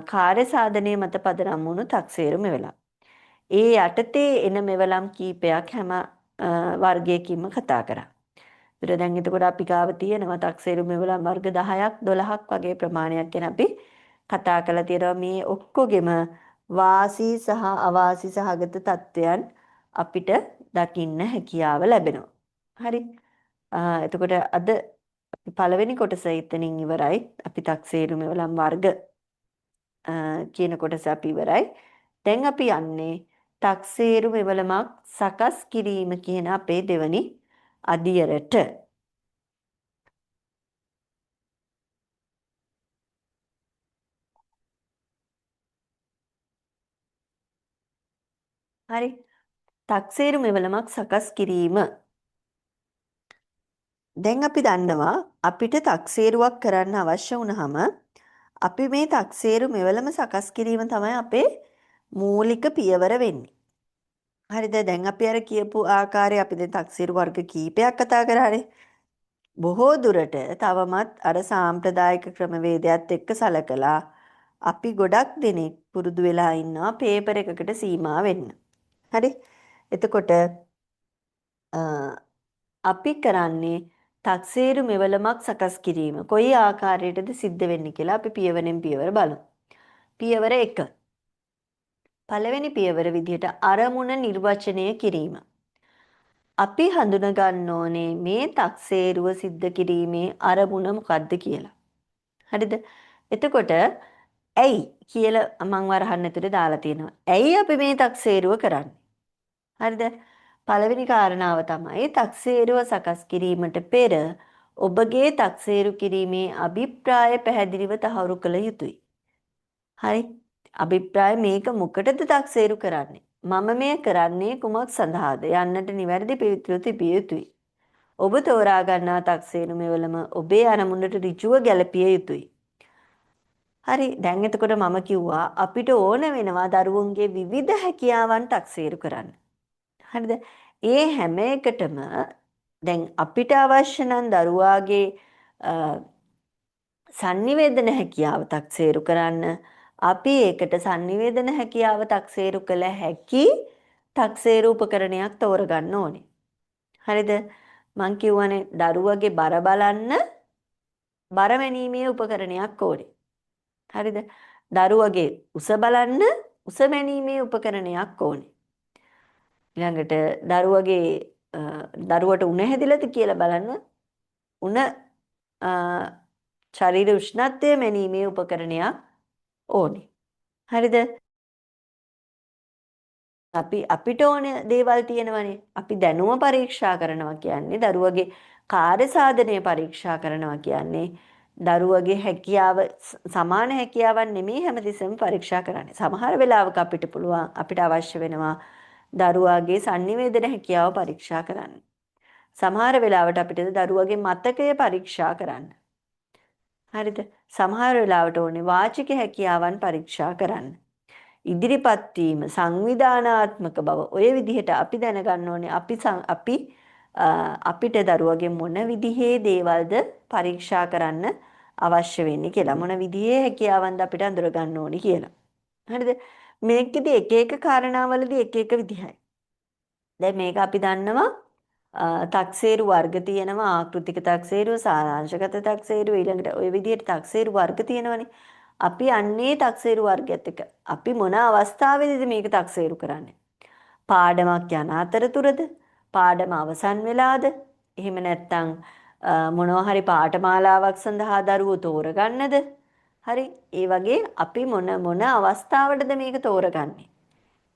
කාර්ය සාධනයේ මත පදනම් වුණු තක්සේරු මෙවලම්. ඒ යටතේ එන මෙවලම් කීපයක් හැම වර්ගයකින්ම කතා කරා. ඒතර දැන් එතකොට අපි ගාව තියෙනවා තක්සේරු මෙවලම් වර්ග 10ක් 12ක් වගේ ප්‍රමාණයක් ගැන අපි කතා කරලා තියෙනවා. මේ ඔක්කොගෙම වාසී සහ අවාසී සහගත තත්වයන් අපිට දකින්න හැකියාව ලැබෙනවා. හරි. එතකොට අද පළවෙනි කොටස එතනින් ඉවරයි. අපි තක්සේරු මෙවලම් වර්ග කියන කොටස අපි ඉවරයි. දැන් අපි යන්නේ තක්සේරු මෙවලමක් සකස් කිරීම කියන අපේ දෙවනි අදියරට. හරි. තක්සේරු මෙවලමක් සකස් කිරීම. දැන් අපි දන්නවා අපිට තක්සේරුවක් කරන්න අවශ්‍ය වුණාම අපි මේ තක්සේරු මෙවලම සකස් කිරීම තමයි අපේ මූලික පියවර වෙන්නේ. හරිද? දැන් අපි අර කියපු ආකාරය අපි දැන් තක්සේරු වර්ග කීපයක් කතා කරානේ. බොහෝ දුරට තවමත් අර සාම්ප්‍රදායික ක්‍රමවේදයත් එක්ක සලකලා අපි ගොඩක් දෙනෙක් පුරුදු වෙලා ඉන්නවා පේපර් එකකට සීමා වෙන්න. හරි? එතකොට අපි කරන්නේ තක්සේරු මෙවලමක් සකස් කිරීම. කොයි ආකාරයටද සිද්ධ වෙන්නේ කියලා අපි පියවරෙන් පියවර බලමු. පියවර 1. පළවෙනි පියවර විදිහට අරමුණ නිර්වචනය කිරීම. අපි හඳුනා ගන්න ඕනේ මේ තක්සේරුව සිද්ධ කිරීමේ අරමුණ මොකක්ද කියලා. හරිද? එතකොට ඇයි කියලා මම වරහන් ඇතුලේ දාලා තියෙනවා. ඇයි අපි මේ තක්සේරුව කරන්නේ? හරිද? පළවෙනි කාරණාව තමයි තක්සේරුව සකස් කිරීමට පෙර ඔබගේ තක්සේරු කිරීමේ අභිප්‍රාය පැහැදිලිව තහවුරු කළ යුතුයි. හරි? අභිප්‍රාය මේක මොකටද තක්සේරු කරන්නේ? මම මේ කරන්නේ කුමක් සඳහාද? යන්නට නිවැරදි පිළිතුරු තිබිය යුතුයි. ඔබ තෝරා ගන්නා තක්සේරු මෙවලම ඔබේ අරමුණට ඍජුව ගැළපිය යුතුයි. හරි දැන් එතකොට මම කිව්වා අපිට ඕන වෙනවා දරුවන්ගේ විවිධ හැකියාවන් තක්සේරු කරන්න. හරිද? ඒ හැම එකටම දැන් අපිට අවශ්‍ය නම් දරුවාගේ sannivedana හැකියාව තක්සේරු කරන්න අපි ඒකට sannivedana හැකියාව තක්සේරු කළ හැකි තක්සේරු උපකරණයක් තෝරගන්න ඕනේ. හරිද? මං කියවනේ දරුවගේ බර බලන්න බර මැනීමේ උපකරණයක් ඕනේ. හරිද? දරුවගේ උස බලන්න උස මැනීමේ උපකරණයක් ඕනේ. ඊළඟට දරුවගේ දරුවට උණ හැදිලාද කියලා බලන්න උණ ශරීර උෂ්ණත්වය මැනීමේ උපකරණයක් ඕනේ. හරිද? අපිට ඕන දේවල් තියෙනවනේ. අපි දැනුම පරීක්ෂා කරනවා කියන්නේ දරුවගේ කාර්ය සාධනය පරීක්ෂා කරනවා කියන්නේ දරුවගේ හැකියාව සමාන හැකියාවන් නෙමෙයි හැමතිස්සෙම පරීක්ෂා කරන්නේ. සමහර වෙලාවක අපිට පුළුවන් අපිට අවශ්‍ය වෙනවා දරුවාගේ sannivedana හැකියාව පරීක්ෂා කරන්න. සමහර වෙලාවට අපිට දරුවගේ මතකය පරීක්ෂා කරන්න. හරිද? සමහර වෙලාවට ඕනේ වාචික හැකියාවන් පරීක්ෂා කරන්න. ඉදිරිපත් වීම සංවිධානාත්මක බව ඔය විදිහට අපි දැනගන්න ඕනේ අපිට දරුවගේ මොන විදිහේ දේවල්ද පරීක්ෂා කරන්න අවශ්‍ය වෙන්නේ කියලා. මොන විදිහේ හැකියාවන්ද අපිට අඳුර ගන්න ඕනි කියලා. හරිද? මේකෙදි එක එක කාරණාවලදී එක එක විදිහයි. දැන් මේක අපි දන්නවා තක්සේරු වර්ග තියෙනවා ආකෘතික තක්සේරු සාරාංශගත තක්සේරු ඊළඟට ওই විදිහට තක්සේරු වර්ග තියෙනවනේ. අපි අන්නේ තක්සේරු වර්ගයත් එක්ක අපි මොන අවස්ථාවේදීද මේක තක්සේරු කරන්නේ? පාඩමක් යන අතරතුරද? පාඩම අවසන් වෙලාද? එහෙම නැත්නම් මොනවා හරි පාඨමාලාවක් සඳහා දරුවෝ තෝරගන්නද? හරි. ඒ වගේ අපි මොන අවස්ථාවටද මේක තෝරගන්නේ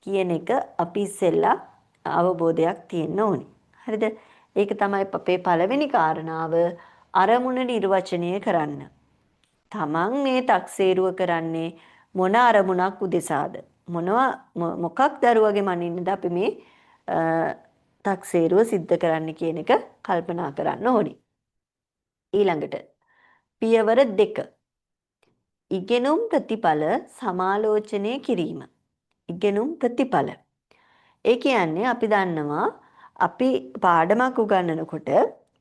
කියන එක අපි ඉස්සෙල්ලා අවබෝධයක් තියෙන්න ඕනි. හරිද? ඒක තමයි අපේ පළවෙනි කාරණාව අරමුණ නිර්වචනය කරන්න. තමන් මේ තක්සේරුව කරන්නේ මොන අරමුණක් උදෙසාද? මොකක් දරුවගේ මනින්නද අපි මේ තක්සේරුව සිද්ධ කරන්න කියන එක කල්පනා කරන්න ඕනි. ඊළඟට පියවර 2 ඉගෙනුම් ප්‍රතිඵල සමාලෝචනය කිරීම. ඉගෙනුම් ප්‍රතිඵල. ඒ කියන්නේ අපි දන්නවා අපි පාඩමක් උගන්වනකොට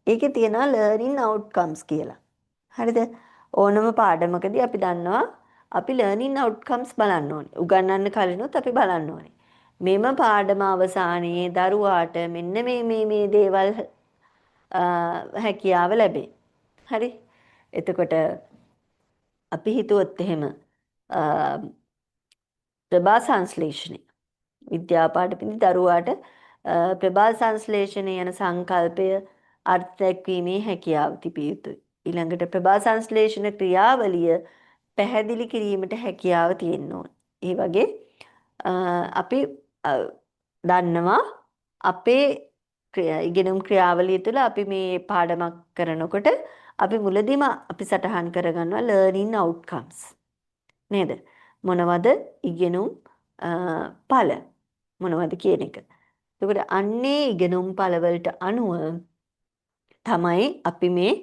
ඒකේ තියෙනවා learning outcomes කියලා. හරිද? ඕනම පාඩමකදී අපි දන්නවා අපි learning outcomes බලන්න ඕනේ. උගන්වන්න කලිනුත් අපි බලන්න ඕනේ. මෙම පාඩම අවසානයේ දරුවාට මෙන්න මේ දේවල් හැකියාව ලැබේ. හරි? එතකොට අපි හිතුවොත් එහෙම ප්‍රභා සංශ්ලේෂණය විද්‍යාපාඨ දරුවාට ප්‍රභා සංශ්ලේෂණය යන සංකල්පය අර්ථ දැක්වීමේ හැකියාව තිබිය යුතුයි. ඊළඟට ප්‍රභා සංශ්ලේෂණ ක්‍රියාවලිය පැහැදිලි කිරීමට හැකියාව තියෙන්න ඕන. ඒ වගේ අපි දන්නවා අපේ ඉගෙනුම් ක්‍රියාවලිය තුළ අපි මේ පාඩමක් කරනකොට අපි මුලදීම අපි සටහන් කරගන්නවා learning outcomes. නේද? මොනවද ඉගෙනුම් ඵල මොනවද කියන එක. එතකොට අන්නේ ඉගෙනුම් ඵලවලට අනුව තමයි අපි මේ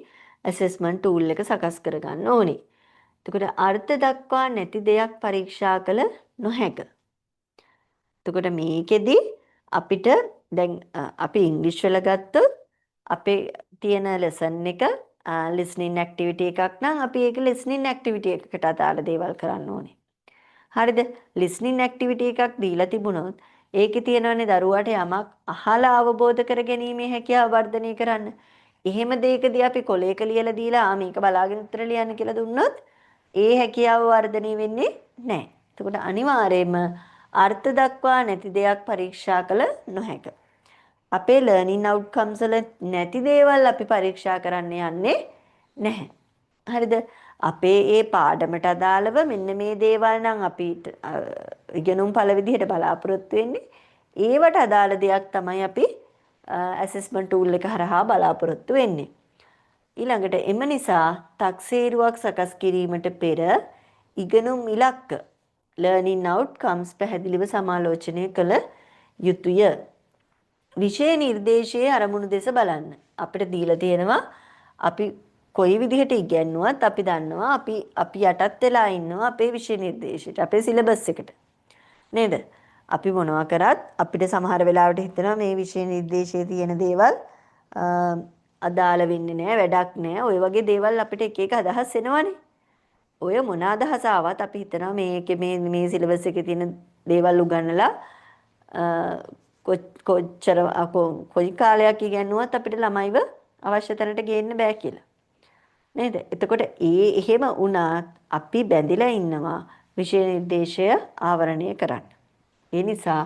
assessment tool එක සකස් කරගන්න ඕනේ. එතකොට අර්ථ දක්වා නැති දෙයක් පරීක්ෂා කළ නොහැක. එතකොට මේකෙදි අපිට දැන් අපි ඉංග්‍රීසි වල ගත්තොත් අපේ තියෙන lesson එක listening activity එකක් නම් අපි ඒක listening activity එකකට අදාළ දේවල් කරන්න ඕනේ. හරිද? listening activity එකක් දීලා තිබුණොත් ඒකේ තියෙනවනේ දරුවාට යමක් අහලා අවබෝධ කර ගැනීමේ හැකියාව වර්ධනය කරන්න. එහෙම දෙයකදී අපි කොලයක ලියලා දීලා මේක බලාගෙන උත්තර ලියන්න කියලා දුන්නොත් ඒ හැකියාව වර්ධනය වෙන්නේ නැහැ. එතකොට අනිවාර්යයෙන්ම අර්ථ දක්වා නැති දෙයක් පරීක්ෂා කළ නොහැක. අපේ learning outcomes වල නැති දේවල් අපි පරීක්ෂා කරන්න යන්නේ නැහැ. හරිද? අපේ ඒ පාඩමට අදාළව මෙන්න මේ දේවල් නම් අපි ඉගෙනුම් ඵල විදිහට බලාපොරොත්තු වෙන්නේ. ඒවට අදාළ දෙයක් තමයි අපි assessment tool එක හරහා බලාපොරොත්තු වෙන්නේ. ඊළඟට එම නිසා තක්සේරුවක් සකස් කිරීමට පෙර ඉගෙනුම් ඉලක්ක learning outcomes පැහැදිලිව සමාලෝචනය කළ යුතුය. විෂය නිර්දේශයේ අරමුණු දෙස බලන්න. අපිට දීලා තියෙනවා අපි කොයි විදිහට ඉගෙනුවත් අපි දන්නවා අපි යටත් වෙලා ඉන්නවා අපේ විෂය නිර්දේශයට අපේ සිලබස් එකට. නේද? අපි මොනවා කරත් අපිට සමහර වෙලාවට හිතෙනවා මේ විෂය නිර්දේශයේ තියෙන දේවල් අදාළ වෙන්නේ නැහැ, වැඩක් නැහැ. ওই වගේ දේවල් අපිට එක එක අදහස් එනවනේ. ඔය මොන අදහස ආවත් අපි හිතනවා මේකේ මේ සිලබස් එකේ තියෙන දේවල් උගන්නලා කොච්චර කොයි කාලයක් ඉගෙනුවත් අපිට ළමයිව අවශ්‍ය තැනට ගේන්න බෑ කියලා. නේද? එතකොට එහෙම වුණත් අපි බැඳිලා ඉන්නවා විෂය නිර්දේශය ආවරණය කරන්න. ඒ නිසා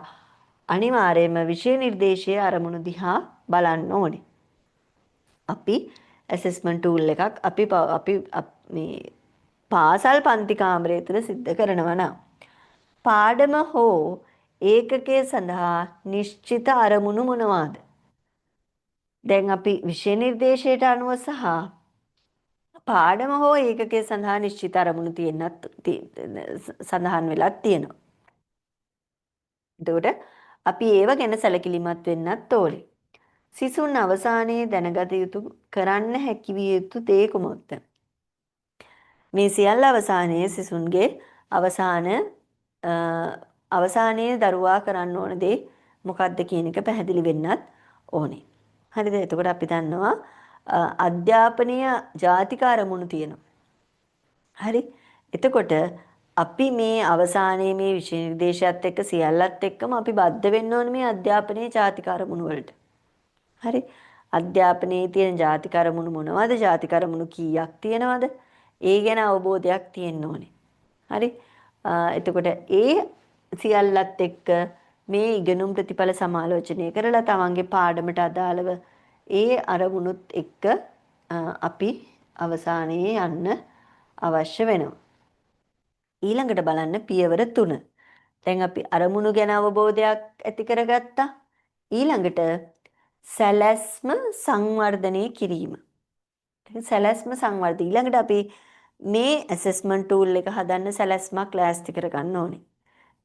අනිවාර්යයෙන්ම විෂය නිර්දේශයේ අරමුණු දිහා බලන්න ඕනේ. අපි assessment tool එකක් අපි මේ පාසල් පන්ති කාමරය තුළ සිද්ධ කරනවා නම් පාඩම හෝ ඒකකයේ සඳහා නිශ්චිත අරමුණු මොනවාද? දැන් අපි විෂය නිර්දේශයට අනුව සහ පාඩම හෝ ඒකකයේ සඳහා නිශ්චිත අරමුණු සඳහන් වෙලා තියෙනවා. එතකොට අපි ඒව ගැන සැලකිලිමත් වෙන්නත් ඕනේ. සිසුන් අවසානයේ දැනගත යුතු කරන්න හැකි විය යුතු දේ කුමක්ද? මේ සියල්ල අවසානයේ සිසුන්ගේ අවසානයේ දරුවා කරන්න ඕන දේ මොකක්ද කියන එක පැහැදිලි වෙන්නත් ඕනේ. හරිද? එතකොට අපි දන්නවා අධ්‍යාපනීය ජාතික අරමුණු තියෙනවා. හරි. එතකොට අපි මේ අවසානයේ මේ විෂය නිර්දේශයත් එක්ක සියල්ලත් එක්කම අපි බද්ධ වෙන්න ඕනේ මේ අධ්‍යාපනයේ ජාතික අරමුණු වලට. හරි. අධ්‍යාපනයේ තියෙන ජාතික අරමුණු මොනවද? ජාතික අරමුණු කීයක් තියෙනවද? ඒ ගැන අවබෝධයක් තියෙන්න ඕනේ. හරි. එතකොට ඒ සියල්ලත් එක්ක මේ ඉගෙනුම් ප්‍රතිඵල සමාලෝචනය කරලා තමන්ගේ පාඩමට අදාළව ඒ අරමුණුත් එක්ක අපි අවසානයේ යන්න අවශ්‍ය වෙනවා. ඊළඟට බලන්න පියවර 3. දැන් අපි අරමුණු ගැන අවබෝධයක් ඇති කරගත්තා. ඊළඟට සැලැස්ම සංවර්ධනය කිරීම. සැලැස්ම සංවර්ධ ඊළඟට අපි මේ ඇසෙස්මන්ට් ටූල් එක හදන්න සැලැස්මක් ලෑස්ති කරගන්න ඕනේ.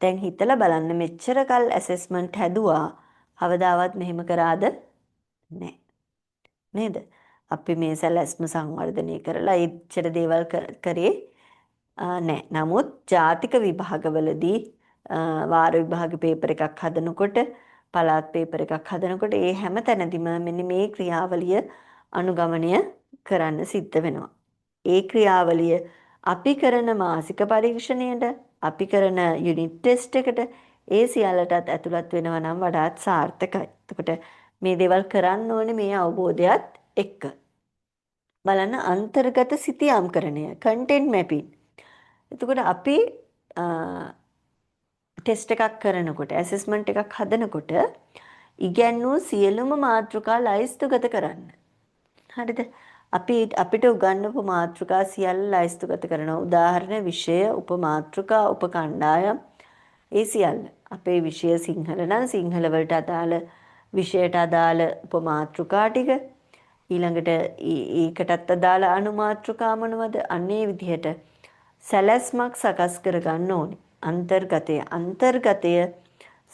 දැන් හිතලා බලන්න මෙච්චර කල් ඇසෙස්මන්ට් හැදුවා කවදාවත් මෙහෙම කරාද නැහැ. නේද? අපි මේ සැලැස්ම සංවර්ධනය කරලා එච්චර දේවල් කරේ නැහැ. නමුත් ජාතික විභාගවලදී වාර විභාග පේපර් එකක් හදනකොට පළාත් පේපර් එකක් හදනකොට ඒ හැම තැනදීම මෙන්න මේ ක්‍රියාවලිය අනුගමනය කරන්න සිද්ධ වෙනවා. ඒ ක්‍රියාවලිය අපි කරන මාසික පරීක්ෂණයට අපි කරන යුනිට් ටෙස්ට් එකට ඒ සියල්ලටත් ඇතුළත් වෙනවා නම් වඩාත් සාර්ථකයි. එතකොට මේ දේවල් කරන්න ඕනේ මේ අවබෝධයත් එක්ක. බලන්න අන්තර්ගත සිතියම්කරණය content mapping. එතකොට අපි ටෙස්ට් එකක් කරනකොට ඇසෙස්මන්ට් එකක් හදනකොට ඉගැන්වූ සියලුම මාතෘකා ලයිස්තුගත කරන්න. හරිද? අපිට උගන්වපු මාතෘකා සියල්ල ලයිස්තුගත කරනවා. උදාහරණ විෂය, උපමාතෘකා, උපකණ්ඩායම් ඒ සියල්ල. අපේ විෂය සිංහල නම් සිංහල වලට අදාළ විෂයට අදාළ උපමාතෘකා ටික ඊළඟට ඒකටත් අදාළ අනුමාතෘකා මොනවද? අන්නේ විදිහට සැලැස්මක් සකස් කරගන්න ඕනේ. අන්තර්ගතය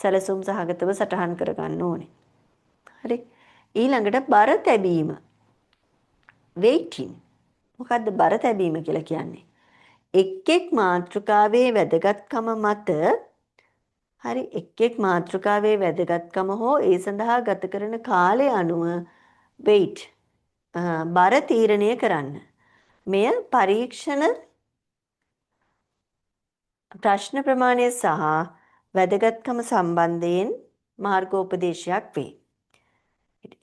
සැලසුම් සහගතව සටහන් කරගන්න ඕනේ. හරි. ඊළඟට බර තැබීම. weighting. මොකද්ද බර තැබීම කියලා කියන්නේ? එක් මාතෘකාවේ වැදගත්කම මත හරි එක් මාතෘකාවේ වැදගත්කම හෝ ඒ සඳහා ගත කරන කාලය අනුව weight බර තීරණය කරන්න. මෙය පරීක්ෂණ ප්‍රශ්න ප්‍රමාණය සහ වැදගත්කම සම්බන්ධයෙන් මාර්ගෝපදේශයක් වේ.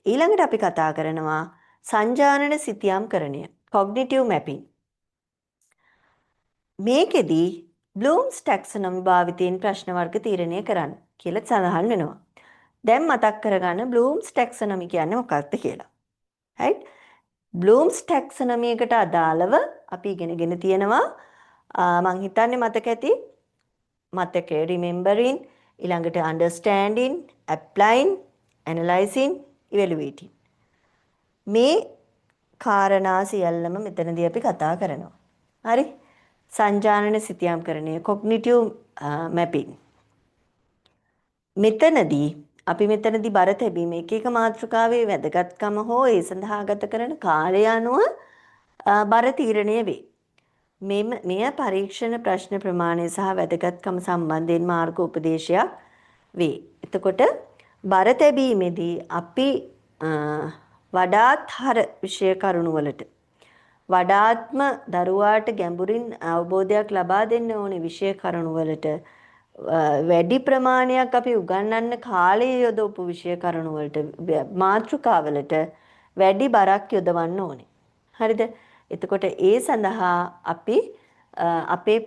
ඊළඟට අපි කතා කරනවා සංජානන සිතියම්කරණය cognitive mapping. මේකෙදී බ්ලූම්ස් ටැක්සනොමි භාවිතයෙන් ප්‍රශ්න වර්ග තීරණය කරන්න කියලා සඳහන් වෙනවා. දැන් මතක් කරගන්න බ්ලූම්ස් ටැක්සනොමි කියන්නේ මොකක්ද කියලා. right? බ්ලූම්ස් ටැක්සනොමි එකට අදාළව අපි ඉගෙනගෙන තියෙනවා මං හිතන්නේ මතක ඇති මතකය remembering ඊළඟට understanding applying analyzing evaluating මේ කාරණා සියල්ලම මෙතනදී අපි කතා කරනවා. හරි? සංජානන සිතියම්කරණය cognitive mapping. මෙතනදී බර තැබීම එක මාතෘකාවේ වැදගත්කම හෝ ඒ සඳහා ගත කරන කාලය අනුව බර තීරණය වේ. මෙය පරීක්ෂණ ප්‍රශ්න ප්‍රමාණය සහ වැදගත්කම සම්බන්ධයෙන් මාර්ගෝපදේශයක් වේ. එතකොට බර තැබීමේදී අපි වඩාත් හර විෂය කරුණු වලට වඩාත්ම දරුවාට ගැඹුරින් අවබෝධයක් ලබා දෙන්න ඕනේ විෂය කරුණු වලට වැඩි ප්‍රමාණයක් අපි උගන්වන්න කාලය යොදවපු විෂය කරුණු වලට මාතෘකාවලට වැඩි බරක් යොදවන්න ඕනේ. හරිද? එතකොට ඒ සඳහා අපි අපේ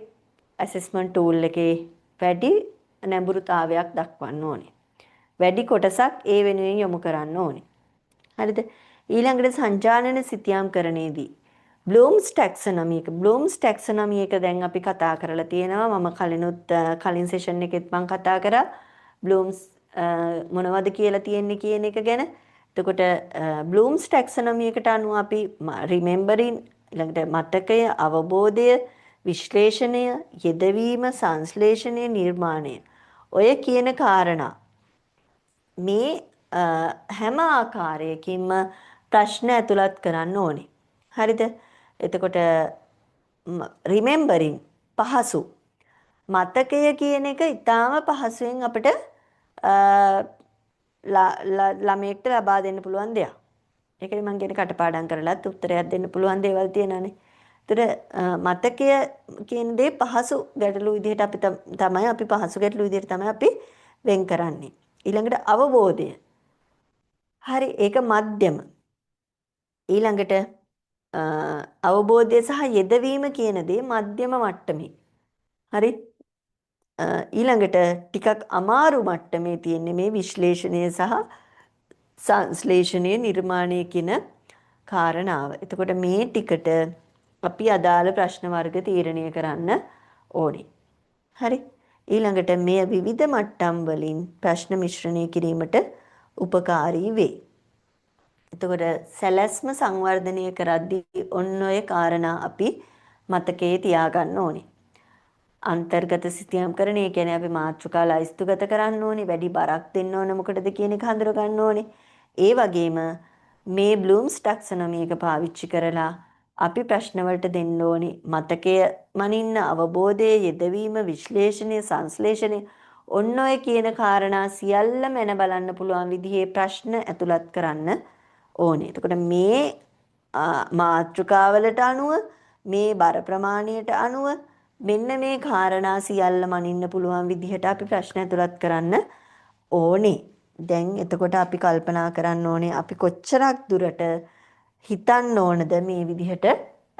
ඇසෙස්මන්ට් ටූල් එකේ වැඩි නැඹුරුතාවයක් දක්වන්න ඕනේ. වැඩි කොටසක් ඒ වෙනුවෙන් යොමු කරන්න ඕනේ. හරිද? ඊළඟට සංජානන සිතියම්කරණයේදී බ්ලූම්ස් ටැක්සනොමි එක දැන් අපි කතා කරලා තියෙනවා. මම කලින් සෙෂන් එකෙත් මම කතා කරා බ්ලූම්ස් මොනවද කියලා තියෙන්නේ කියන එක ගැන. එතකොට බ්ලූම්ස් ටැක්සනොමි එකට අනුව අපි රිමෙම්බරින් ඊළඟට මතකය, අවබෝධය, විශ්ලේෂණය, යෙදවීම, සංශ්ලේෂණය, නිර්මාණය ඔය කියන කාරණා මේ හැම ආකාරයකින්ම ප්‍රශ්න ඇතුළත් කරන්න ඕනේ. හරිද? එතකොට රිමෙම්බරින් පහසු. මතකය කියන එක ඊටාම පහසුවෙන් අපිට ළමයෙක්ට ලබා දෙන්න පුළුවන් දෙයක්. ඒකනේ මම කියන්නේ කටපාඩම් කරලත් උත්තරයක් දෙන්න පුළුවන් දේවල් තියෙනවානේ. ඒතර මතකය කියන දේ පහසු ගැටලු විදිහට තමයි අපි පහසු ගැටලු විදිහට තමයි අපි වෙන් කරන්නේ. ඊළඟට අවබෝධය. හරි ඒක මධ්‍යම. ඊළඟට අවබෝධය සහ යෙදවීම කියන දේ මධ්‍යම මට්ටමේ. හරි ඊළඟට ටිකක් අමාරු මට්ටමේ තියෙන්නේ මේ විශ්ලේෂණය සහ සංශ්ලේෂණය නිර්මාණය කියන කාරණාව. එතකොට මේ ටිකට අපි අදාළ ප්‍රශ්න වර්ග තීරණය කරන්න ඕනේ. හරි. ඊළඟට මේ විවිධ මට්ටම් වලින් ප්‍රශ්න මිශ්‍රණය කිරීමට උපකාරී වේ. එතකොට සැලැස්ම සංවර්ධනය කරද්දී ඔන්න ඔය කාරණා අපි මතකයේ තියාගන්න ඕනේ. අන්තර්ගත සිතියම්කරණය කියන්නේ අපි මාතෘකා ලයිස්තුගත කරන්න ඕනේ, වැඩි බරක් දෙන්න ඕන මොකටද කියන එක හඳුර ගන්න ඕනේ. ඒ වගේම මේ බ්ලූම්ස් ටැක්සොනොමි එක පාවිච්චි කරලා අපි ප්‍රශ්න වලට දෙන්න ඕනේ මතකය මනින්න අවබෝධයේ යෙදවීම විශ්ලේෂණය සංශ්ලේෂණය ඔන්න ඔය කියන කාරණා සියල්ල මැන බලන්න පුළුවන් විදිහේ ප්‍රශ්න ඇතුළත් කරන්න ඕනේ. එතකොට මේ මාතෘකාවලට අනුව මේ බර ප්‍රමාණයට අනුව මෙන්න මේ කාරණා සියල්ල මනින්න පුළුවන් විදිහට අපි ප්‍රශ්න ඇතුළත් කරන්න ඕනේ. දැන් එතකොට අපි කල්පනා කරන්න ඕනේ අපි කොච්චරක් දුරට හිතන්න ඕනද මේ විදිහට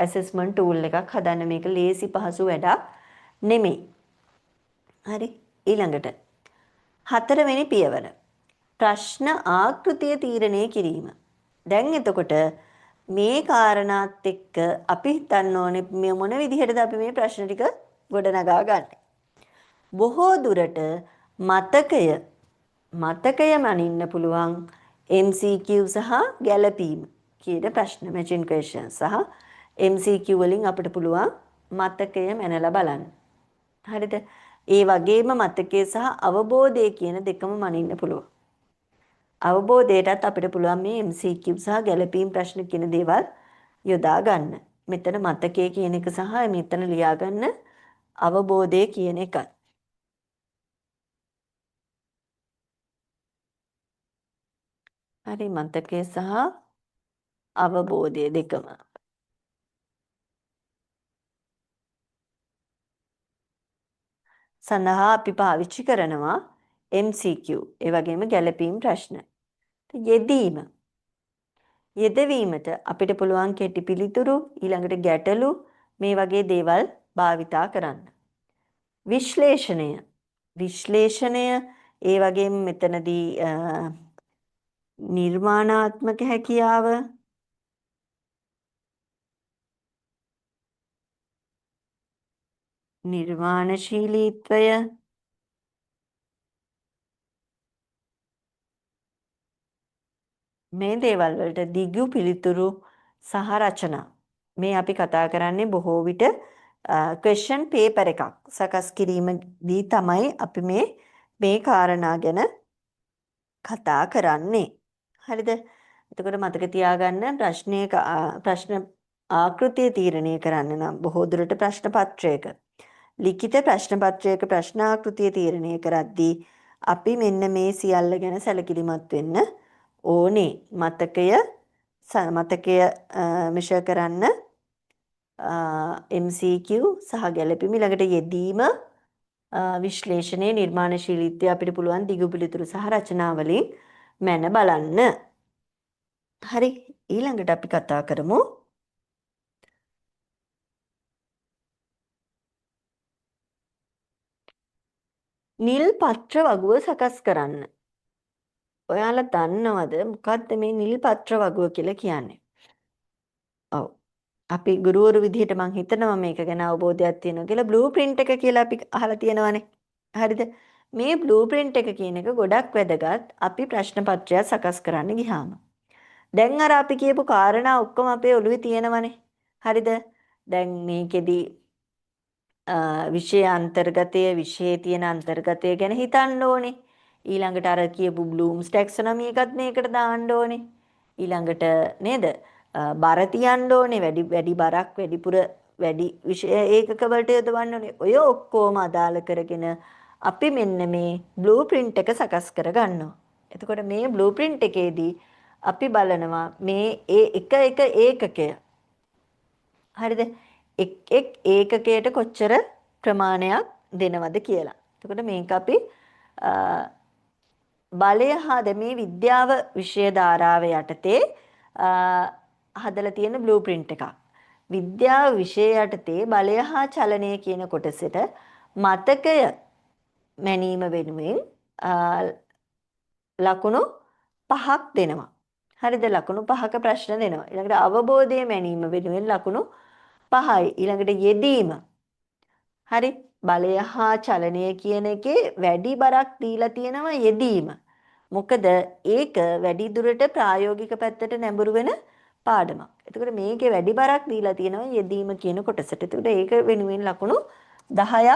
ඇසෙස්මන්ට් ටූල් එකක් හදන්න. මේක ලේසි පහසු වැඩක් නෙමෙයි. හරි ඊළඟට හතරවෙනි පියවර ප්‍රශ්න ආකෘතිය තීරණය කිරීම. දැන් එතකොට මේ කාරණාත් එක්ක අපි හිතන්න ඕනේ මේ මොන විදිහටද අපි මේ ප්‍රශ්න ටික ගොඩනගා ගන්න. බොහෝ දුරට මතකය මනින්න පුළුවන් MCQ සහ ගැළපීම කියන ප්‍රශ්න matching question සහ MCQ වලින් අපිට පුළුවන් මතකය මැනලා බලන්න. හරිද? ඒ වගේම මතකය සහ අවබෝධය කියන දෙකම මනින්න පුළුවන්. අවබෝධයටත් අපිට පුළුවන් මේ MCQ සහ ගැළපීම් ප්‍රශ්න කියන දේවල් යොදා ගන්න. මෙතන මතකය කියන එක සහ මෙතන ලියා ගන්න අවබෝධය කියන එකත්. හරි මතකය සහ අවබෝධය දෙකම. සඳහා අපි පාවිච්චි කරනවා MCQ ඒ වගේම ගැළපීම් ප්‍රශ්න. යෙදීම යෙදවීමට අපිට පුළුවන් කෙටි පිළිතුරු ඊළඟට ගැටලු මේ වගේ දේවල් භාවිතා කරන්න. විශ්ලේෂණය ඒ වගේම මෙතනදී නිර්මාණාත්මක හැකියාව නිර්මාණශීලීත්වය මේ දේවල් වලට දිගු පිළිතුරු සහ රචනා මේ අපි කතා කරන්නේ බොහෝ විට ක්වෙස්චන් පේපර් එකක් සකස් කිරීමදී තමයි අපි මේ කාරණා ගැන කතා කරන්නේ. හරිද? එතකොට මතක තියාගන්න ප්‍රශ්න ආකෘතිය තීරණය කරන්න නම් බොහෝ දුරට ප්‍රශ්න පත්‍රයක ලිඛිත ප්‍රශ්න පත්‍රයක ප්‍රශ්න ආකෘතිය තීරණය කරද්දී අපි මෙන්න මේ සියල්ල ගැන සැලකිලිමත් වෙන්න ඕනේ. මතකය මෙෂර් කරන්න MCQ සහ ගැළපීම ළඟට යෙදීම විශ්ලේෂණයේ නිර්මාණශීලීත්වය අපිට පුළුවන් දිගු පිළිතුරු සහ රචනා වලින් මැන බලන්න. හරි ඊළඟට අපි කතා කරමු නිල් පත්‍ර වගුව සකස් කරන්න. ඔයාලා දන්නවද මොකක්ද මේ නිල් පත්‍ර වගුව කියලා කියන්නේ? ඔව්. අපි ගුරුවරු විදිහට මං හිතනවා මේක ගැන අවබෝධයක් තියෙනවා කියලා බ්ලූ ප්‍රින්ට් එක කියලා අපි අහලා තියෙනවානේ. හරිද? මේ බ්ලූ ප්‍රින්ට් එක කියන එක ගොඩක් වැදගත් අපි ප්‍රශ්න පත්‍රයක් සකස් කරන්න ගියාම. දැන් අර අපි කියපු කාරණා ඔක්කොම අපේ ඔළුවේ තියෙනවනේ. හරිද? දැන් මේකෙදි විෂය අන්තර්ගතය විෂයේ තියෙන අන්තර්ගතය ගැන හිතන්න ඕනේ. ඊළඟට අර කියපු බ්ලූම්ස් ටැක්සොනොමි එකත් මේකට දාන්න ඕනේ. ඊළඟට නේද? බර තියන්න ඕනේ වැඩි බරක් වැඩිපුර වැඩි විෂය ඒකක වලට යොදවන්න ඕනේ. ඔය ඔක්කොම අදාළ කරගෙන අපි මෙන්න මේ බ්ලූ ප්‍රින්ට් එක සකස් කර ගන්නවා. එතකොට මේ බ්ලූ ප්‍රින්ට් එකේදී අපි බලනවා මේ එක ඒකකය. හරිද? එක් ඒකකයට කොච්චර ප්‍රමාණයක් දෙනවද කියලා. එතකොට මේක අපි බලය හා මේ විද්‍යාව විෂය ධාරාව යටතේ හදලා තියෙන බ්ලූ ප්‍රින්ට් එකක්. විද්‍යාව විෂය යටතේ බලය හා චලනය කියන කොටසට මතකය මැනීම වෙනුවෙන් ලකුණු 5ක් දෙනවා. හරිද? ලකුණු 5ක ප්‍රශ්න දෙනවා. ඊළඟට අවබෝධය මැනීම වෙනුවෙන් ලකුණු 5යි. ඊළඟට යෙදීම. හරි? බලය හා චලනය කියන එකේ වැඩි බරක් දීලා තියෙනවා යෙදීම. මොකද ඒක වැඩි දුරට ප්‍රායෝගික පැත්තට නැඹුරු වෙන පාඩමක්. එතකොට මේකේ වැඩි බරක් දීලා තියෙනවා යෙදීම කියන කොටසට. එතකොට ඒක වෙනුවෙන් ලකුණු 10ක්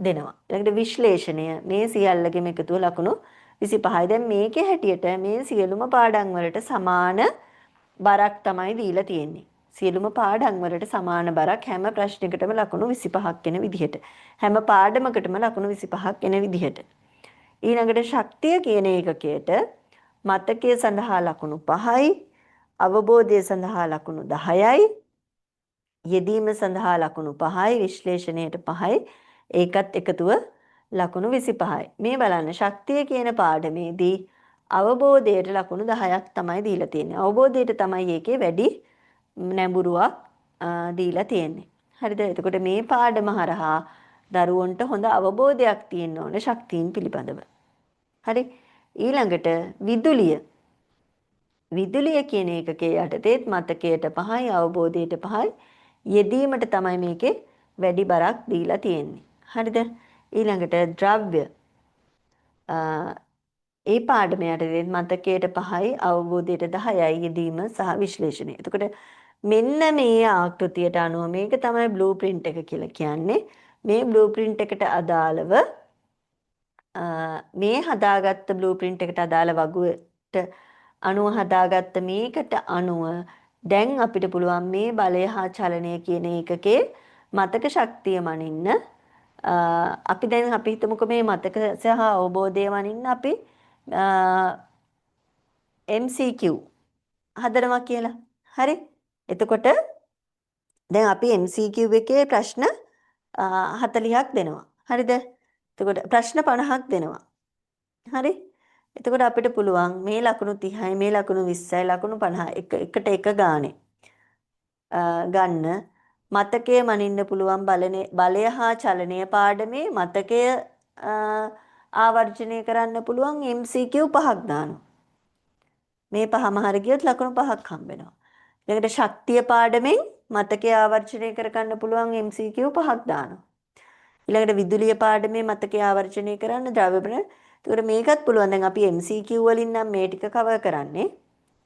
දෙනවා. ඊළඟට විශ්ලේෂණය මේ සියල්ලගෙම එකතුව ලකුණු 25යි. දැන් මේකේ හැටියට මේ සියලුම පාඩම් වලට සමාන බරක් තමයි දීලා තියෙන්නේ. සියලුම පාඩම් වලට සමාන බරක් හැම ප්‍රශ්නයකටම ලකුණු 25ක් එන විදිහට. හැම පාඩමකටම ලකුණු 25ක් එන විදිහට. ඊළඟට ශක්තිය කියන ඒකකයට මතකය සඳහා ලකුණු 5යි, අවබෝධය සඳහා ලකුණු 10යි, යෙදීම සඳහා ලකුණු 5යි, විශ්ලේෂණයට 5යි, ඒකත් එකතුව ලකුණු 25යි. මේ බලන්න ශක්තිය කියන පාඩමේදී අවබෝධයට ලකුණු 10ක් තමයි දීලා තියෙන්නේ. අවබෝධයට තමයි ඒකේ වැඩි නැඹුරුවක් දීලා තියෙන්නේ. හරිද? එතකොට මේ පාඩම හරහා දරුවන්ට හොඳ අවබෝධයක් තියෙන්න ඕනේ ශක්තියින් පිළිබඳව. හරි? ඊළඟට විදුලිය. විදුලිය කියන එකකේ යටතේත් මතකයට 5යි, අවබෝධයට 5යි, යෙදීමට තමයි මේකේ වැඩි බරක් දීලා තියෙන්නේ. හරිද? ඊළඟට ද්‍රව්‍ය ඒ පාඩම යටතේ මතකයට 5යි, අවබෝධයට 10යි, යෙදීම සහ විශ්ලේෂණය. එතකොට මෙන්න මේ ආකෘතියට අනුව මේක තමයි බ්ලූ ප්‍රින්ට් එක කියලා කියන්නේ. මේ බ්ලූ ප්‍රින්ට් එකට අදාළව මේ හදාගත්ත බ්ලූ ප්‍රින්ට් එකට අදාළ වගුවට අනුව හදාගත්ත මේකට අනුව දැන් අපිට පුළුවන් මේ බලය හා චලනය කියන එකකේ මතක ශක්තිය මනින්න. අපි දැන් අපි හිතමුකෝ මේ මතක සහ අවබෝධය මනින්න අපි MCQ හදනවා කියලා. හරි? එතකොට දැන් අපි MCQ එකේ ප්‍රශ්න 40ක් දෙනවා. හරිද? එතකොට ප්‍රශ්න 50ක් දෙනවා. හරි? එතකොට අපිට පුළුවන් මේ ලකුණු 30යි මේ ලකුණු 20යි ලකුණු 50 එකට එක ගානේ ගන්න මතකය මනින්න පුළුවන් බලය හා චලනය පාඩමේ මතකය ආවර්ජනය කරන්න පුළුවන් MCQ 5ක් දානවා. මේ පහම හරිය ගියොත් ලකුණු 5ක් හම්බ වෙනවා. ඊළඟට ශක්තිය පාඩමෙන් මතකය ආවර්ජනය කරගන්න පුළුවන් MCQ 5ක් දානවා. ඊළඟට විදුලිය පාඩමේ මතකය ආවර්ජනය කරන්න ද්‍රව්‍ය ප්‍රණ. ඒකට මේකත් පුළුවන්. දැන් අපි MCQ වලින් නම් මේ ටික කවර් කරන්නේ.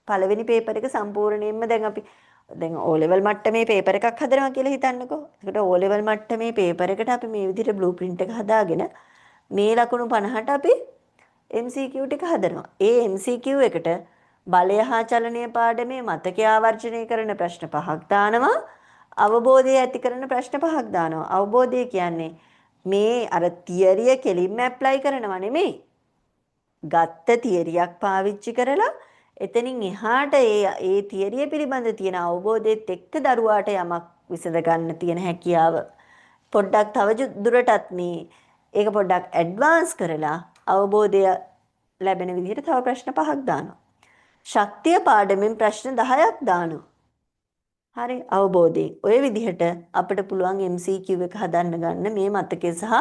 පළවෙනි පේපර් එක සම්පූර්ණයෙන්ම දැන් අපි දැන් O level මට්ටමේ පේපර් එකක් හදනවා කියලා හිතන්නකෝ. ඒකට O level මට්ටමේ පේපර් එකට අපි මේ විදිහට බ්ලූ ප්‍රින්ට් එක හදාගෙන මේ ලකුණු 50ට අපි MCQ ටික හදනවා. ඒ MCQ එකට බලය හා චලනය පාඩමේ මතකය ආවර්ජනය කරන ප්‍රශ්න 5ක් දානවා. අවබෝධය ඇති කරන ප්‍රශ්න 5ක් දානවා. අවබෝධය කියන්නේ මේ අර තියරිය කෙලින්ම ඇප්ලයි කරනව නෙමෙයි. ගත්ත තියරියක් පාවිච්චි කරලා එතනින් එහාට ඒ තියරිය පිළිබඳ තියෙන අවබෝධයත් එක්ක දරුවාට යමක් විසඳ ගන්න තියෙන හැකියාව පොඩ්ඩක් තව දුරටත් මේ ඒක පොඩ්ඩක් ඇඩ්වාන්ස් කරලා අවබෝධය ලැබෙන විදිහට තව ප්‍රශ්න 5ක් දානවා. ශක්තිය පාඩමෙන් ප්‍රශ්න 10ක් දානවා. හරි අවබෝධයෙන්. ඔය විදිහට අපිට පුළුවන් MCQ එක හදන්න ගන්න මේ මතකය සහ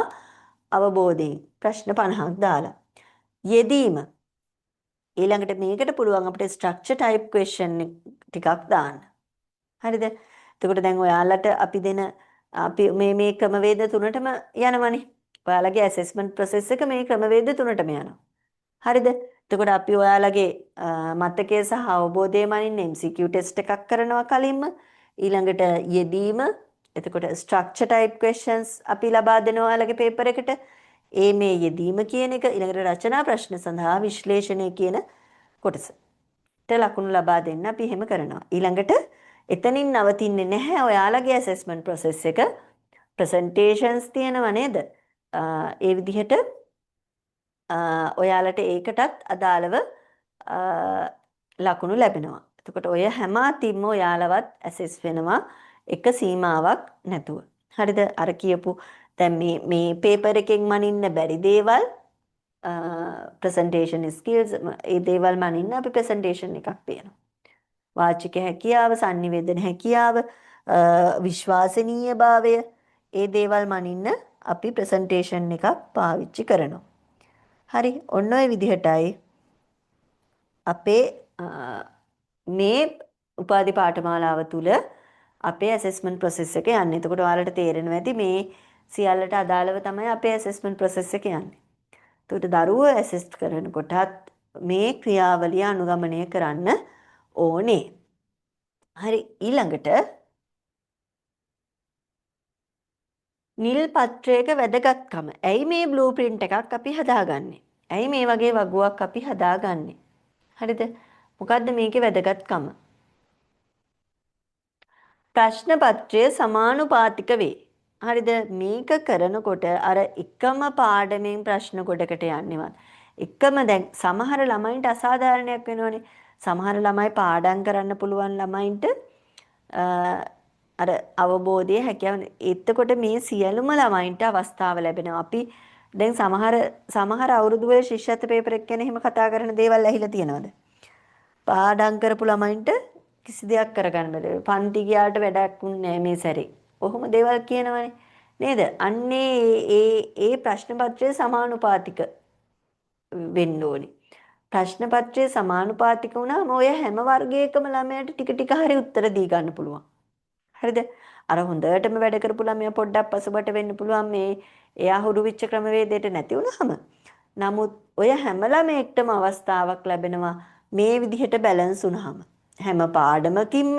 අවබෝධයෙන් ප්‍රශ්න 50ක් දාලා. යෙදීම ඊළඟට මේකට පුළුවන් අපිට ස්ට්‍රක්චර් ටයිප් ක්වෙස්චන් ටිකක් දාන්න. හරිද? එතකොට දැන් ඔයාලට අපි දෙන අපි මේ ක්‍රමවේද තුනටම යනවනේ. ඔයාලගේ ඇසෙස්මන්ට් ප්‍රොසෙස් එක මේ ක්‍රමවේද තුනටම යනවා. හරිද? එතකොට අපි ඔයාලගේ මතකය සහ අවබෝධය මනින්න MCQ ටෙස්ට් එකක් කරනවා කලින්ම. ඊළඟට යෙදීම එතකොට ස්ට්‍රක්චර් ටයිප් ක්වෙස්චන්ස් අපි ලබා දෙනවා ඔයාලගේ පේපර් එකට. මේ යෙදීම කියන එක ඊළඟට රචනා ප්‍රශ්න සඳහා විශ්ලේෂණය කියන කොටසට ලකුණු ලබා දෙන්න අපි එහෙම කරනවා. ඊළඟට එතනින් නවතින්නේ නැහැ ඔයාලගේ ඇසෙස්මන්ට් ප්‍රොසෙස් එක. ප්‍රසන්ටේෂන්ස් තියෙනවා නේද? ඒ විදිහට ඔයාලට ඒකටත් අදාළව ලකුණු ලැබෙනවා. එතකොට ඔය හැම අතින්ම ඔයාලවත් ඇසෙස් වෙනවා එක සීමාවක් නැතුව. හරිද? අර කියපු දැන් මේ පේපර් එකෙන් මනින්න බැරි දේවල් ප්‍රසන්ටේෂන් ස්කිල්ස් ඒ දේවල් මනින්න අපි ප්‍රසන්ටේෂන් එකක් තියෙනවා. වාචික හැකියාව, sannivedana හැකියාව, විශ්වාසනීයභාවය ඒ දේවල් මනින්න අපි ප්‍රසන්ටේෂන් එකක් පාවිච්චි කරනවා. හරි. ඔන්න ඔය විදිහටයි අපේ මේ උපාධි පාඨමාලාව තුළ අපේ ඇසෙස්මන්ට් ප්‍රොසෙස් එක යන්නේ. එතකොට ඔයාලට තේරෙනවා ඇති මේ සියල්ලට අදාළව තමයි අපේ ඇසෙස්මන්ට් ප්‍රොසෙස් එක යන්නේ. එතකොට දරුවෝ ඇසෙස් කරනකොටත් මේ ක්‍රියාවලිය අනුගමනය කරන්න ඕනේ. හරි. ඊළඟට නිල් පත්‍රයක වැදගත්කම. ඇයි මේ බ්ලූ ප්‍රින්ට් එකක් අපි හදාගන්නේ? ඇයි මේ වගේ වගුවක් අපි හදාගන්නේ? හරිද? මොකද්ද මේකේ වැදගත්කම? ප්‍රශ්න පත්‍රය සමානුපාතික වේ. හරිද? මේක කරනකොට අර එකම පාඩමෙන් ප්‍රශ්න කොටකට යන්නේවත්. එකම දැන් සමහර ළමයින්ට අසාධාරණයක් වෙනවනේ. සමහර ළමයි පාඩම් කරන්න පුළුවන් ළමයින්ට අර අවබෝධය හැකියාව. එතකොට මේ සියලුම ළමයින්ට අවස්ථාව ලැබෙනවා. අපි දැන් සමහර අවුරුදු වල ශිෂ්‍යත්ව පේපර් එක ගැන එහෙම කතා කරන දේවල් ඇහිලා තියෙනවද? පාඩම් කරපු ළමයින්ට කිසි දෙයක් කරගන්න බැහැ. පන්ති ගියාට වැඩක් උන්නේ මේ සැරේ. ඔහොම දේවල් කියනවනේ. නේද? අන්නේ ඒ ප්‍රශ්න පත්‍රයේ සමානුපාතික වෙන්න ඕනේ. ප්‍රශ්න පත්‍රයේ සමානුපාතික වුණාම ඔය හැම වර්ගයකම ළමයාට ටික ටික හරි උත්තර දී ගන්න පුළුවන්. හරිද? අර හොඳටම වැඩ කරපු ළමයා පොඩ්ඩක් පසුබට වෙන්න පුළුවන් මේ එයා හුරු වෙච්ච ක්‍රමවේදයට නැති වුණාම. නමුත් ඔය හැම ළමයෙක්ටම අවස්ථාවක් ලැබෙනවා මේ විදිහට බැලන්ස් වුණාම. හැම පාඩමකින්ම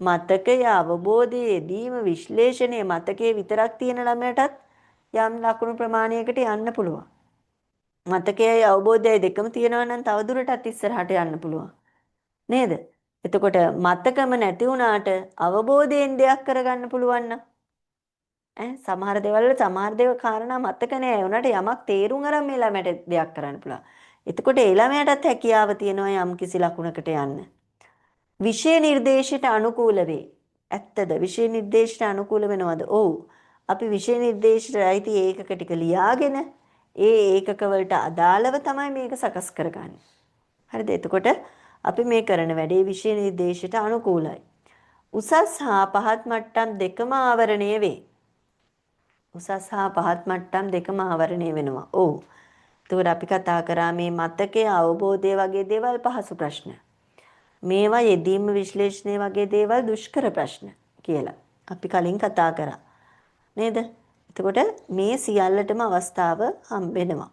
මතකය අවබෝධය යෙදීම විශ්ලේෂණය මතකයේ විතරක් තියෙන ළමයටත් යම් ලකුණු ප්‍රමාණයකට යන්න පුළුවන්. මතකයයි අවබෝධයයි දෙකම තියෙනවා නම් තවදුරටත් ඉස්සරහට යන්න පුළුවන්. නේද? එතකොට මතකම නැති වුණාට අවබෝධයෙන් දෙයක් කරගන්න පුළුවන් නම් සමහර දේවල් කාරණා මතක නෑ වුණාට යමක් තේරුම් අරන් මේ ළමයට දෙයක් කරන්න පුළුවන්. එතකොට ඒ ළමයටත් හැකියාව තියෙනවා යම් කිසි ලකුණකට යන්න. විෂය නිර්දේශයට අනුකූල වේ. ඇත්තද? විෂය නිර්දේශයට අනුකූල වෙනවද? ඔව්. අපි විෂය නිර්දේශයට අයිති ඒකක ටික ලියාගෙන ඒ ඒකක වලට අදාළව තමයි මේක සකස් කරගන්නේ. හරිද? එතකොට අපි මේ කරන වැඩේ විෂය නිර්දේශයට අනුකූලයි. උසස් හා පහත් මට්ටම් දෙකම ආවරණය වේ. උසස් හා පහත් මට්ටම් දෙකම ආවරණය වෙනවා. ඔව්. එතකොට අපි කතා කරා මේ මතකයේ අවබෝධය වගේ දේවල් පහසු ප්‍රශ්න. මේවා යෙදීම විශ්ලේෂණය වගේ දේවල් දුෂ්කර ප්‍රශ්න කියලා අපි කලින් කතා කරා. නේද? එතකොට මේ සියල්ලටම අවස්ථාව හම්බෙනවා.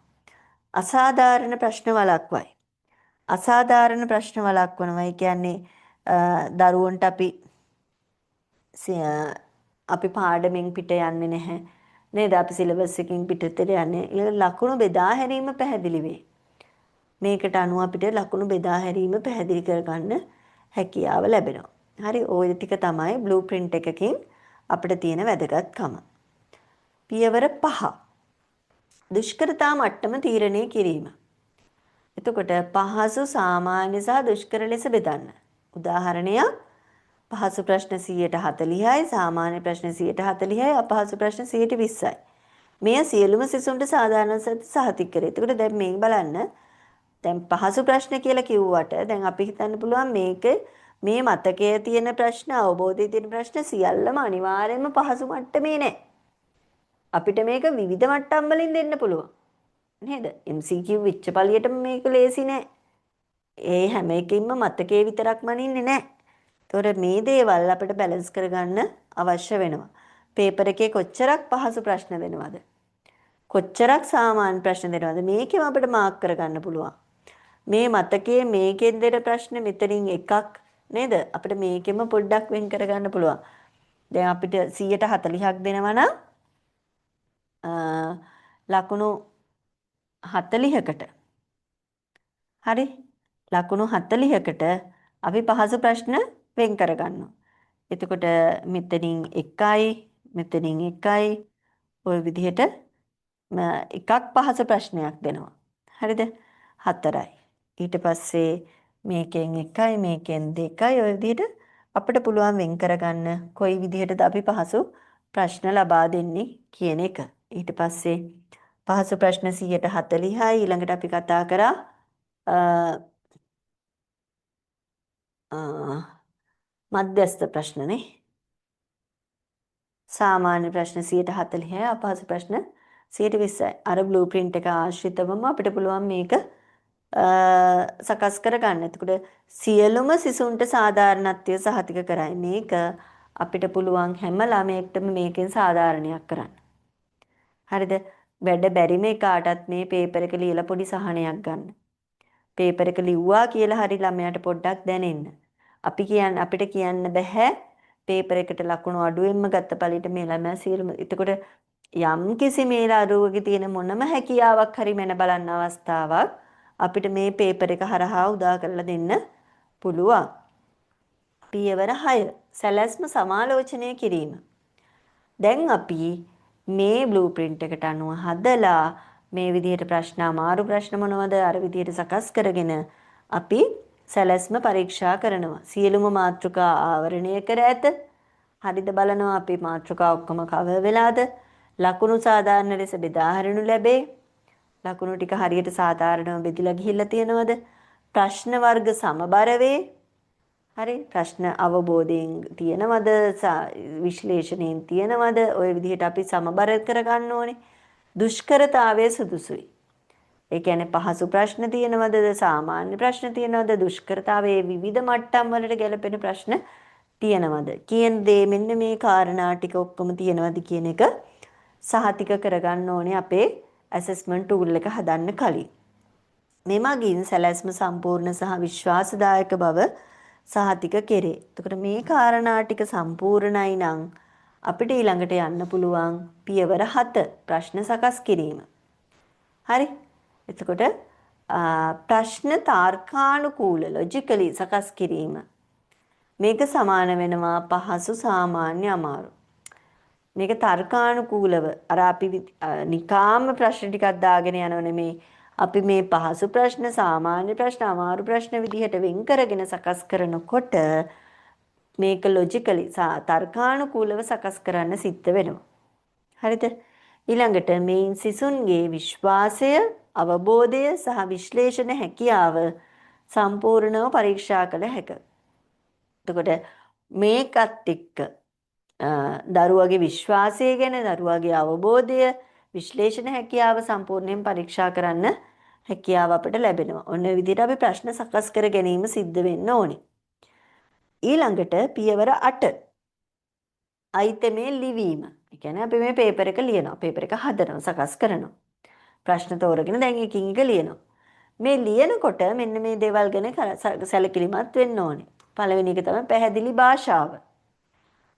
අසාධාරණ ප්‍රශ්න වළක්වයි. අසාධාරණ ප්‍රශ්න වළක්වනවා. ඒ කියන්නේ දරුවන්ට අපි පාඩමෙන් පිට යන්නේ නැහැ. නේද? අපි සිලබස් එකකින් පිටතට යන්නේ. ලකුණු බෙදා හැරීම පැහැදිලි වේ. මේකට අනුව අපිට ලකුණු බෙදා හැරීම පැහැදිලි කරගන්න හැකියාව ලැබෙනවා. හරි, ওই ටික තමයි බ්ලූ ප්‍රින්ට් එකකින් අපිට තියෙන වැදගත්කම. පියවර 5. දුෂ්කරතා මට්ටම තීරණය කිරීම. එතකොට පහසු, සාමාන්‍ය සහ දුෂ්කර ලෙස බෙදන්න. උදාහරණයක් පහසු ප්‍රශ්න 140යි, සාමාන්‍ය ප්‍රශ්න 140යි, අපහසු ප්‍රශ්න 120යි. මෙය සියලුම සිසුන්ට සාධාරණ සහතික කරේ. එතකොට දැන් මේක බලන්න. දැන් පහසු ප්‍රශ්න කියලා කිව්වට දැන් අපි හිතන්න පුළුවන් මේක මේ මතකයේ තියෙන ප්‍රශ්න, අවබෝධයේ තියෙන ප්‍රශ්න සියල්ලම අනිවාර්යයෙන්ම පහසු මට්ටමේ නෑ. අපිට මේක විවිධ මට්ටම් වලින් දෙන්න පුළුවන්. නේද? MCQ විච්චපලියටම මේක ලේසි නෑ. ඒ හැම එකකින්ම මතකයේ විතරක් මනින්නේ නෑ. ඒතකොට මේ දේවල් අපිට බැලන්ස් කරගන්න අවශ්‍ය වෙනවා. පේපර් එකේ කොච්චරක් පහසු ප්‍රශ්න දෙනවද? කොච්චරක් සාමාන්‍ය ප්‍රශ්න දෙනවද? මේකෙම අපිට මාක් කරගන්න පුළුවන්. මේ මතකයේ මේකෙන් දෙන ප්‍රශ්න මෙතනින් එකක් නේද? අපිට මේකෙම පොඩ්ඩක් වෙන් කරගන්න පුළුවන්. දැන් අපිට 140ක් දෙනවා නම් ලකුණු 40කට හරි ලකුණු 40කට අපි පහසු ප්‍රශ්න වෙන් කරගන්නවා. එතකොට මෙතනින් 1යි මෙතනින් 1යි ওই විදිහට එකක් පහසු ප්‍රශ්නයක් දෙනවා. හරිද? 4යි. ඊට පස්සේ මේකෙන් 1යි මේකෙන් 2යි ওই විදිහට අපිට පුළුවන් වෙන් කරගන්න කොයි විදිහටද අපි පහසු ප්‍රශ්න ලබා දෙන්නේ කියන එක. ඊට පස්සේ පහසු ප්‍රශ්න 140යි ඊළඟට අපි කතා කරා මධ්‍යස්ථ ප්‍රශ්නනේ. සාමාන්‍ය ප්‍රශ්න 140යි අපහසු ප්‍රශ්න 120යි. අර බ්ලූ ප්‍රින්ට් එක ආශ්‍රිතවම අපිට පුළුවන් මේක සකස් කරගන්න. එතකොට සියලුම සිසුන්ට සාධාරණත්වය සහතික කරයි. මේක අපිට පුළුවන් හැම ළමයෙක්ටම මේකෙන් සාධාරණයක් කරන්න. හරිද? වැඩ බැරිම එකාටත් මේ පේපර් එක ලියලා පොඩි සහනයක් ගන්න. පේපර් එක ලිව්වා කියලා හරි ළමයාට පොඩ්ඩක් දැනෙන්න. අපිට කියන්න බෑ පේපර් එකට ලකුණු අඩුවෙන්ම ගත්ත පළියට මේ ළමයා සියලුම. එතකොට යම් කිසි මේ දරුවගේ තියෙන මොනම හැකියාවක් හරි මැන බලන්න අවස්ථාවක් අපිට මේ පේපර් එක හරහා උදා කරලා දෙන්න පුළුවන්. පියවර 6 සැලැස්ම සමාලෝචනය කිරීම. දැන් අපි මේ බ්ලූ ප්‍රින්ට් එකට අනුව හදලා මේ විදිහට ප්‍රශ්න අමාරු ප්‍රශ්න මොනවද අර විදිහට සකස් කරගෙන අපි සැලැස්ම පරීක්ෂා කරනවා. සියලුම මාතෘකා ආවරණය කර ඇත. හරිද බලනවා අපි මාතෘකා ඔක්කොම කවර් වෙලාද? ලකුණු සාධාරණ ලෙස බෙදා හරිනු ලැබේ. ලකුණු ටික හරියට සාධාරණව බෙදලා ගිහිල්ලා තියෙනවද? ප්‍රශ්න වර්ග සමබර වේ. හරි ප්‍රශ්න අවබෝධයෙන් තියෙනවද? විශ්ලේෂණයෙන් තියෙනවද? ওই විදිහට අපි සමබර කරගන්න ඕනේ. දුෂ්කරතාවයේ සුදුසුයි. ඒ කියන්නේ පහසු ප්‍රශ්න තියෙනවද? සාමාන්‍ය ප්‍රශ්න තියෙනවද? දුෂ්කරතාවයේ විවිධ මට්ටම් වලට ගැලපෙන ප්‍රශ්න තියෙනවද? කියන දේ මෙන්න මේ කාරණා ටික ඔක්කොම තියෙනවද කියන එක සහතික කරගන්න ඕනේ අපේ ඇසෙස්මන්ට් ටූල් එක හදන්න කලින්. මෙමගින් සැලැස්ම සම්පූර්ණ සහ විශ්වාසදායක බව සහතික කෙරේ. එතකොට මේ කාරණා ටික සම්පූර්ණයි නම් අපිට ඊළඟට යන්න පුළුවන් පියවර 7 ප්‍රශ්න සකස් කිරීම. හරි. එතකොට ප්‍රශ්න තාර්කානුකූල ලොජිකලි සකස් කිරීම. මේක සමාන වෙනවා පහසු සාමාන්‍ය අමාරු. මේක තර්කානුකූලව අර අපි නිකාම ප්‍රශ්න ටිකක් දාගෙන යනව නෙමේ. අපි මේ පහසු ප්‍රශ්න සාමාන්‍ය ප්‍රශ්න අමාරු ප්‍රශ්න විදිහට වෙන් කරගෙන සකස් කරනකොට මේක ලොජිකලි තර්කානුකූලව සකස් කරන්න සිද්ධ වෙනවා. හරිද? ඊළඟට මේ සිසුන්ගේ විශ්වාසය, අවබෝධය සහ විශ්ලේෂණ හැකියාව සම්පූර්ණව පරීක්ෂා කළ හැකිය. එතකොට මේකත් එක්ක දරුවගේ විශ්වාසය ගැන දරුවගේ අවබෝධය විශ්ලේෂණ හැකියාව සම්පූර්ණයෙන් පරීක්ෂා කරන්න හැකියාව අපිට ලැබෙනවා. ඔන්න විදිහට අපි ප්‍රශ්න සකස් කර ගැනීම සිද්ධ වෙන්න ඕනේ. ඊළඟට පියවර 8 අයිතමේ ලිවීම. ඒ කියන්නේ අපි මේ පේපර් එක ලියනවා. පේපර් එක හදනවා, සකස් කරනවා. ප්‍රශ්න තෝරගෙන දැන් එකින් එක ලියනවා. මේ ලියනකොට මෙන්න මේ දේවල් ගැන සැලකිලිමත් වෙන්න ඕනේ. පළවෙනි එක තමයි පැහැදිලි භාෂාව.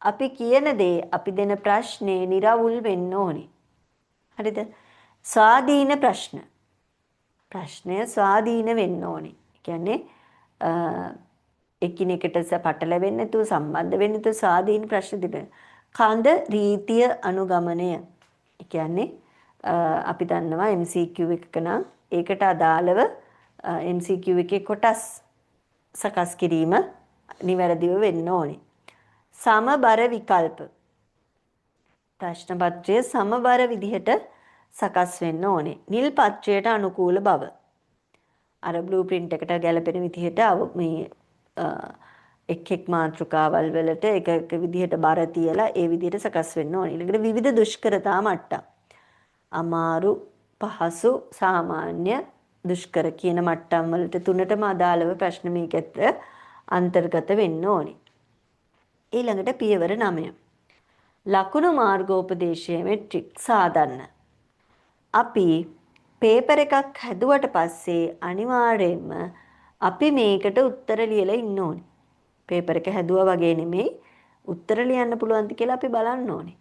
අපි කියන දේ අපි දෙන ප්‍රශ්නේ निराවුල් වෙන්න ඕනේ. හරිද? ස්වාධීන ප්‍රශ්න. ප්‍රශ්නය ස්වාධීන වෙන්න ඕනේ. කියන්නේ එකිනෙකට පටල වෙන්නේ නැතුව සම්බන්ධ වෙන්නේ නැතුව ස්වාධීන ප්‍රශ්න දෙන්න. කඳ රීතිය අනුගමනය. ඒ කියන්නේ අපි දන්නවා MCQ එකක නම් ඒකට අදාළව MCQ එකේ කොටස් සකස් කිරීම නිවැරදිව වෙන්න ඕනේ. සමබර විකල්ප. ප්‍රශ්න පත්‍රය සමබර විදිහට සකස් වෙන්න ඕනේ. නිල් පත්‍රයට අනුකූල බව. අර බ්ලූ ප්‍රින්ට් එකට ගැලපෙන විදිහට මේ එක් මාතෘකාවල් වලට එක විදිහට බර තියලා ඒ විදිහට සකස් වෙන්න ඕනේ. ඊළඟට විවිධ දුෂ්කරතා මට්ටම්. අමාරු, පහසු, සාමාන්‍ය, දුෂ්කර කියන මට්ටම් වලට තුනටම අදාළව ප්‍රශ්න මේකට අන්තර්ගත වෙන්න ඕනේ. ඊළඟට පියවර 9. ලකුණු මාර්ගෝපදේශයේ මෙට්‍රික් සාදන්න. අපි පේපර් එකක් හැදුවට පස්සේ අනිවාර්යයෙන්ම අපි මේකට උත්තර ලියලා ඉන්න ඕනේ. පේපර් එක හැදුවා වගේ නෙමෙයි උත්තර ලියන්න පුළුවන්ද කියලා අපි බලන්න ඕනේ.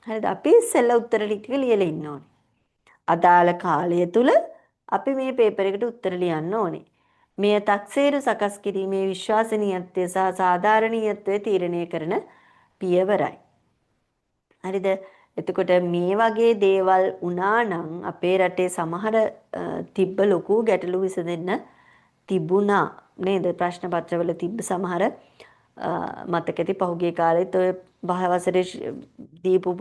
හරිද? අපි ඉස්සෙල්ලා උත්තර ටික ලියලා ඉන්න ඕනේ. අදාළ කාලය තුල අපි මේ පේපර් එකට උත්තර ලියන්න ඕනේ. මෙය තක්සේරු සකස් කිරීමේ විශ්වාසනීයත්වය සහ සාධාරණීයත්වය තීරණය කරන පියවරයි. හරිද? එතකොට මේ වගේ දේවල් වුණා නම් අපේ රටේ සමහර තිබ්බ ලොකු ගැටලු විසඳෙන්න තිබුණා නේද? ප්‍රශ්න පත්‍රවල තිබ්බ සමහර මතක ඇති පහුගිය කාලෙත් ඔය වසරේ දීපු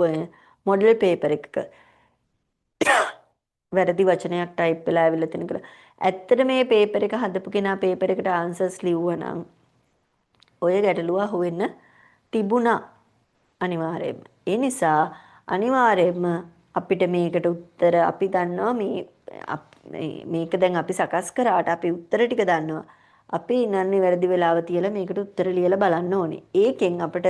මොඩල් පේපර් එකක වැරදි වචනයක් ටයිප් වෙලා ඇවිල්ලා තියෙන කියලා. ඇත්තට මේ පේපර් එක හදපු කෙනා පේපර් එකට ආන්සර්ස් ලිව්වනම් ඔය ගැටලුව අහුවෙන්න තිබුණා අනිවාර්යයෙන්ම. ඒ නිසා අනිවාර්යයෙන්ම අපිට මේකට උත්තර අපි දන්නවා මේක දැන් අපි සකස් කරාට අපි උත්තර ටික දන්නවා. අපි ඉන්නන්නේ වැරදි වෙලාව තියලා මේකට උත්තර ලියලා බලන්න ඕනේ. ඒකෙන් අපිට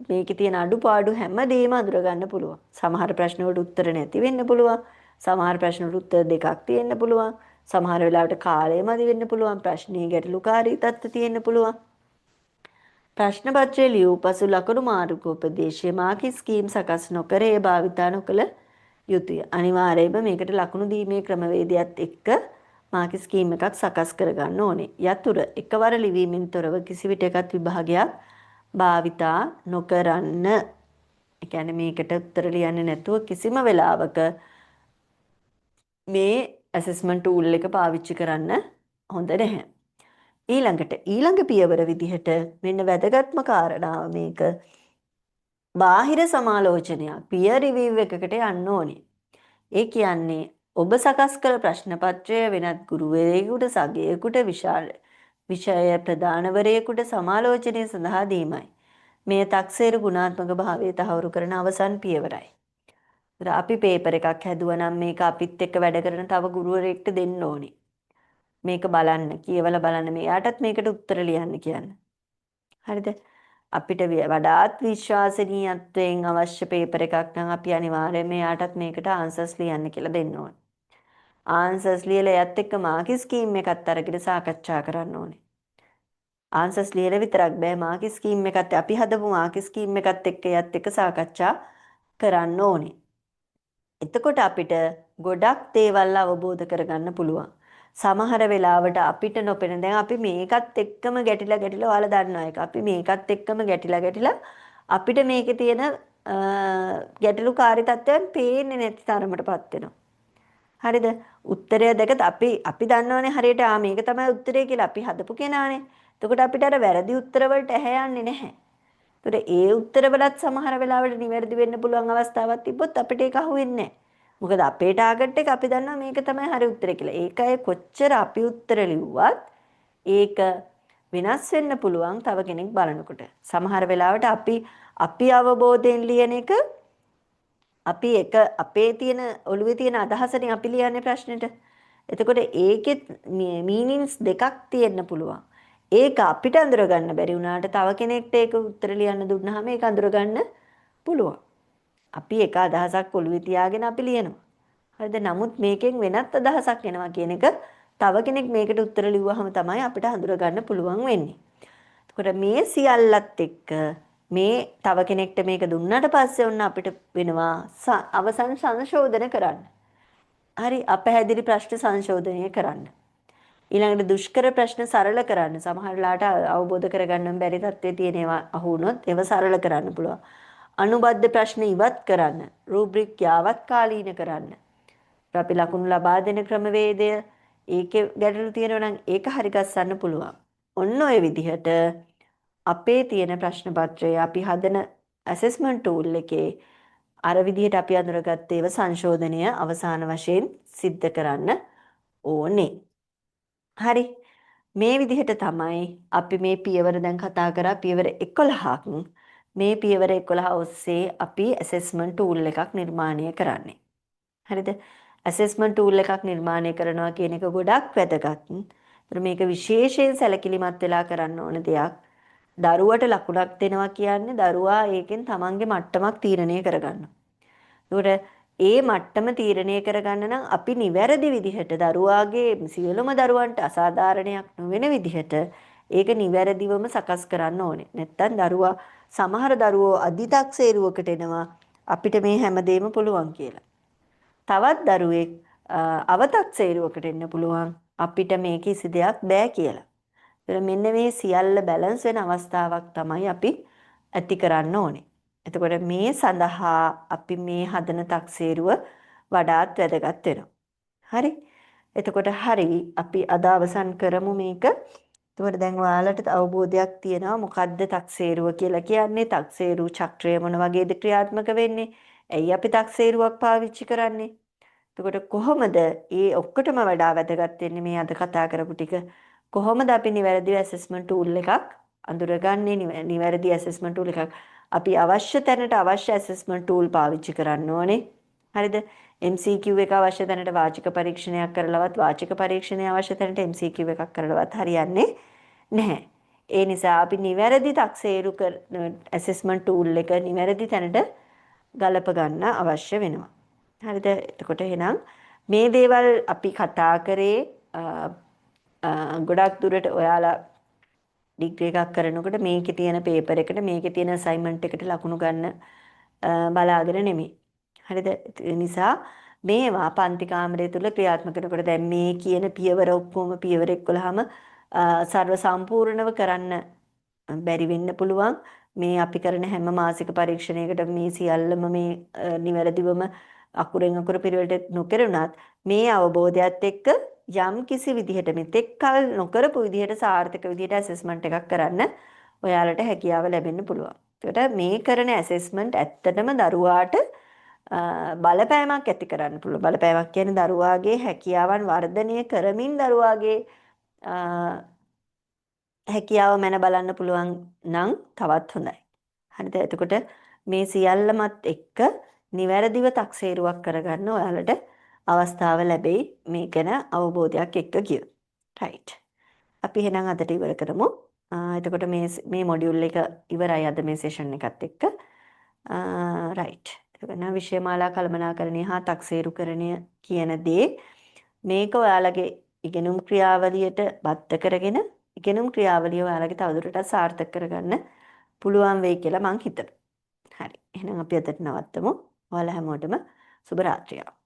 මේකේ තියෙන අඩුපාඩු හැමදේම අඳුර ගන්න පුළුවන්. සමහර ප්‍රශ්න වලට උත්තර නැති වෙන්න පුළුවන්. සමහර ප්‍රශ්න වලට උත්තර දෙකක් තියෙන්න පුළුවන්. සමහර වෙලාවට කාලය මදි වෙන්න පුළුවන්. ප්‍රශ්නයේ ගැටලුකාරී තත්ත්ව තියෙන්න පුළුවන්. ප්‍රශ්න පත්‍රයේ ලියූ පසු ලකුණු මාර්ගෝපදේශයේ මාකි ස්කීම් සකස් නොකර ඒ භාවිතා නොකළ යුතුය. අනිවාර්යයෙන්ම මේකට ලකුණු දීමේ ක්‍රමවේදයත් එක්ක මාකි ස්කීම් එකක් සකස් කරගන්න ඕනේ. යතුරු එකවර ලිවීමෙන් තොරව කිසිවිටකත් විභාගයක් භාවිතා නොකරන්න. ඒ කියන්නේ මේකට උත්තර ලියන්නේ නැතුව කිසිම වෙලාවක මේ ඇසෙස්මන්ට් ටූල් එක පාවිච්චි කරන්න හොඳ නැහැ. ඊළඟ පියවර විදිහට මෙන්න වැදගත්ම කාරණාව මේක බාහිර සමාලෝචනයක් පියර් රිවිව් එකකට යන්න ඕනේ. ඒ කියන්නේ ඔබ සකස් කළ ප්‍රශ්න පත්‍රය වෙනත් ගුරුවරයෙකුට සගයෙකුට විෂය ප්‍රධානවරයෙකුට සමාලෝචනය සඳහා දීමයි. මේ තක්සේරු ගුණාත්මක භාවය තහවුරු කරන අවසන් පියවරයි. අපි පේපර් එකක් හැදුවා නම් මේක අපිත් එක්ක වැඩ කරන තව ගුරුවරයෙක්ට දෙන්න ඕනේ. මේක බලන්න කියවලා බලන්න මෙයාටත් මේකට උත්තර ලියන්න කියන්න. හරිද? අපිට වඩාත් විශ්වාසනීයත්වයෙන් අවශ්‍ය පේපර් එකක් නම් අපි අනිවාර්යයෙන් මෙයාටත් මේකට ආන්සර්ස් ලියන්න කියලා දෙන්න ඕනේ. ආන්සර්ස් ලියලා එයත් එක්ක මාකි ස්කීම් එකත් අරගෙන සාකච්ඡා කරන්න ඕනේ. ආන්සර්ස් ලියලා විතරක් බෑ මාකි ස්කීම් එකත් අපි හදපු මාකි ස්කීම් එකත් එක්ක එයත් එක්ක සාකච්ඡා කරන්න ඕනේ. එතකොට අපිට ගොඩක් දේවල් අවබෝධ කරගන්න පුළුවන්. සමහර වෙලාවට අපිට නොපෙනෙන දැන් අපි මේකත් එක්කම ගැටිලා ඔයාලා දන්නවා ඒක. අපි මේකත් එක්කම ගැටිලා අපිට මේකේ තියෙන ගැටලුකාරී තත්ත්වයන් පේන්නේ නැති තරමටපත් වෙනවා. හරිද? උත්තරය දැකත් අපි දන්නවනේ හරියට මේක තමයි උත්තරය කියලා අපි හදපු කෙනානේ. එතකොට අපිට අර වැරදි උත්තර වලට ඇහැ යන්නේ නැහැ. ඒතර ඒ උත්තරවලත් සමහර වෙලාවට නිවැරදි වෙන්න පුළුවන් අවස්ථාවක් තිබ්බොත් අපිට ඒක අහුවෙන්නේ නැහැ. මොකද අපේ ටාගට් එක අපි දන්නවා මේක තමයි හරි උත්තරය කියලා. ඒකයි කොච්චර අපි උත්තර ලිව්වත් ඒක වෙනස් වෙන්න පුළුවන් තව කෙනෙක් බලනකොට. සමහර වෙලාවට අපි අවබෝධයෙන් ලියන එක අපේ තියෙන ඔළුවේ තියෙන අදහසනේ අපි ලියන්නේ ප්‍රශ්නෙට. එතකොට ඒකෙත් මීනින්ස් දෙකක් තියෙන්න පුළුවන්. ඒක අපිට අඳුර ගන්න බැරි වුණාට තව කෙනෙක්ට ඒක උත්තර ලියන්න දුන්නාම ඒක අඳුර ගන්න පුළුවන්. අපි එක අදහසක් ඔළුවේ තියාගෙන අපි ලියනවා. හරිද? නමුත් මේකෙන් වෙනත් අදහසක් එනවා කියන එක තව කෙනෙක් මේකට උත්තර ලිව්වහම තමයි අපිට හඳුර ගන්න පුළුවන් වෙන්නේ. එතකොට මේ සියල්ලත් එක්ක මේ තව කෙනෙක්ට මේක දුන්නාට පස්සේ ඔන්න අපිට වෙනවා අවසන් සංශෝධන කරන්න. හරි අපැහැදිලි ප්‍රශ්න සංශෝධනය කරන්න. ඊළඟට දුෂ්කර ප්‍රශ්න සරල කරන්න. සමහර වෙලාවට අවබෝධ කරගන්න බැරි තත්ත්වයේ තියෙන ඒවා අහු වුණොත් ඒව සරල කරන්න පුළුවන්. අනුබද්ධ ප්‍රශ්න ඉවත් කරන්න. රූබ්‍රික් යාවත් කාලීන කරන්න. අපි ලකුණු ලබා දෙන ක්‍රමවේදය ඒකේ ගැටලු තියෙනවා නම් ඒක හරි ගස්සන්න පුළුවන්. ඔන්න ඔය විදිහට අපේ තියෙන ප්‍රශ්න පත්‍රය අපි හදන ඇසෙස්මන්ට් ටූල් එකේ අර විදිහට අපි අඳුරගත්ත ඒවා සංශෝධනය අවසාන වශයෙන් සිද්ධ කරන්න ඕනේ. හරි. මේ විදිහට තමයි අපි මේ පියවර දැන් කතා කරා පියවර 11ක්. මේ පියවර 11 ඔස්සේ අපි ඇසෙස්මන්ට් ටූල් එකක් නිර්මාණය කරන්නේ. හරිද? ඇසෙස්මන්ට් ටූල් එකක් නිර්මාණය කරනවා කියන එක ගොඩක් වැදගත්. මේක විශේෂයෙන් සැලකිලිමත් වෙලා කරන්න ඕන දෙයක්. දරුවට ලකුණක් දෙනවා කියන්නේ දරුවා ඒකෙන් තමන්ගේ මට්ටමක් තීරණය කරගන්නවා. ඒකට ඒ මට්ටම තීරණය කරගන්න නම් අපි නිවැරදි විදිහට දරුවාගේ සියලුම දරුවන්ට අසාධාරණයක් නොවන විදිහට ඒක නිවැරදිවම සකස් කරන්න ඕනේ. නැත්තම් දරුවා සමහර දරුවෝ අධිතක්සේරුවකට එනවා අපිට මේ හැමදේම පුළුවන් කියලා. තවත් දරුවෙක් අවතක්සේරුවකට එන්න පුළුවන් අපිට මේ කිසි දෙයක් බෑ කියලා. මෙන්න මේ සියල්ල බැලන්ස් වෙන අවස්ථාවක් තමයි අපි ඇති කරන්න ඕනේ. එතකොට මේ සඳහා අපි මේ හදන තක්සේරුව වඩාත් වැදගත් වෙනවා. හරි? එතකොට හරි අපි අද අවසන් කරමු මේක. එතකොට දැන් ඔයාලට අවබෝධයක් තියෙනවා මොකද්ද තක්සේරුව කියලා කියන්නේ? තක්සේරු චක්‍රය මොන වගේද ක්‍රියාත්මක වෙන්නේ? ඇයි අපි තක්සේරුවක් පාවිච්චි කරන්නේ? එතකොට කොහොමද ඒ ඔක්කොටම වඩා වැදගත් වෙන්නේ මේ අද කතා කරපු ටික? කොහොමද අපි නිවැරදි ඇසෙස්මන්ට් ටූල් එකක් අඳුරගන්නේ? නිවැරදි ඇසෙස්මන්ට් ටූල් එකක් අපි අවශ්‍ය තැනට අවශ්‍ය ඇසෙස්මන්ට් ටූල් පාවිච්චි කරන්න ඕනේ. හරිද? MCQ එක අවශ්‍ය තැනට වාචික පරීක්ෂණයක් කරලවත් වාචික පරීක්ෂණය අවශ්‍ය තැනට MCQ එකක් කරලවත් හරියන්නේ නැහැ. ඒ නිසා අපි නිවැරදි තක්සේරු ඇසෙස්මන්ට් ටූල් එක නිවැරදි තැනට ගලප ගන්න අවශ්‍ය වෙනවා. හරිද? එතකොට එහෙනම් මේ දේවල් අපි කතා කරේ ගොඩක් දුරට ඔයාලා ඩිග්‍රී එකක් කරනකොට මේකේ තියෙන පේපර් එකට මේකේ තියෙන අසයින්මන්ට් එකට ලකුණු ගන්න බලාගෙන නෙමෙයි. හරිද? ඒ නිසා මේවා පන්ති කාමරය තුල ක්‍රියාත්මක කරනකොට දැන් මේ කියන පියවර ඔක්කොම පියවර 11ම සර්ව සම්පූර්ණව කරන්න බැරි වෙන්න පුළුවන්. මේ අපි කරන හැම මාසික පරීක්ෂණයකට මේ සියල්ලම මේ නිවැරදිවම අකුරෙන් අකුර පිළිවෙලට නොකරුණත් මේ අවබෝධයත් එක්ක යම් කිසි විදිහට මෙතෙක් කල නොකරපු විදිහට සාර්ථක විදිහට ඇසෙස්මන්ට් එකක් කරන්න ඔයාලට හැකියාව ලැබෙන්න පුළුවන්. ඒකට මේ කරන ඇසෙස්මන්ට් ඇත්තටම දරුවාට බලපෑමක් ඇති කරන්න පුළුවන්. බලපෑමක් කියන්නේ දරුවාගේ හැකියාවන් වර්ධනය කරමින් දරුවාගේ හැකියාව මැන බලන්න පුළුවන් නම් තවත් හොඳයි. හරිද? එතකොට මේ සියල්ලමත් එක්ක නිවැරදිව තක්සේරුවක් කරගන්න ඔයාලට අවස්ථාව ලැබෙයි මේ ගැන අවබෝධයක් එක්ක ගියොත්. රයිට්. අපි එහෙනම් අදට ඉවර කරමු. එතකොට මේ මොඩියුල් එක ඉවරයි අද මේ සෙෂන් එකත් එක්ක. රයිට්. එතකොට විෂයමාලා කළමනාකරණය හා තක්සේරුකරණය කියන දේ මේක ඔයාලගේ ඉගෙනුම් ක්‍රියාවලියට බද්ධ කරගෙන ඉගෙනුම් ක්‍රියාවලිය ඔයාලගේ තවදුරටත් සාර්ථක කරගන්න පුළුවන් වෙයි කියලා මං හිතනවා. හරි. එහෙනම් අපි අදට නවත්තමු. ඔයාලා හැමෝටම සුබ රාත්‍රියක්.